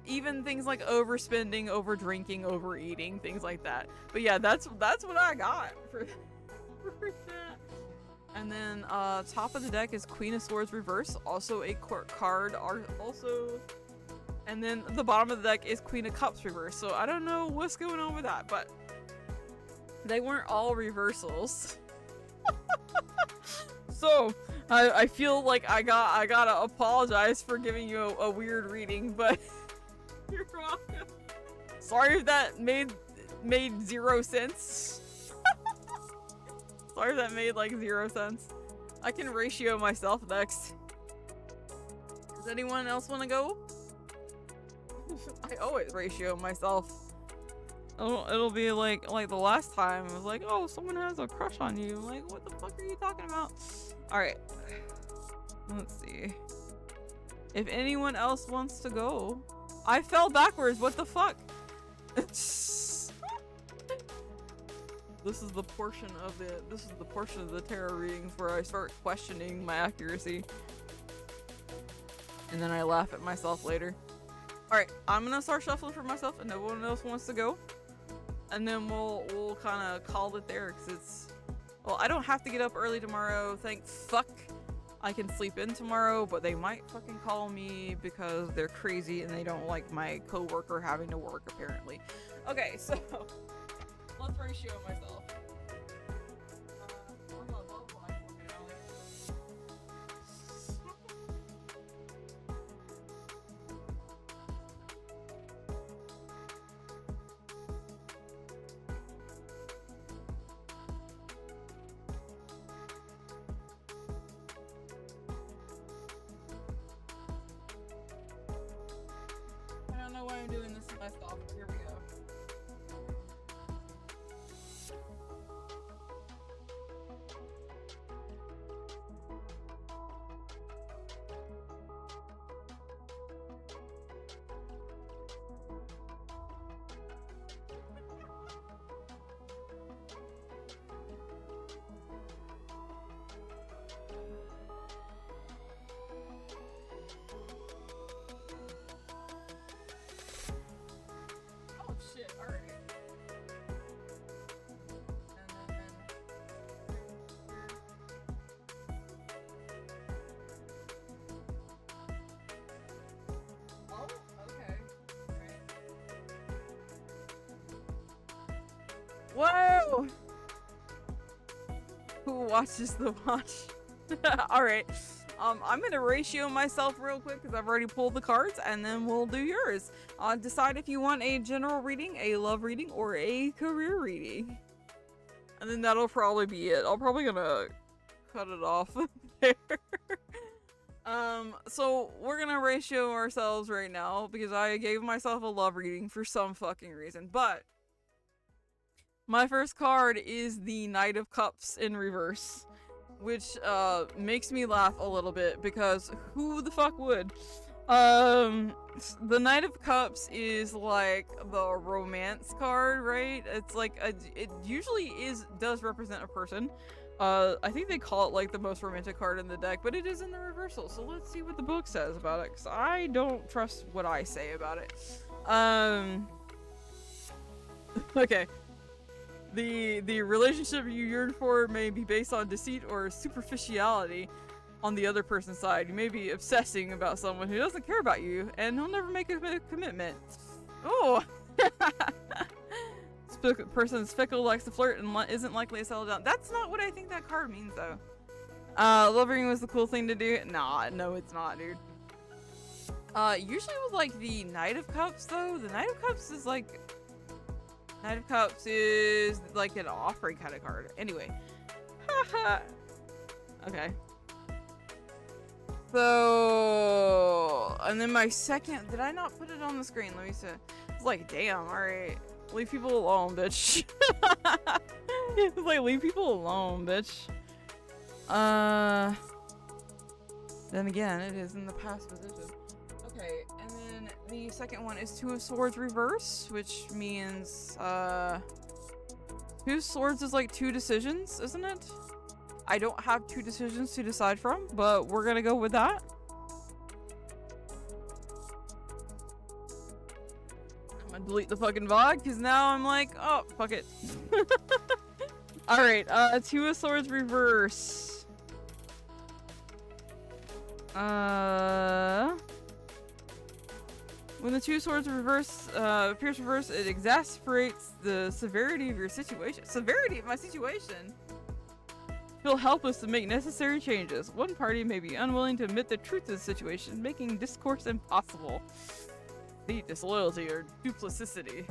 Even things like overspending, over drinking, overeating, things like that. But yeah, that's what I got for that. And then top of the deck is Queen of Swords reverse, also a court card, also. And then the bottom of the deck is Queen of Cups reverse. So I don't know what's going on with that, but they weren't all reversals. So I feel like I gotta apologize for giving you a weird reading, but you're welcome. Sorry if that made 0 sense. Sorry if that made like 0 sense. I can ratio myself next. Does anyone else want to go? I always ratio myself. It'll be like the last time. It was like, oh, someone has a crush on you. Like, what the fuck are you talking about? Alright. Let's see. If anyone else wants to go. I fell backwards. What the fuck? This is the portion of the tarot readings where I start questioning my accuracy. And then I laugh at myself later. Alright, I'm gonna start shuffling for myself and no one else wants to go. And then we'll kind of call it there, because it's... Well, I don't have to get up early tomorrow, thank fuck. I can sleep in tomorrow, but they might fucking call me because they're crazy and they don't like my coworker having to work, apparently. Okay, so... Let's ratio myself. I don't know why I'm doing this to myself. Here we go. Oh shit, alright. And then oh, okay. Right. Whoa! Who watches the watch? Alright. I'm gonna ratio myself real quick because I've already pulled the cards, and then we'll do yours. Decide if you want a general reading, a love reading, or a career reading. And then that'll probably be it. I'm probably gonna cut it off there. So we're gonna ratio ourselves right now because I gave myself a love reading for some fucking reason. But my first card is the Knight of Cups in reverse, which makes me laugh a little bit because who the fuck would? The Knight of Cups is like the romance card, right? It's like it usually does represent a person. I think they call it like the most romantic card in the deck, but it is in the reversal. So let's see what the book says about it, because I don't trust what I say about it. Okay. The relationship you yearn for may be based on deceit or superficiality on the other person's side. You may be obsessing about someone who doesn't care about you, and he'll never make a commitment. Oh! This person's fickle, likes to flirt, and isn't likely to settle down. That's not what I think that card means, though. Loving was the cool thing to do. Nah, no, it's not, dude. Usually with, like, the Knight of Cups, though, the Knight of Cups is, like... Knight of Cups is, like, an offering kind of card. Anyway. Haha. Okay. So... And then my second... Did I not put it on the screen? Let me see. It's like, damn, alright. Leave people alone, bitch. It's like, leave people alone, bitch. Then again, it is in the past position. Okay, and then the second one is Two of Swords reverse, which means, Two of Swords is like two decisions, isn't it? I don't have two decisions to decide from, but we're gonna go with that. I'm gonna delete the fucking VOD, because now I'm like, oh, fuck it. Alright, Two of Swords reverse. When the Two Swords reverse appears reverse, it exacerbates the severity of your situation. Severity of my situation? Feel helpless to make necessary changes. One party may be unwilling to admit the truth of the situation, making discourse impossible. The disloyalty or duplicity.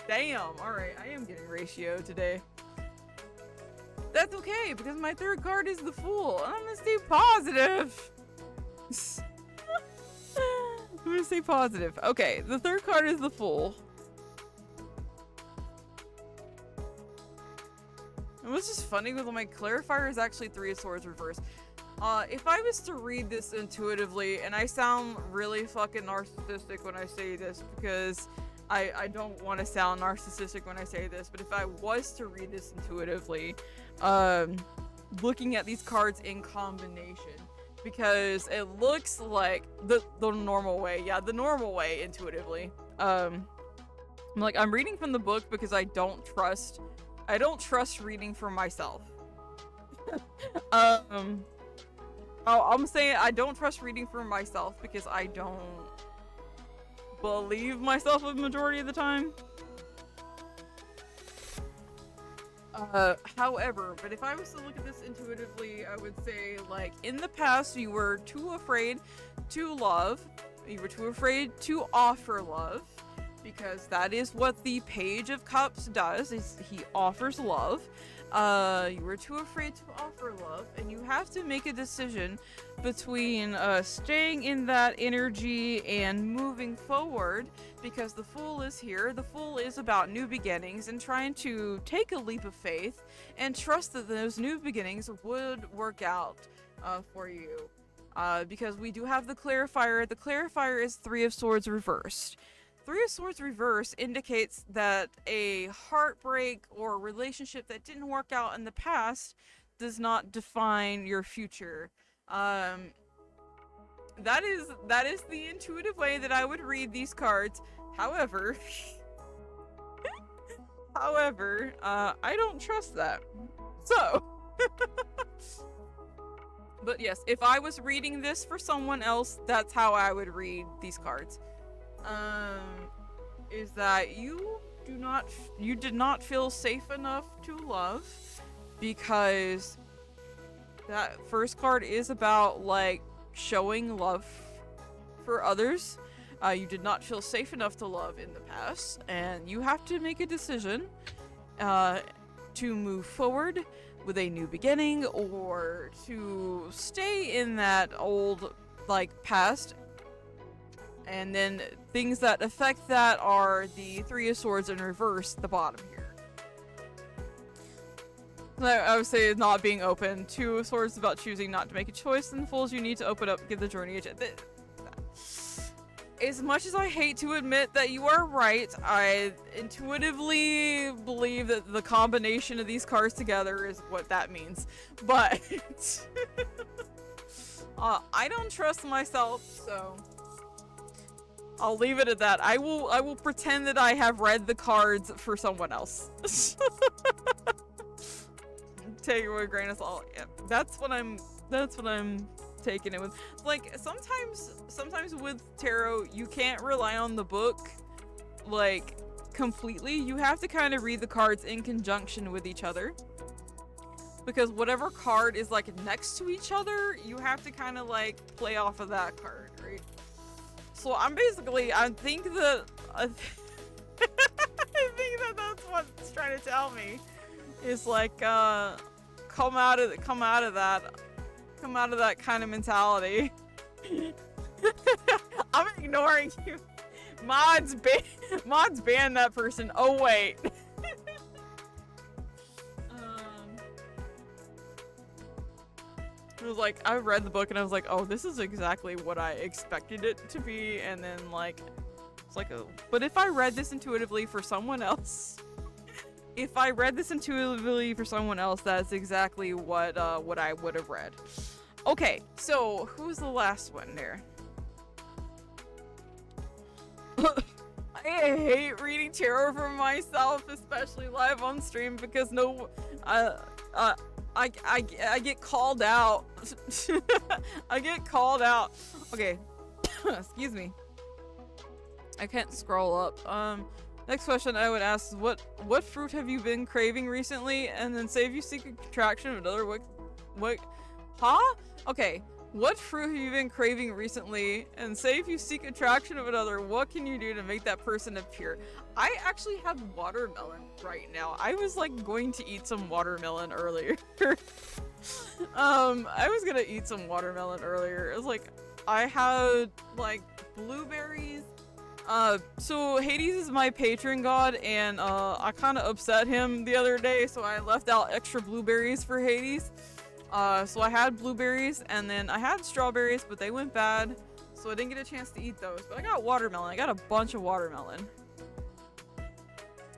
Damn, alright, I am getting ratio today. That's okay, because my third card is the Fool. I'm gonna stay positive. I'm gonna stay positive. Okay, the third card is the Fool. And what's just funny with my clarifier is actually Three of Swords reverse. If I was to read this intuitively, and I sound really fucking narcissistic when I say this because I don't want to sound narcissistic when I say this, but if I was to read this intuitively, looking at these cards in combination, because it looks like the normal way. Yeah, the normal way intuitively. I'm reading from the book because I don't trust reading for myself. I'm saying I don't trust reading for myself because I don't believe myself a majority of the time. However, but if I was to look at this intuitively, I would say, like, in the past, you were too afraid to love. You were too afraid to offer love, because that is what the Page of Cups does, is he offers love. You were too afraid to offer love, and you have to make a decision between staying in that energy and moving forward, because the Fool is here. The Fool is about new beginnings and trying to take a leap of faith and trust that those new beginnings would work out for you. Because we do have the clarifier. The clarifier is Three of Swords reversed. Three of Swords reverse indicates that a heartbreak or relationship that didn't work out in the past does not define your future. That is the intuitive way that I would read these cards. However, I don't trust that. So, but yes, if I was reading this for someone else, that's how I would read these cards. Is that you did not feel safe enough to love, because that first card is about, like, showing love for others. You did not feel safe enough to love in the past, and you have to make a decision to move forward with a new beginning, or to stay in that old, like, past. And then things that affect that are the Three of Swords in reverse, the bottom here. I would say not being open. Two of Swords is about choosing not to make a choice, and the Fools, you need to open up, give the journey a chance. As much as I hate to admit that you are right, I intuitively believe that the combination of these cards together is what that means. But I don't trust myself, so I'll leave it at that. I will pretend that I have read the cards for someone else. Take it with a grain of salt. Yeah, that's what I'm taking it with. Like sometimes with tarot, you can't rely on the book like completely. You have to kind of read the cards in conjunction with each other. Because whatever card is like next to each other, you have to kind of like play off of that card, right? So I think that I think that that's what it's trying to tell me. Is like come out of that kind of mentality. I'm ignoring you. Mods ban that person. Oh wait. It was like, I read the book and I was like, oh, this is exactly what I expected it to be. And then like, it's like, oh, but if I read this intuitively for someone else, that's exactly what I would have read. Okay, so who's the last one there? I hate reading tarot for myself, especially live on stream, because I get called out. I get called out. Okay. Excuse me. I can't scroll up. Next question I would ask is what fruit have you been craving recently? And then say if you seek a contraction of another what huh? Okay. What fruit have you been craving recently? And say if you seek attraction of another, what can you do to make that person appear? I actually have watermelon right now. I was like going to eat some watermelon earlier. I was gonna eat some watermelon earlier. It was like, I had like blueberries. So Hades is my patron god, and I kind of upset him the other day, so I left out extra blueberries for Hades. So I had blueberries, and then I had strawberries, but they went bad, so I didn't get a chance to eat those. But I got watermelon. I got a bunch of watermelon.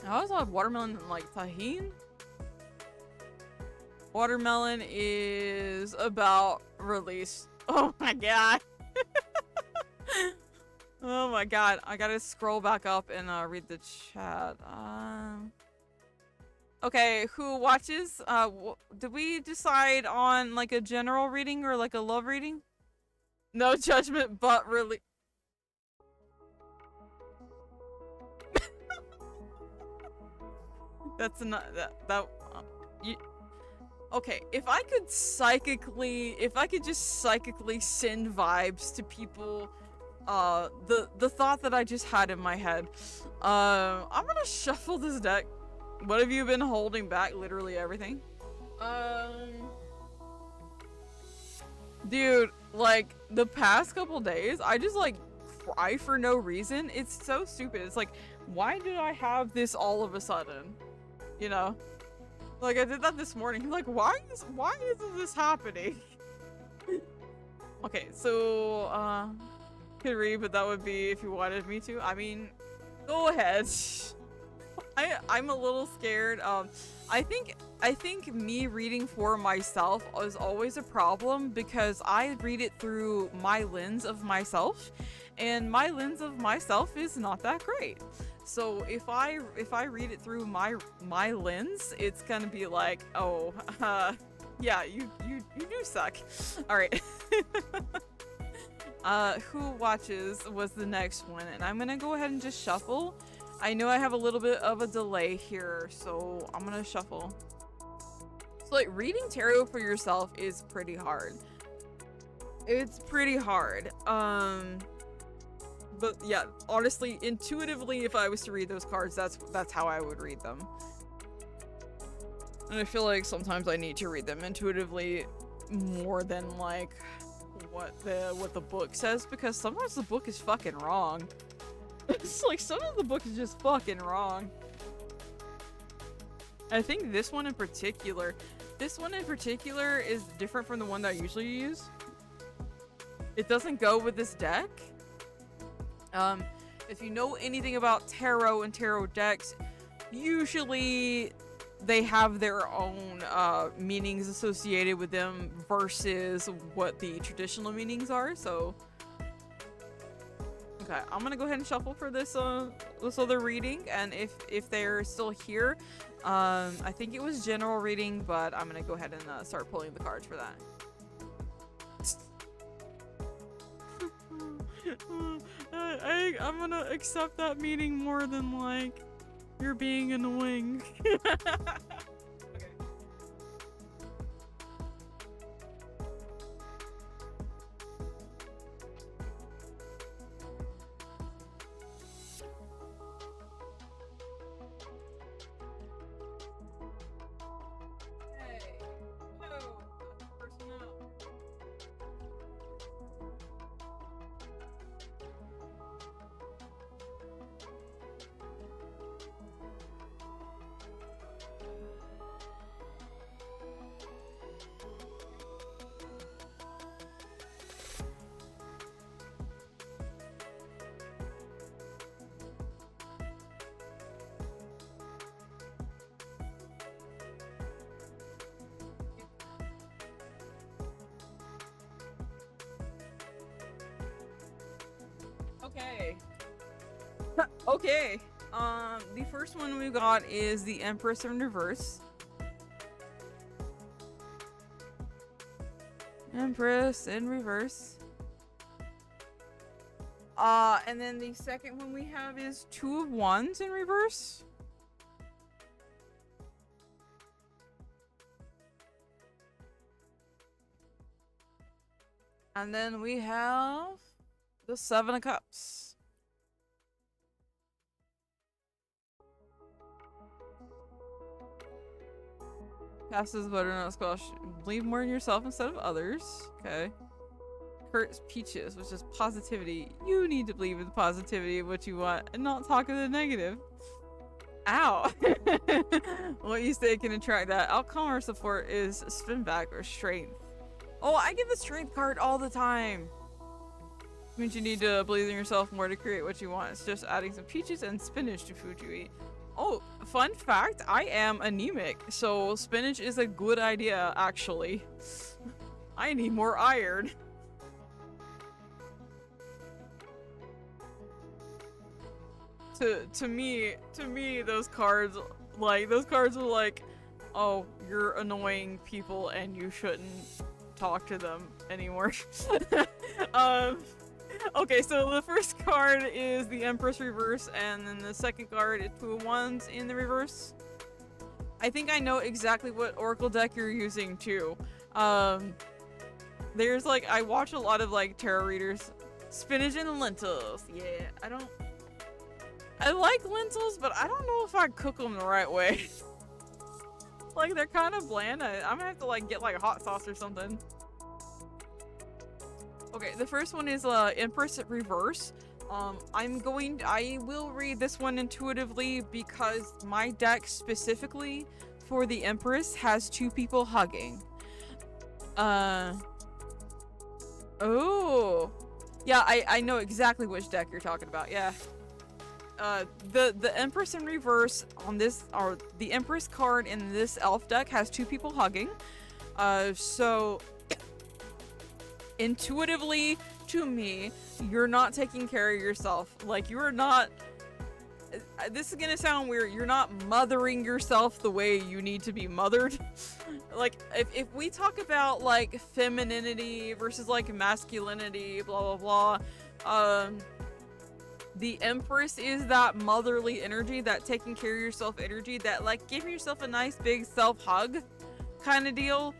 I also have watermelon and like tahini. Watermelon is about release. Oh my god. Oh my god. I gotta scroll back up and read the chat. Okay, who watches? Did we decide on like a general reading or like a love reading? No judgment, but really. That's not you. Okay, if I could just psychically send vibes to people, the thought that I just had in my head, I'm gonna shuffle this deck. What have you been holding back? Literally everything. Dude, like the past couple days, I just like cry for no reason. It's so stupid. It's like, why did I have this all of a sudden? You know? Like I did that this morning. Like, why isn't this happening? Okay, so could read, but that would be if you wanted me to. I mean, go ahead. I'm a little scared. I think me reading for myself is always a problem because I read it through my lens of myself, and my lens of myself is not that great. So if I read it through my lens, it's gonna be like, oh, yeah, you do suck. All right. Who watches was the next one, and I'm gonna go ahead and just shuffle. I know I have a little bit of a delay here, so I'm gonna shuffle. So like reading tarot for yourself is pretty hard. It's pretty hard. But yeah, honestly, intuitively, if I was to read those cards, that's how I would read them. And I feel like sometimes I need to read them intuitively more than like what the book says, because sometimes the book is fucking wrong. It's like some of the book is just fucking wrong. I think this one in particular is different from the one that I usually use. It doesn't go with this deck. If you know anything about tarot and tarot decks, usually they have their own meanings associated with them versus what the traditional meanings are. So Okay, I'm gonna go ahead and shuffle for this other reading, and if they're still here, I think it was general reading, but I'm gonna go ahead and start pulling the cards for that. I'm gonna accept that meaning more than like you're being annoying. Okay. Okay. The first one we got is the Empress in reverse. Empress in reverse. And then the second one we have is Two of Wands in reverse. And then we have the Seven of Cups. Passes butternut squash. Believe more in yourself instead of others. Okay. Kurt's Peaches, which is positivity. You need to believe in the positivity of what you want and not talk of the negative. Ow. What you say can attract that. Outcome or support is spin back or strength. Oh, I get the strength card all the time. Means you need to believe in yourself more to create what you want. It's just adding some peaches and spinach to food you eat. Oh, fun fact, I am anemic, so spinach is a good idea, actually. I need more iron. To me, those cards are like, oh, you're annoying people and you shouldn't talk to them anymore. Okay, so the first card is the Empress reverse, and then the second card is Two of Wands in the reverse. I think I know exactly what Oracle deck you're using too. There's like, I watch a lot of like tarot readers. Spinach and lentils. Yeah, I like lentils, but I don't know if I cook them the right way. Like, they're kind of bland. I'm gonna have to like get like hot sauce or something. Okay, the first one is Empress reverse. I will read this one intuitively because my deck specifically for the Empress has two people hugging. Oh. Yeah, I know exactly which deck you're talking about. Yeah. The Empress in reverse on this, or the Empress card in this elf deck has two people hugging. So intuitively to me, you're not taking care of yourself. Like, you are not, this is gonna sound weird, you're not mothering yourself the way you need to be mothered. Like, if we talk about like femininity versus like masculinity, blah blah blah, the Empress is that motherly energy, that taking care of yourself energy, that like giving yourself a nice big self hug kind of deal.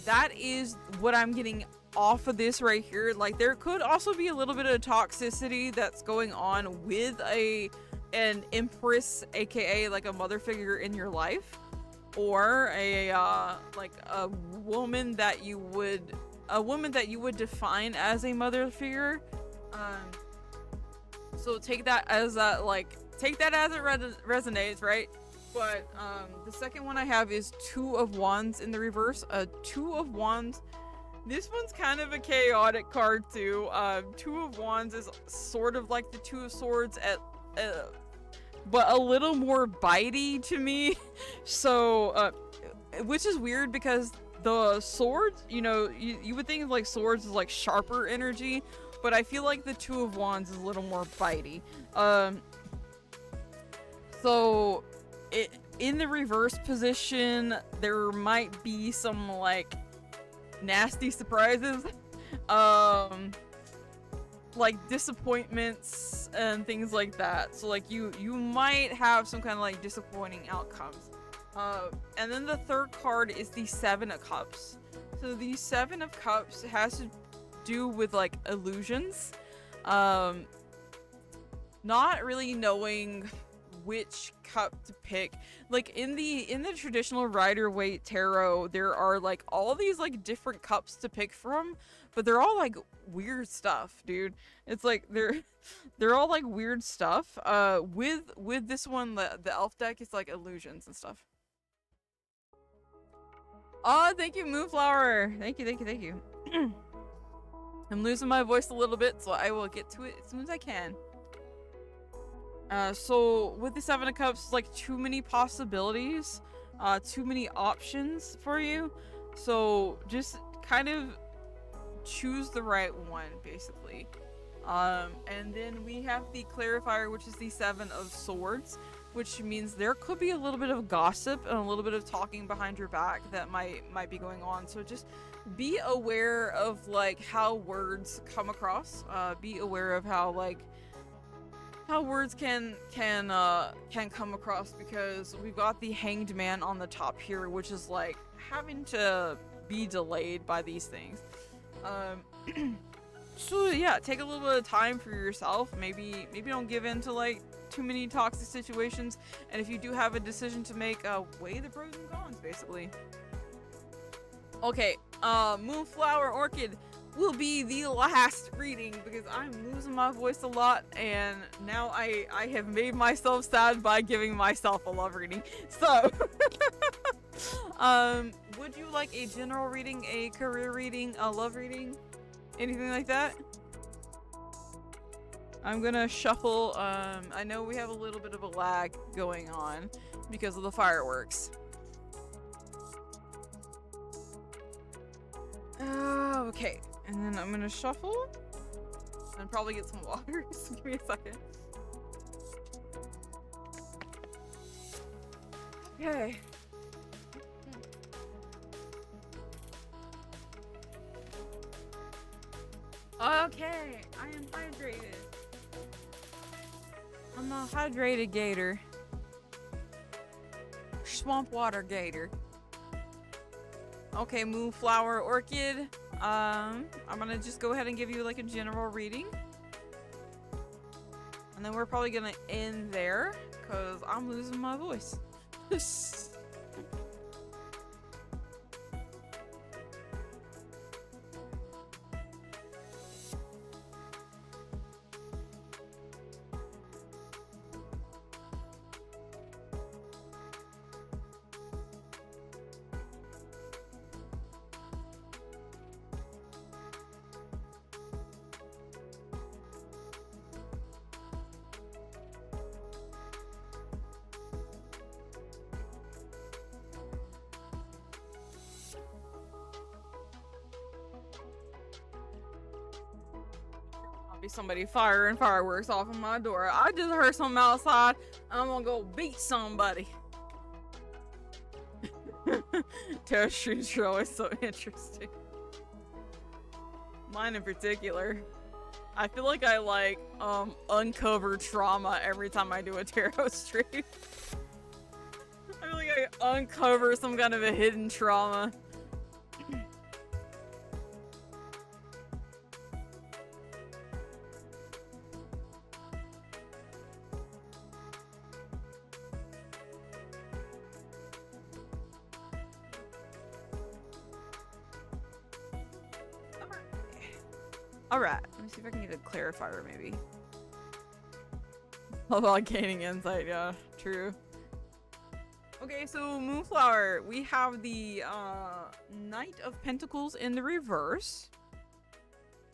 That is what I'm getting off of this right here. Like, there could also be a little bit of toxicity that's going on with an Empress, aka like a mother figure in your life, or a like a woman that you would define as a mother figure. So take that as it resonates, right? But the second one I have is Two of Wands in the reverse. Two of Wands. This one's kind of a chaotic card too. Two of Wands is sort of like the Two of Swords but a little more bitey to me. So, which is weird because the swords, you know, you would think like swords is like sharper energy. but I feel like the Two of Wands is a little more bitey. So in the reverse position, there might be some like nasty surprises, like disappointments and things like that. So like you might have some kind of like disappointing outcomes. And then the third card is the Seven of Cups. So the Seven of Cups has to do with like illusions, not really knowing which cup to pick. Like in the traditional Rider-Waite tarot, there are like all these like different cups to pick from, but they're all like weird stuff, dude. It's like they're all like weird stuff. With this one, the elf deck is like illusions and stuff. Oh, thank you, Moonflower. Thank you. I'm losing my voice a little bit, so I will get to it as soon as I can. So with the Seven of Cups, like too many possibilities, too many options for you. So just kind of choose the right one, basically. And then we have the Clarifier, which is the Seven of Swords, which means there could be a little bit of gossip and a little bit of talking behind your back that might be going on. So just be aware of like how words come across. Be aware of how words can come across, because we've got the Hanged Man on the top here, which is like having to be delayed by these things. So yeah, take a little bit of time for yourself. Maybe don't give in to like too many toxic situations, and if you do have a decision to make, weigh the pros and cons, basically. Okay, Moonflower Orchid will be the last reading because I'm losing my voice a lot, and now I have made myself sad by giving myself a love reading. So would you like a general reading, a career reading, a love reading, anything like that? I'm gonna shuffle. I know we have a little bit of a lag going on because of the fireworks. Okay, and then I'm gonna shuffle and probably get some water. Just give me a second. Okay. Okay, I am hydrated. I'm a hydrated gator. Swamp water gator. Okay, Moonflower Orchid. I'm gonna just go ahead and give you like a general reading. And then we're probably gonna end there because I'm losing my voice. Be somebody firing fireworks off of my door. I just heard something outside. I'm gonna go beat somebody. Tarot streams are always so interesting. Mine in particular. I feel like I like uncover trauma every time I do a tarot stream. I feel like I uncover some kind of a hidden trauma. Alright, let me see if I can get a clarifier maybe. About gaining insight, yeah, true. Okay, so Moonflower, we have the Knight of Pentacles in the reverse.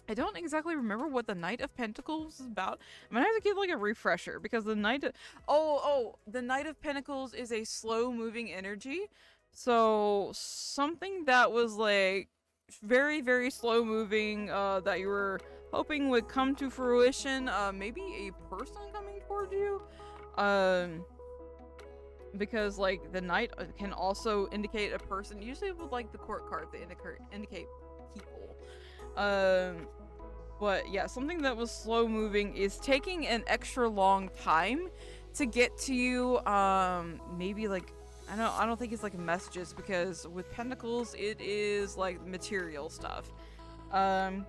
I don't exactly remember what the Knight of Pentacles is about. I'm gonna have to give like a refresher because the Knight of... the Knight of Pentacles is a slow moving energy. So something that was like very, very slow moving, that you were hoping would come to fruition. Maybe a person coming towards you. Because like the knight can also indicate a person, usually with like the court card, they indicate people. But yeah, something that was slow moving is taking an extra long time to get to you. Maybe like I don't think it's like messages, because with pentacles it is like material stuff. Not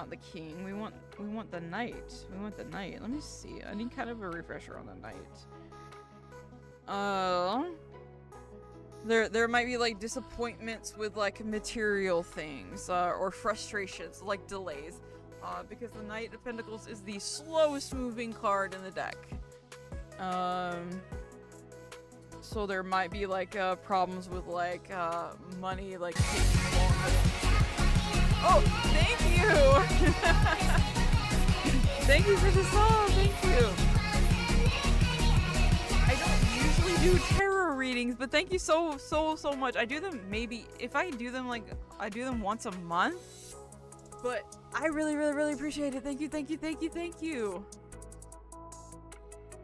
the king. We want the knight. We want the knight. Let me see. I need kind of a refresher on the knight. There might be like disappointments with like material things, or frustrations, like delays, because the Knight of Pentacles is the slowest moving card in the deck. So there might be like problems with like money like taking longer. Oh, thank you! Thank you for the song, thank you! I don't usually do tarot readings, but thank you so much. I do them maybe, if I do them like, I do them once a month, but I really appreciate it. Thank you.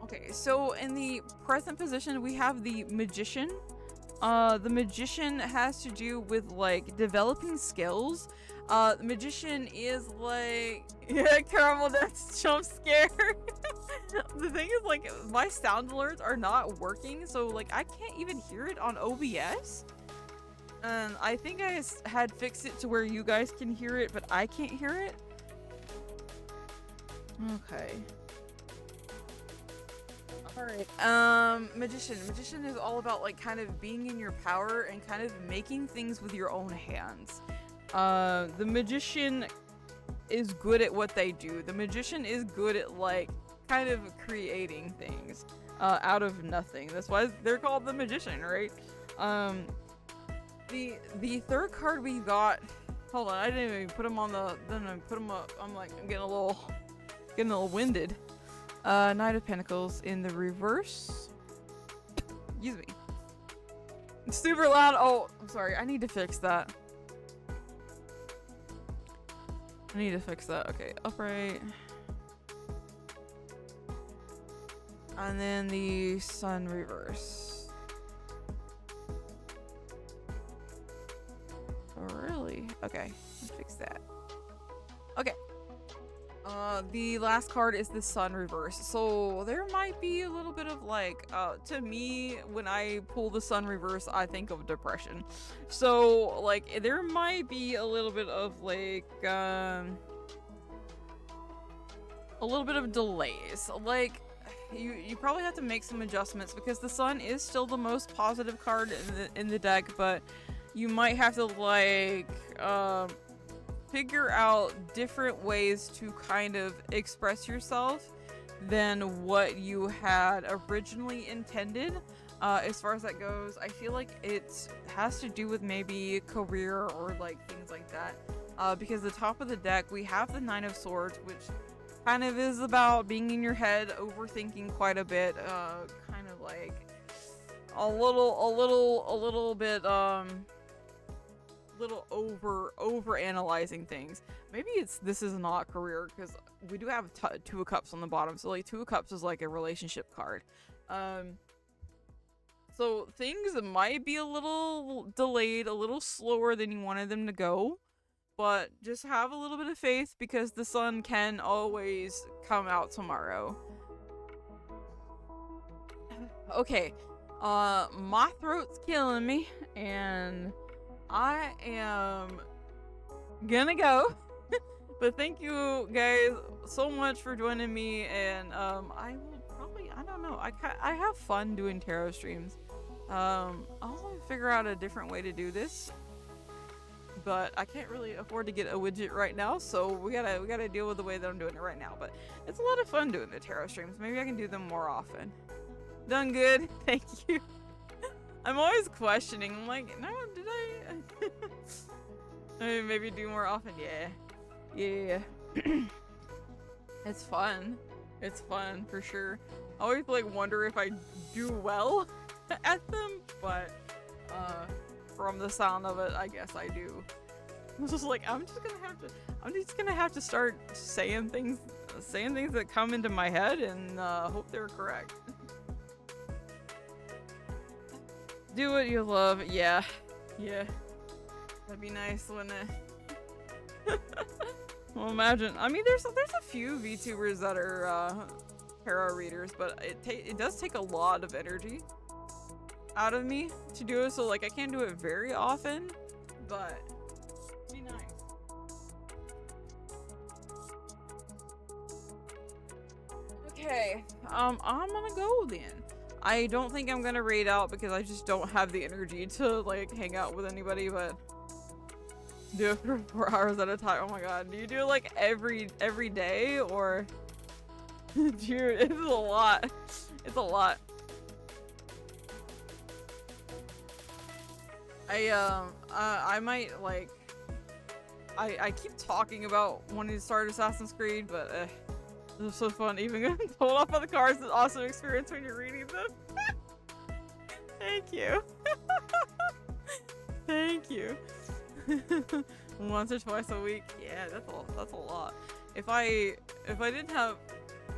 Okay, so in the present position, we have the Magician. The Magician has to do with like developing skills. The Magician is like, yeah, caramel dance jump scare. The thing is, like, my sound alerts are not working, so like I can't even hear it on OBS. And I think I had fixed it to where you guys can hear it, but I can't hear it. Okay. Alright, Magician. Magician is all about like kind of being in your power and kind of making things with your own hands. The Magician is good at what they do. The Magician is good at like kind of creating things out of nothing. That's why they're called the Magician, right? The third card we got, hold on, I didn't even put them on the, then I put them up. I'm getting a little winded. Knight of Pentacles in the reverse. Excuse me. It's super loud. Oh, I'm sorry. I need to fix that. Okay, upright. And then the Sun reverse. Oh, really? Okay, let's fix that. Okay. The last card is the Sun reverse. So there might be a little bit of like, to me, when I pull the Sun reverse, I think of depression. So like, there might be a little bit of like, a little bit of delays. Like, you probably have to make some adjustments because the Sun is still the most positive card in the deck, but you might have to like, figure out different ways to kind of express yourself than what you had originally intended. As far as that goes, I feel like it has to do with maybe career or like things like that. Because the top of the deck, we have the Nine of Swords, which kind of is about being in your head, overthinking quite a bit, kind of like a little bit, little over analyzing things. Maybe this is not career, because we do have Two of Cups on the bottom, so like Two of Cups is like a relationship card. So things might be a little delayed, a little slower than you wanted them to go, but just have a little bit of faith because the Sun can always come out tomorrow. Okay, my throat's killing me and I am gonna go. But thank you guys so much for joining me, and I will probably, I don't know, I have fun doing tarot streams. I'll figure out a different way to do this, but I can't really afford to get a widget right now, so we gotta deal with the way that I'm doing it right now. But it's a lot of fun doing the tarot streams. Maybe I can do them more often. Done good. Thank you. I'm always questioning. I'm like, no, did I maybe do more often? Yeah. It's fun. It's fun for sure. I always like wonder if I do well at them, but from the sound of it. I guess I do. I'm just like, I'm just gonna have to start saying things that come into my head and hope they're correct. Do what you love. Yeah. That'd be nice, wouldn't it? Well, imagine. I mean, there's a few VTubers that are tarot readers, but it does take a lot of energy out of me to do it. So like, I can't do it very often, but it'd be nice. Okay, I'm gonna go then. I don't think I'm gonna raid out because I just don't have the energy to like hang out with anybody, but do it for 4 hours at a time. Oh my god, do you do it like every day, or do you, it's a lot. It's a lot. I might like I keep talking about wanting to start Assassin's Creed, but this is so fun. Even getting told off by the cars is an awesome experience when you're reading them. Thank you. Thank you. Once or twice a week. Yeah, that's a lot. If I didn't have,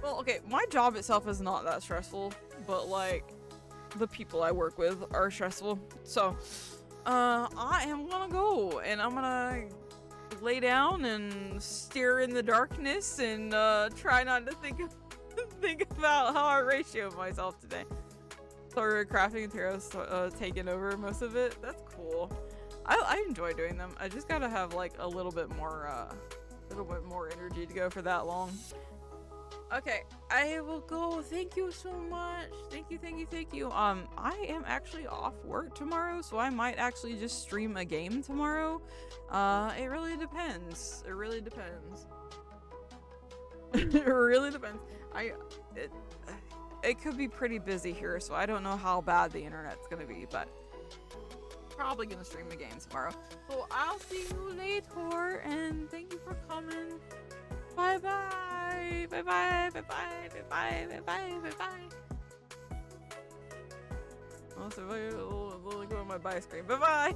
well, okay, my job itself is not that stressful, but like the people I work with are stressful. So, I am gonna go and I'm gonna lay down and stare in the darkness and try not to think about how I ratio myself today. Sorry, crafting and tarot's taken over most of it. That's cool. I enjoy doing them. I just gotta have like a little bit more energy to go for that long. Okay, I will go. Thank you so much. Thank you. I am actually off work tomorrow, so I might actually just stream a game tomorrow. It really depends. It really depends. It could be pretty busy here, so I don't know how bad the internet's gonna be, but probably gonna stream a game tomorrow. So I'll see you later, and thank you for coming. Bye bye. Bye bye. Bye bye. Bye bye. Bye bye. Bye bye. Also, I'll go on my buy screen. Bye bye.